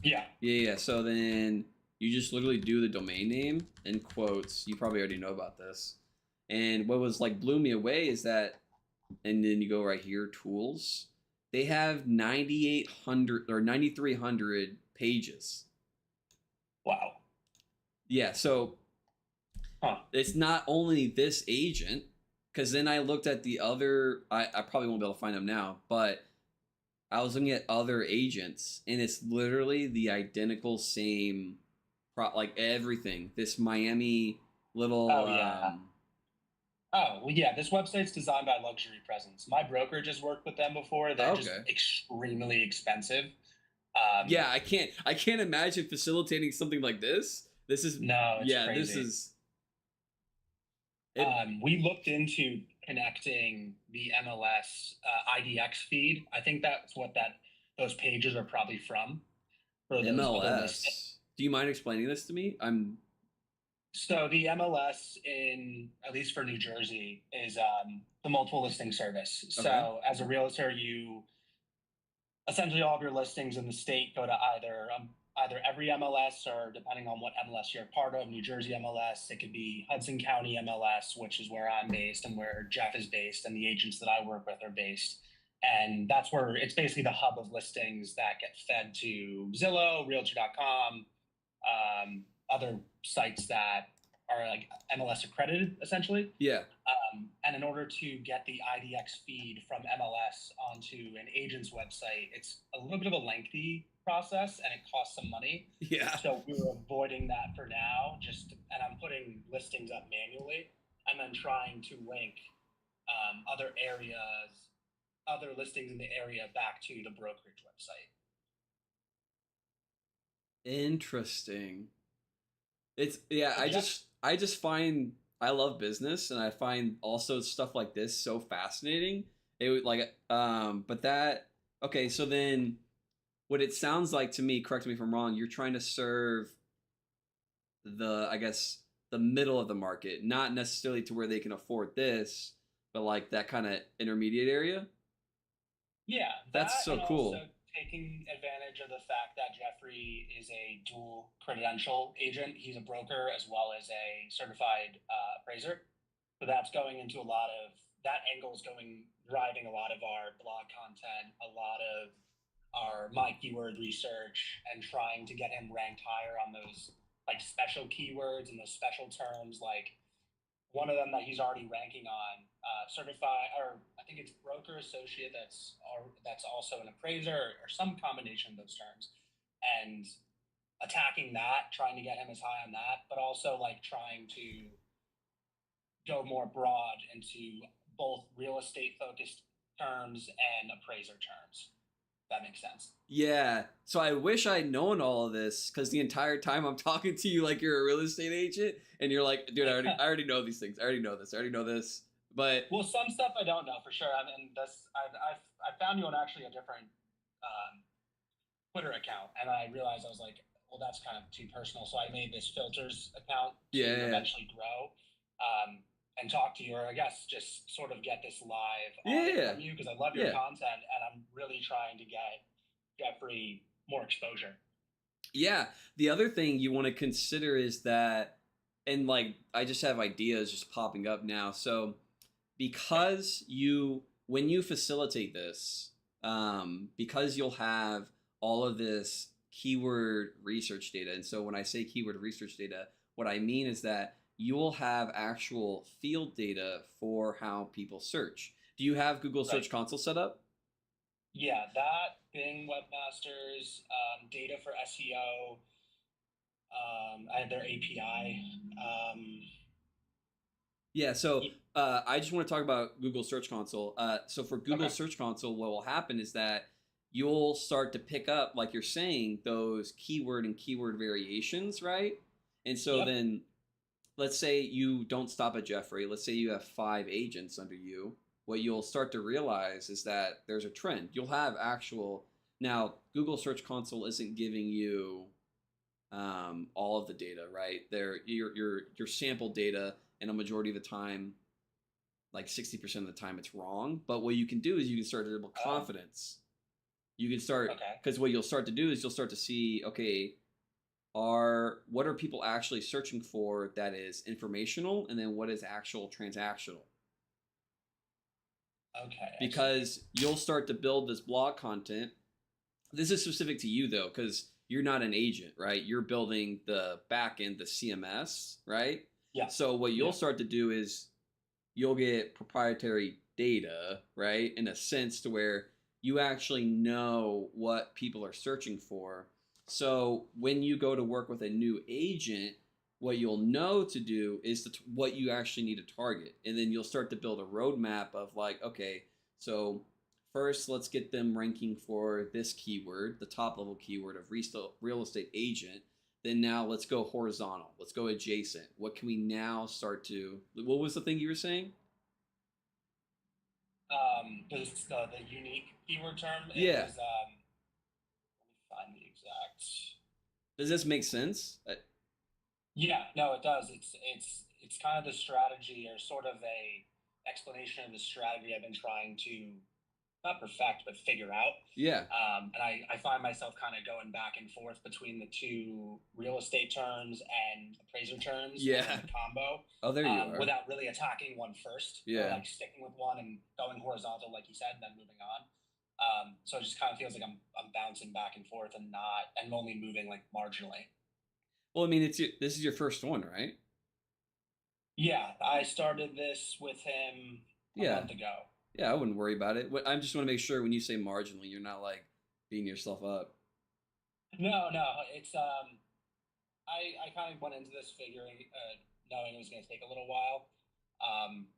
Yeah. Yeah. So then you just literally do the domain name in quotes. You probably already know about this. And what was like blew me away is that, and then you go right here, tools. They have 9,800 or 9,300 pages. Wow. Yeah, so Huh. it's not only this agent, because then I looked at the other. I probably won't be able to find them now, but I was looking at other agents, and it's literally the identical same, like everything. This Miami little. Oh yeah. Oh well, yeah. This website's designed by Luxury Presence. My broker just worked with them before. They're just Okay. extremely expensive. Yeah, I can't imagine facilitating something like this. This is No, it's yeah, this crazy. is it. We looked into connecting the MLS IDX feed. I think that's what those pages are probably from for those other listings. MLS. Do you mind explaining this to me? I'm So the MLS in at least for New Jersey is the multiple listing service. okay. So as a realtor, you essentially all of your listings in the state go to either every MLS or depending on what MLS you're a part of, New Jersey MLS. It could be Hudson County MLS, which is where I'm based and where Jeff is based, and the agents that I work with are based. And that's where it's basically the hub of listings that get fed to Zillow, Realtor.com, other sites that are like MLS accredited, essentially. Yeah. And in order to get the IDX feed from MLS onto an agent's website, it's a little bit of a lengthy process and it costs some money. Yeah. So we're avoiding that for now. And I'm putting listings up manually and then trying to link other listings in the area back to the brokerage website. Interesting. It's yeah, So Jeff, I just find I love business and I find also stuff like this so fascinating. It would like but that okay, so then what it sounds like to me, correct me if I'm wrong, you're trying to serve the I guess the middle of the market, not necessarily to where they can afford this, but like that kind of intermediate area. yeah, That's that so and also could taking advantage of the fact that Jeffrey is a dual credential agent. He's a broker as well as a certified appraiser. So that's going into a lot of that angle is going driving a lot of our blog content, a lot of our my keyword research, and trying to get him ranked higher on those like special keywords and those special terms like one of them that he's already ranking on, certified, or I think it's broker associate. That's also an appraiser or some combination of those terms, and attacking that, trying to get him as high on that, but also like trying to go more broad into both real estate focused terms and appraiser terms. If that makes sense. Yeah. So I wish I'd known all of this because the entire time I'm talking to you like you're a real estate agent and you're like, dude, I already know these things. I already know this. I already know this. But Well, some stuff I don't know for sure. I mean, I found you on actually a different um, Twitter account, and I realized I was like, well, that's kind of too personal. So I made this filters account to yeah, eventually grow and talk to you, or I guess just sort of get this live audit yeah, from you because I love your yeah, content and I'm really trying to get Jeffrey more exposure. yeah. The other thing you want to consider is that, and like I just have ideas just popping up now. So because when you facilitate this, because you'll have all of this keyword research data, and so when I say keyword research data, what I mean is that you will have actual field data for how people search. Do you have Google Right. Search Console set up? Yeah, that Bing Webmasters, data for SEO, I have their API. Yeah, so I just want to talk about Google Search Console. So for Google Okay. Search Console, what will happen is that you'll start to pick up, like you're saying, those keyword and keyword variations, right? And so Yep. then let's say you don't stop at Jeffrey. Let's say you have 5 agents under you. What you'll start to realize is that there's a trend. You'll have actual now Google Search Console isn't giving you all of the data, right? Your sample data, and a majority of the time, like 60% of the time, it's wrong. But what you can do is you can start to build Oh, confidence. You can start okay. because what you'll start to do is you'll start to see, okay, are what are people actually searching for that is informational, and then what is actual transactional. Okay, I see. Because you'll start to build this blog content. This is specific to you though, because you're not an agent, right? You're building the back end, the CMS, right? Yeah. So what you'll Yeah. start to do is you'll get proprietary data, right? In a sense to where you actually know what people are searching for. So when you go to work with a new agent, what you'll know to do is what you actually need to target. And then you'll start to build a roadmap of like, okay, so first let's get them ranking for this keyword, the top level keyword of real estate agent. Then now let's go horizontal. Let's go adjacent. What can we now start to? What was the thing you were saying? The unique keyword term. It Yeah. was let me find the exact. Does this make sense? Yeah, no, it does. It's kind of the strategy or sort of a explanation of the strategy I've been trying to not perfect but figure out. Yeah. And I find myself kind of going back and forth between the two real estate terms and appraiser terms Yeah. and the combo Oh, there you are. without really attacking one first or Yeah. like sticking with one and going horizontal, like you said, and then moving on. So it just kind of feels like I'm bouncing back and forth and not and only moving like marginally. Well, I mean, this is your first one, right? Yeah, I started this with him a Yeah. month ago. Yeah, I wouldn't worry about it. I just want to make sure when you say marginally, you're not like beating yourself up. No, no, it's I kind of went into this figuring, knowing it was going to take a little while, um,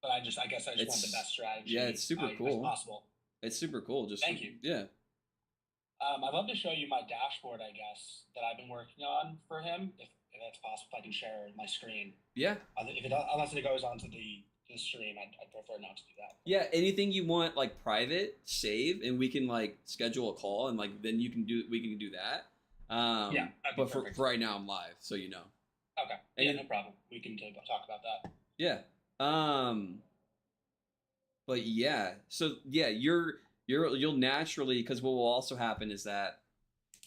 but I guess I just want the It's best yeah, it's strategy super as cool. possible. It's super cool. Just Thank you. yeah. I'd love to show you my dashboard, I guess, that I've been working on for him, if that's possible. If I can share my screen. Yeah. Unless it goes onto the stream, I'd prefer not to do that. Yeah, anything you want like private, save, and we can like schedule a call, and like then we can do that. Yeah, that'd be But perfect. for right now, I'm live, so you know. Okay. Yeah, no problem. We can talk about that. Yeah. But yeah, so yeah, you'll naturally, because what will also happen is that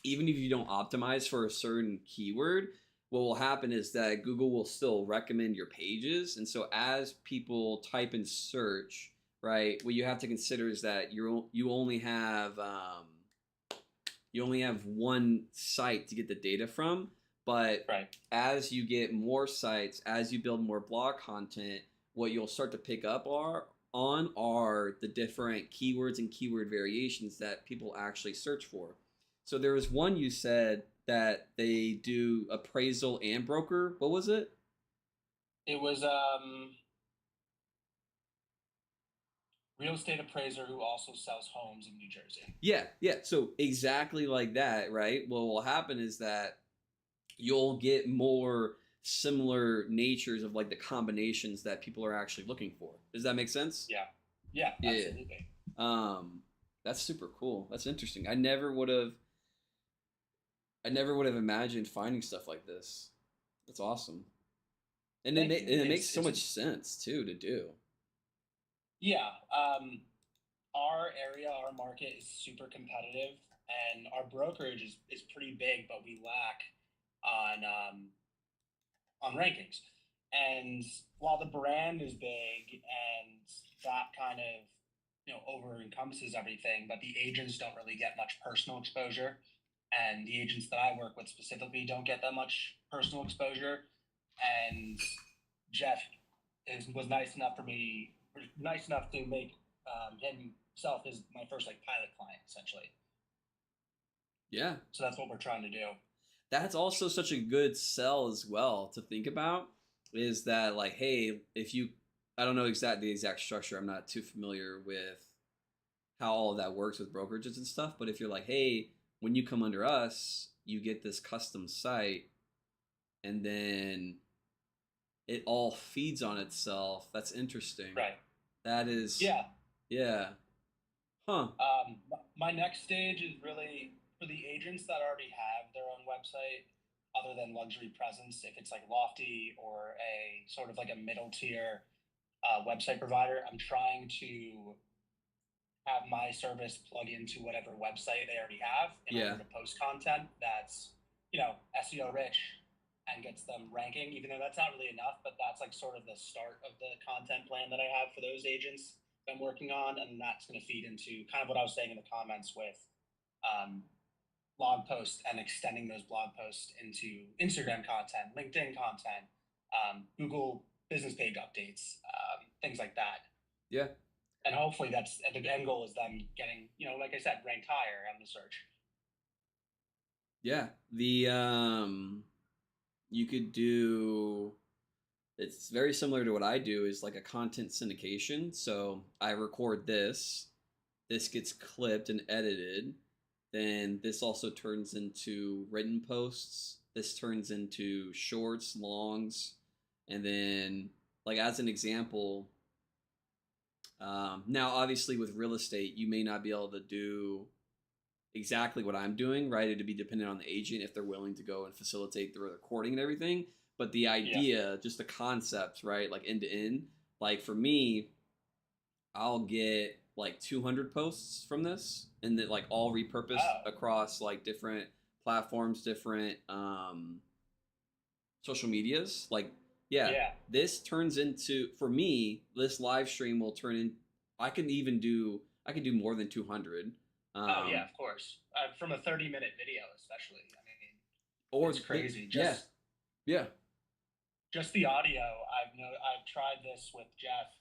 even if you don't optimize for a certain keyword, what will happen is that Google will still recommend your pages. And so as people type in search, right, what you have to consider is that you only have one site to get the data from. But right. As you get more sites, as you build more blog content, what you'll start to pick up are the different keywords and keyword variations that people actually search for. So there was one you said that they do appraisal and broker. What was it? It was real estate appraiser who also sells homes in New Jersey. Yeah. So exactly like that, right? What will happen is that you'll get more similar natures of like the combinations that people are actually looking for. Does that make sense? Yeah, absolutely. That's super cool. That's interesting. I never would have imagined finding stuff like this. That's awesome. And it makes so much sense too to do. Yeah. Our area, our market is super competitive, and our brokerage is pretty big, but we lack on rankings. And while the brand is big and that kind of over encompasses everything, but the agents don't really get much personal exposure, and the agents that I work with specifically don't get that much personal exposure. And Jeff was nice enough to make himself as my first like pilot client, essentially. Yeah. So that's what we're trying to do. That's also such a good sell as well to think about, is that like, hey, I don't know the exact structure. I'm not too familiar with how all of that works with brokerages and stuff. But if you're like, hey, when you come under us, you get this custom site, and then it all feeds on itself. That's interesting. Right. That is. Yeah. Yeah. Huh. My next stage is really for the agents that already have their own website, other than Luxury Presence. If it's like Lofty or a sort of like a middle tier website provider, I'm trying to have my service plug into whatever website they already have in order to post content that's SEO rich and gets them ranking, even though that's not really enough, but that's like sort of the start of the content plan that I have for those agents I'm working on. And that's going to feed into kind of what I was saying in the comments with blog posts and extending those blog posts into Instagram content, LinkedIn content, Google business page updates, things like that. Yeah. And hopefully that's the end goal is them getting, like I said, ranked higher on the search. Yeah. You could do, it's very similar to what I do, is like a content syndication. So I record this gets clipped and edited, then this also turns into written posts, this turns into shorts, longs, and then like as an example, now obviously with real estate you may not be able to do exactly what I'm doing, right? It'd be dependent on the agent if they're willing to go and facilitate the recording and everything. But the idea, just the concept, right? Like end to end. Like for me, I'll get like 200 posts from this, and that like all repurposed across like different platforms, different social medias. Like this turns into, for me, this live stream will turn in. I can do more than 200. Oh yeah, of course. From a 30-minute video, especially. I mean, or it's crazy. Yeah. Just the audio. I've tried this with Jeff.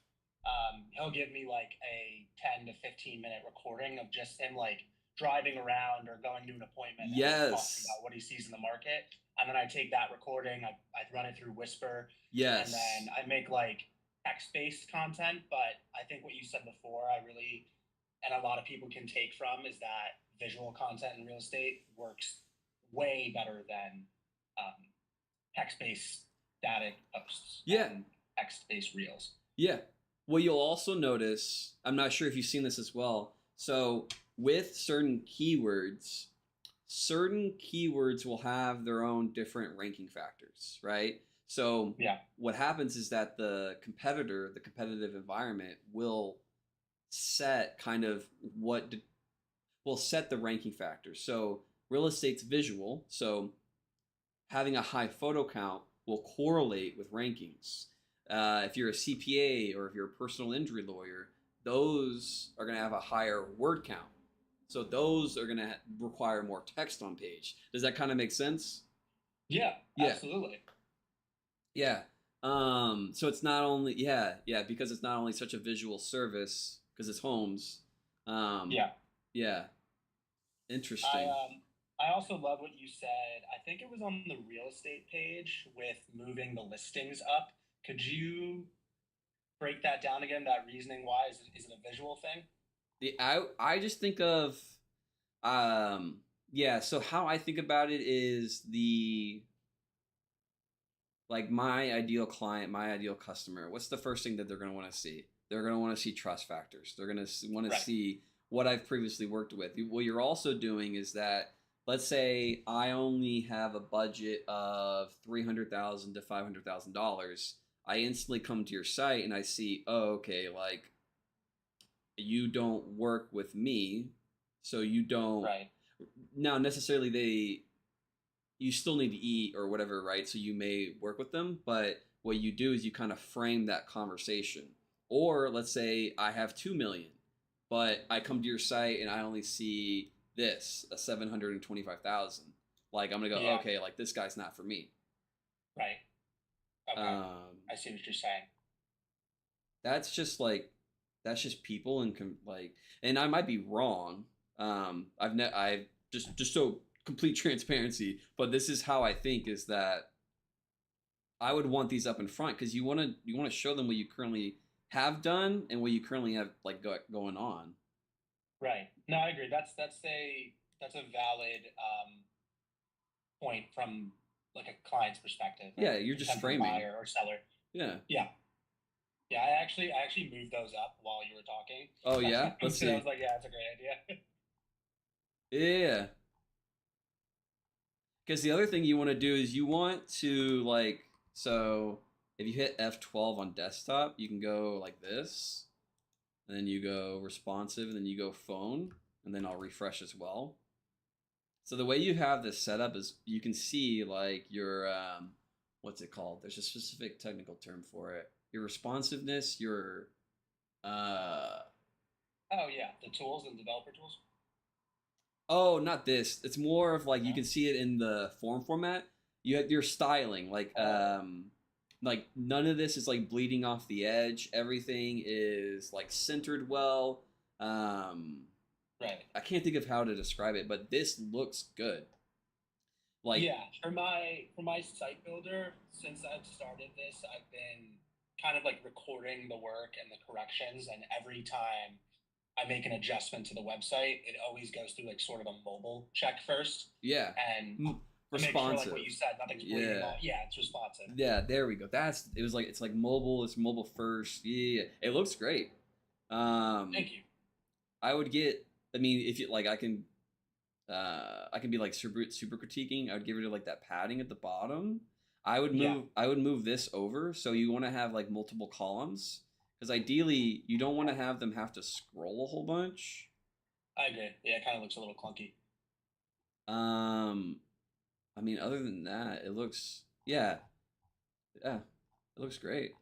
He'll give me like a 10 to 15-minute recording of just him like driving around or going to an appointment. Yes. And talking about what he sees in the market, and then I take that recording, I run it through Whisper. Yes. And then I make like text-based content. But I think what you said before, and a lot of people can take from, is that visual content in real estate works way better than text-based static posts Yeah. and text-based reels. Yeah. Well, you'll also notice, I'm not sure if you've seen this as well. So, with certain keywords will have their own different ranking factors, right? So, Yeah. what happens is that the competitive environment will set kind of will set the ranking factors. So, real estate's visual. So, having a high photo count will correlate with rankings. If you're a CPA or if you're a personal injury lawyer, those are going to have a higher word count. So those are going to require more text on page. Does that kind of make sense? Yeah, Yeah. absolutely. Yeah. So it's not only because it's not only such a visual service because it's homes. Yeah. Yeah. I Interesting. um I also love what you said. I think it was on the real estate page with moving the listings up. Could you break that down again? That reasoning why is it a visual thing? I just think of yeah, so how I think about it is the like my ideal client, my ideal customer, what's the first thing that they're going to want to see? They're going to want to see trust factors. They're going to want to Right. see what I've previously worked with. What you're also doing is that, let's say I only have a budget of $300,000 to $500,000. I instantly come to your site and I see, oh, okay, like you don't work with me, so you don't Right. now necessarily they you still need to eat or whatever, right? So you may work with them, but what you do is you kind of frame that conversation. Or let's say I have 2 million, but I come to your site and I only see this, a 725,000. Like I'm gonna go, Yeah. okay, like this guy's not for me. Right. Okay. Um, I see what you're saying. that's just like that's just people and like, and I might be wrong. I've just so complete transparency, but this is how I think is that I would want these up in front because you want to show them what you currently have done and what you currently have like going on. Right. No, I agree. That's a valid point from like a client's perspective Yeah, or you're just potential framing. buyer or seller. Yeah. Yeah. Yeah, I actually moved those up while you were talking. Oh yeah. Let's So I see. was like, yeah, that's a great idea. Yeah. Because the other thing you want to do is you want to like so if you hit F12 on desktop, you can go like this, and then you go responsive, and then you go phone, and then I'll refresh as well. So the way you have this set up is you can see like your what's it called? There's a specific technical term for it. Your responsiveness, your uh Oh yeah, the tools and developer tools. oh, not this. It's more of like you No. can see it in the form format. You have your styling, Oh, like none of this is like bleeding off the edge. Everything is like centered well. Um right. I can't think of how to describe it, but this looks good. Like Yeah, for my site builder, since I've started this, I've been kind of like recording the work and the corrections, and every time I make an adjustment to the website, it always goes through like sort of a mobile check first, yeah, and I make sure like what responsive. you said, nothing's bleeding Yeah. off. Yeah, it's responsive. Yeah, there we go. It's like mobile. It's mobile first. Yeah, it looks great. Um, Thank you. I would get. I mean, if you like, I can be like super critiquing. I would give it like that padding at the bottom. Yeah, I would move this over. So you want to have like multiple columns because ideally you don't want to have them have to scroll a whole bunch. I agree. Yeah, it kind of looks a little clunky. Um, I mean, other than that, it looks yeah, it looks great.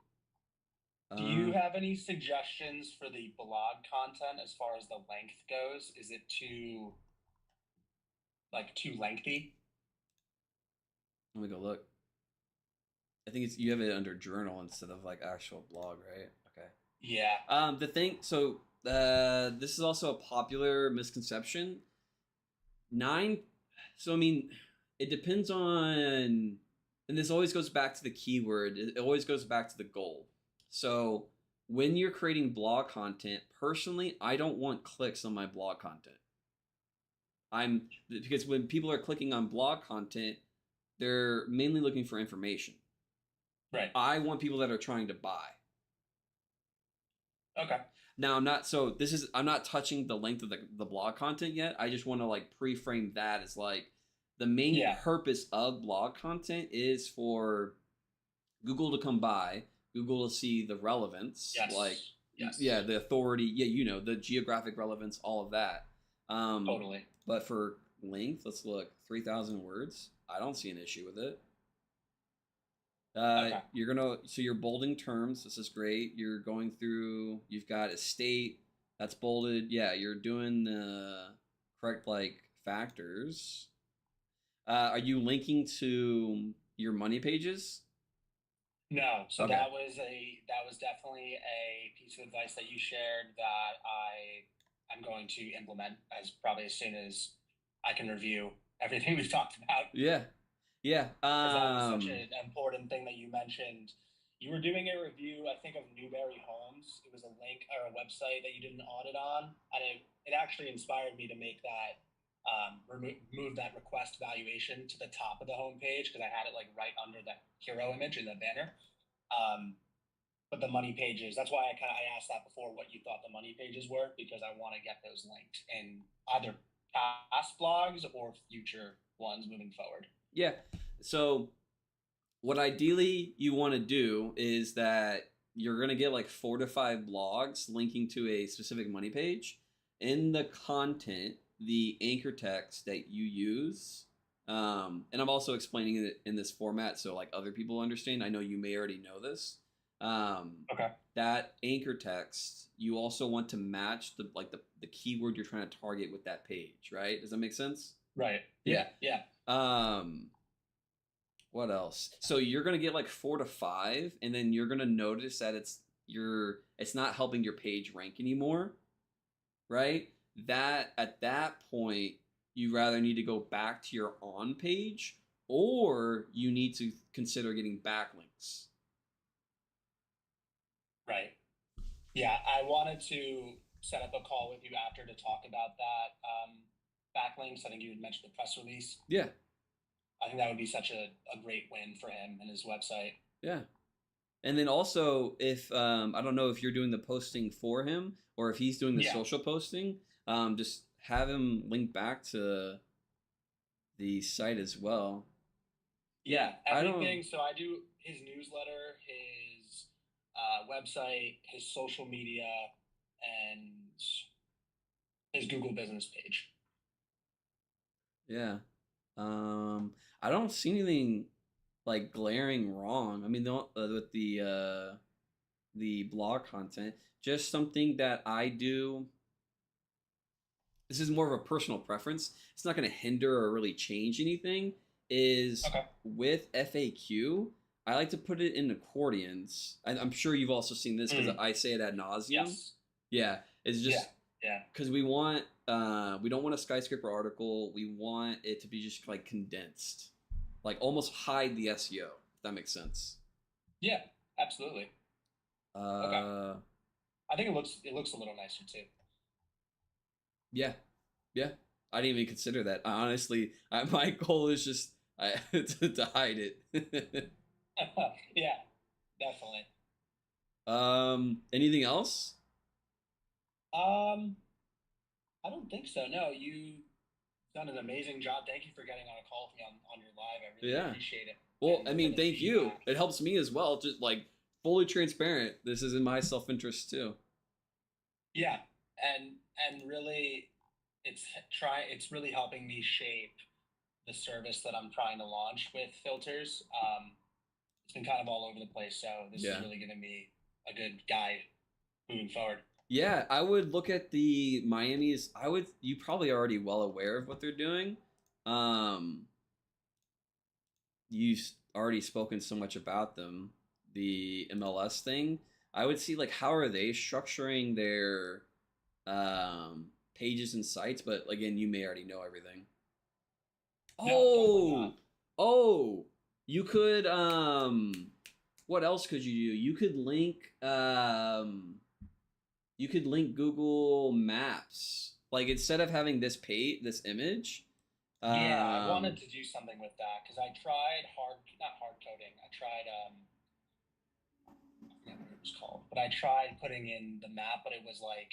Do Uh, you have any suggestions for the blog content as far as the length goes? Is it too lengthy? Let me go look. I think it's you have it under journal instead of like actual blog, right? Okay. Yeah. The thing. So this is also a popular misconception. Nine. So I mean, it depends on, and this always goes back to the keyword. It always goes back to the goal. So when you're creating blog content, personally, I don't want clicks on my blog content. Because when people are clicking on blog content, they're mainly looking for information. Right. I want people that are trying to buy. Okay. Now I'm not touching the length of the blog content yet. I just want to like pre-frame that as like the main purpose of blog content is for Google to come by, Google to see the relevance, yeah, the authority, yeah, the geographic relevance, all of that. Totally. But for length, let's look, 3,000 words. I don't see an issue with it. Okay. So you're bolding terms. This is great. You're going through, you've got estate that's bolded. Yeah, you're doing the correct like factors. Are you linking to your money pages? No. So Okay. that was definitely a piece of advice that you shared that I'm going to implement as soon as I can review everything we've talked about. Yeah. Yeah. Because that was such an important thing that you mentioned. You were doing a review, I think, of Newberry Homes. It was a link or a website that you did an audit on, and it actually inspired me to make that move that request valuation to the top of the homepage because I had it like right under that hero image in the banner. But the money pages, that's why I asked that before what you thought the money pages were, because I want to get those linked in either past blogs or future ones moving forward. Yeah. So what ideally you want to do is that you're going to get like 4 to 5 blogs linking to a specific money page. In the content, the anchor text that you use, and I'm also explaining it in this format so like other people understand. I know you may already know this. Okay. That anchor text, you also want to match the keyword you're trying to target with that page, right? Does that make sense? Right. Yeah. Yeah. What else? So you're gonna get like 4 to 5, and then you're gonna notice that it's not helping your page rank anymore, right? That at that point, you rather need to go back to your on page, or you need to consider getting backlinks. Right. Yeah, I wanted to set up a call with you after to talk about that backlinks. I think you had mentioned the press release. Yeah. I think that would be such a great win for him and his website. Yeah. And then also, if I don't know if you're doing the posting for him or if he's doing the social posting, just have him link back to the site as well. Yeah, everything. So I do his newsletter, his website, his social media, and his Google business page. Yeah. I don't see anything like glaring wrong. I mean, with the blog content, just something that I do. This is more of a personal preference. It's not going to hinder or really change anything. Is with FAQ, I like to put it in accordions. I'm sure you've also seen this because I say it ad nauseum. Yes. Yeah, it's just because we don't want a skyscraper article. We want it to be just like condensed, like almost hide the SEO. If that makes sense. Yeah, absolutely. Okay. I think it looks a little nicer too. Yeah. I didn't even consider that. Honestly, my goal is just to hide it. Yeah, definitely. Anything else? I don't think so. No, you've done an amazing job. Thank you for getting on a call with me on your live. I really appreciate it. Well, I mean, thank you. It helps me as well. Just like fully transparent. This is in my self-interest too. Yeah, and really, it's really helping me shape the service that I'm trying to launch with filters. It's been kind of all over the place, so this is really giving me a good guide moving forward. Yeah, I would look at the Miami's. You probably already well aware of what they're doing. You've already spoken so much about them. The MLS thing. I would see like how are they structuring their pages and sites, but again, you may already know everything. No, You could what else could you do? You could link Google Maps Like instead of having this image, Yeah, I wanted to do something with that because I tried not hard coding. I tried I forget what it was called, but I tried putting in the map, but it was like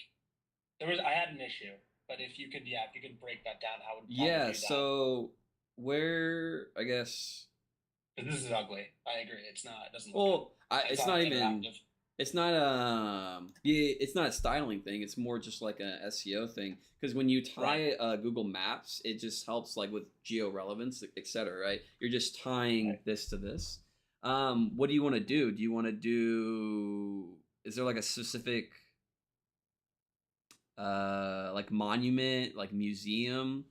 I had an issue. But if you could break that down, how would yeah. do that? So where I guess, Because this is ugly. I agree. It doesn't look good. well, And it's it's not not even. interactive. It's not yeah, it's not a styling thing. It's more just like an SEO thing. Because when you Right. tie Google Maps, it just helps like with geo relevance, etc. Right? You're just tying Right. this to this. What do you want to do? Do you want to do? Is there like a specific like monument, like museum?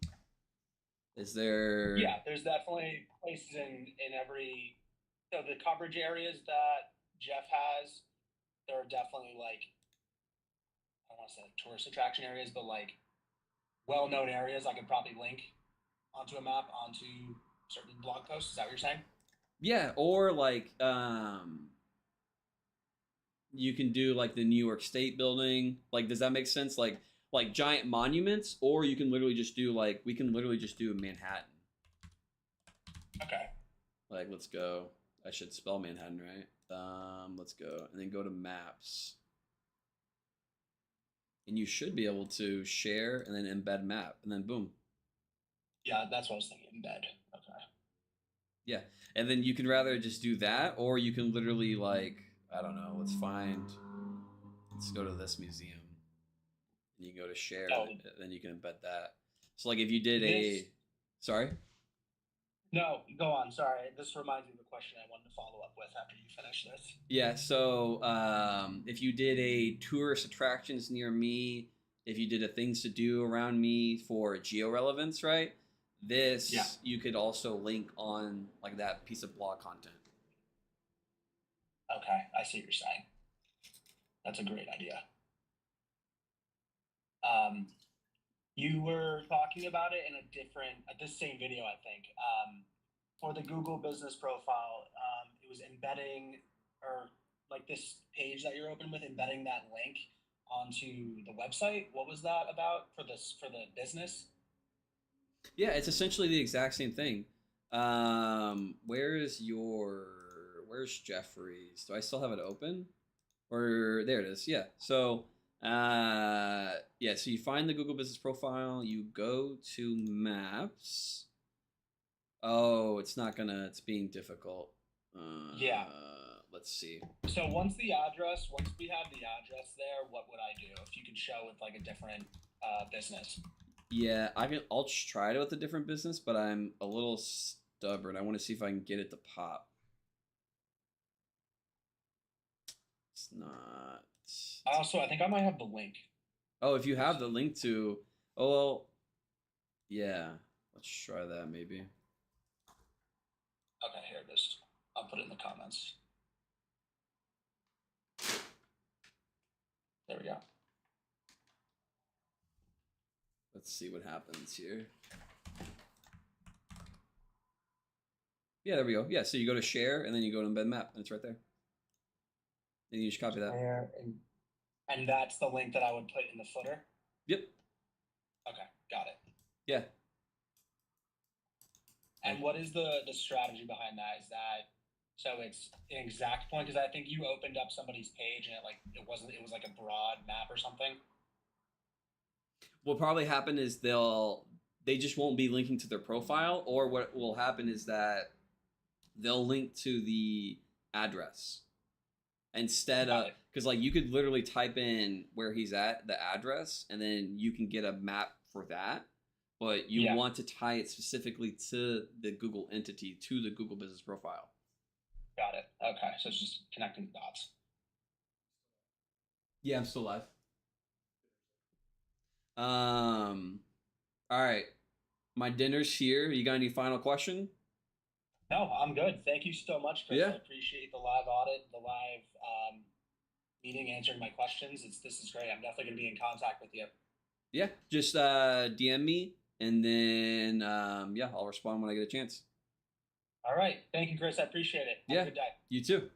Is there? Yeah, there's definitely places in every so the coverage areas that Jeff has, there are definitely like I don't want to say like tourist attraction areas, but like well-known areas I could probably link onto a map onto certain blog posts. Is that what you're saying? Yeah, or like you can do like the New York State building. Like, does that make sense? Like giant monuments, or you can literally just do like we can literally just do Manhattan. Okay. Like, let's go. I should spell Manhattan right. Let's go and then go to maps, and you should be able to share and then embed map, and then boom. Yeah, that's what I was thinking. Embed. Okay. Yeah, and then you can rather just do that, or you can literally like I don't know. Let's go to this museum. And you can go to share, Oh, and then you can embed that. So like if you did this. a, sorry. No, go on. Sorry, this reminds me of a question I wanted to follow up with after you finish this. Yeah, so if you did a tourist attractions near me, if you did a things to do around me for geo relevance, right? Yeah. This you could also link on like that piece of blog content. Okay, I see what you're saying. That's a great idea. Um, you were talking about it in a different, this same video, I think. For the Google business profile, it was embedding or like this page that you're open with, embedding that link onto the website. What was that about for the business? Yeah, it's essentially the exact same thing. Where's Jeffrey's? Do I still have it open? Or there it is. Yeah. So yeah, so you find the Google Business Profile, you go to Maps. Oh, it's being difficult. Yeah. Let's see. So once we have the address there, what would I do if you could show with like a different business? Yeah, I'll try it with a different business, but I'm a little stubborn. I want to see if I can get it to pop. It's not. I think I might have the link. Oh, if you have the link to, oh well, yeah. Let's try that maybe. Okay, here it is. I'll put it in the comments. There we go. Let's see what happens here. Yeah, there we go. Yeah, so you go to share and then you go to embed map and it's right there. And you just copy that. There, and that's the link that I would put in the footer. Yep. Okay, got it. Yeah. And what is the strategy behind that? Is that so it's an exact point? Because I think you opened up somebody's page and it was like a broad map or something. What probably happen is they just won't be linking to their profile, or what will happen is that they'll link to the address instead of because like you could literally type in where he's at, the address, and then you can get a map for that. But you want to tie it specifically to the Google entity, to the Google business profile. Got it. Okay, so it's just connecting the dots. Yeah, I'm still live. All right. My dinner's here. You got any final question? No, I'm good. Thank you so much, Chris. Yeah. I appreciate the live audit, the live meeting, answering my questions. This is great. I'm definitely going to be in contact with you. Yeah, just DM me, and then yeah, I'll respond when I get a chance. All right. Thank you, Chris. I appreciate it. Have a good day. You too.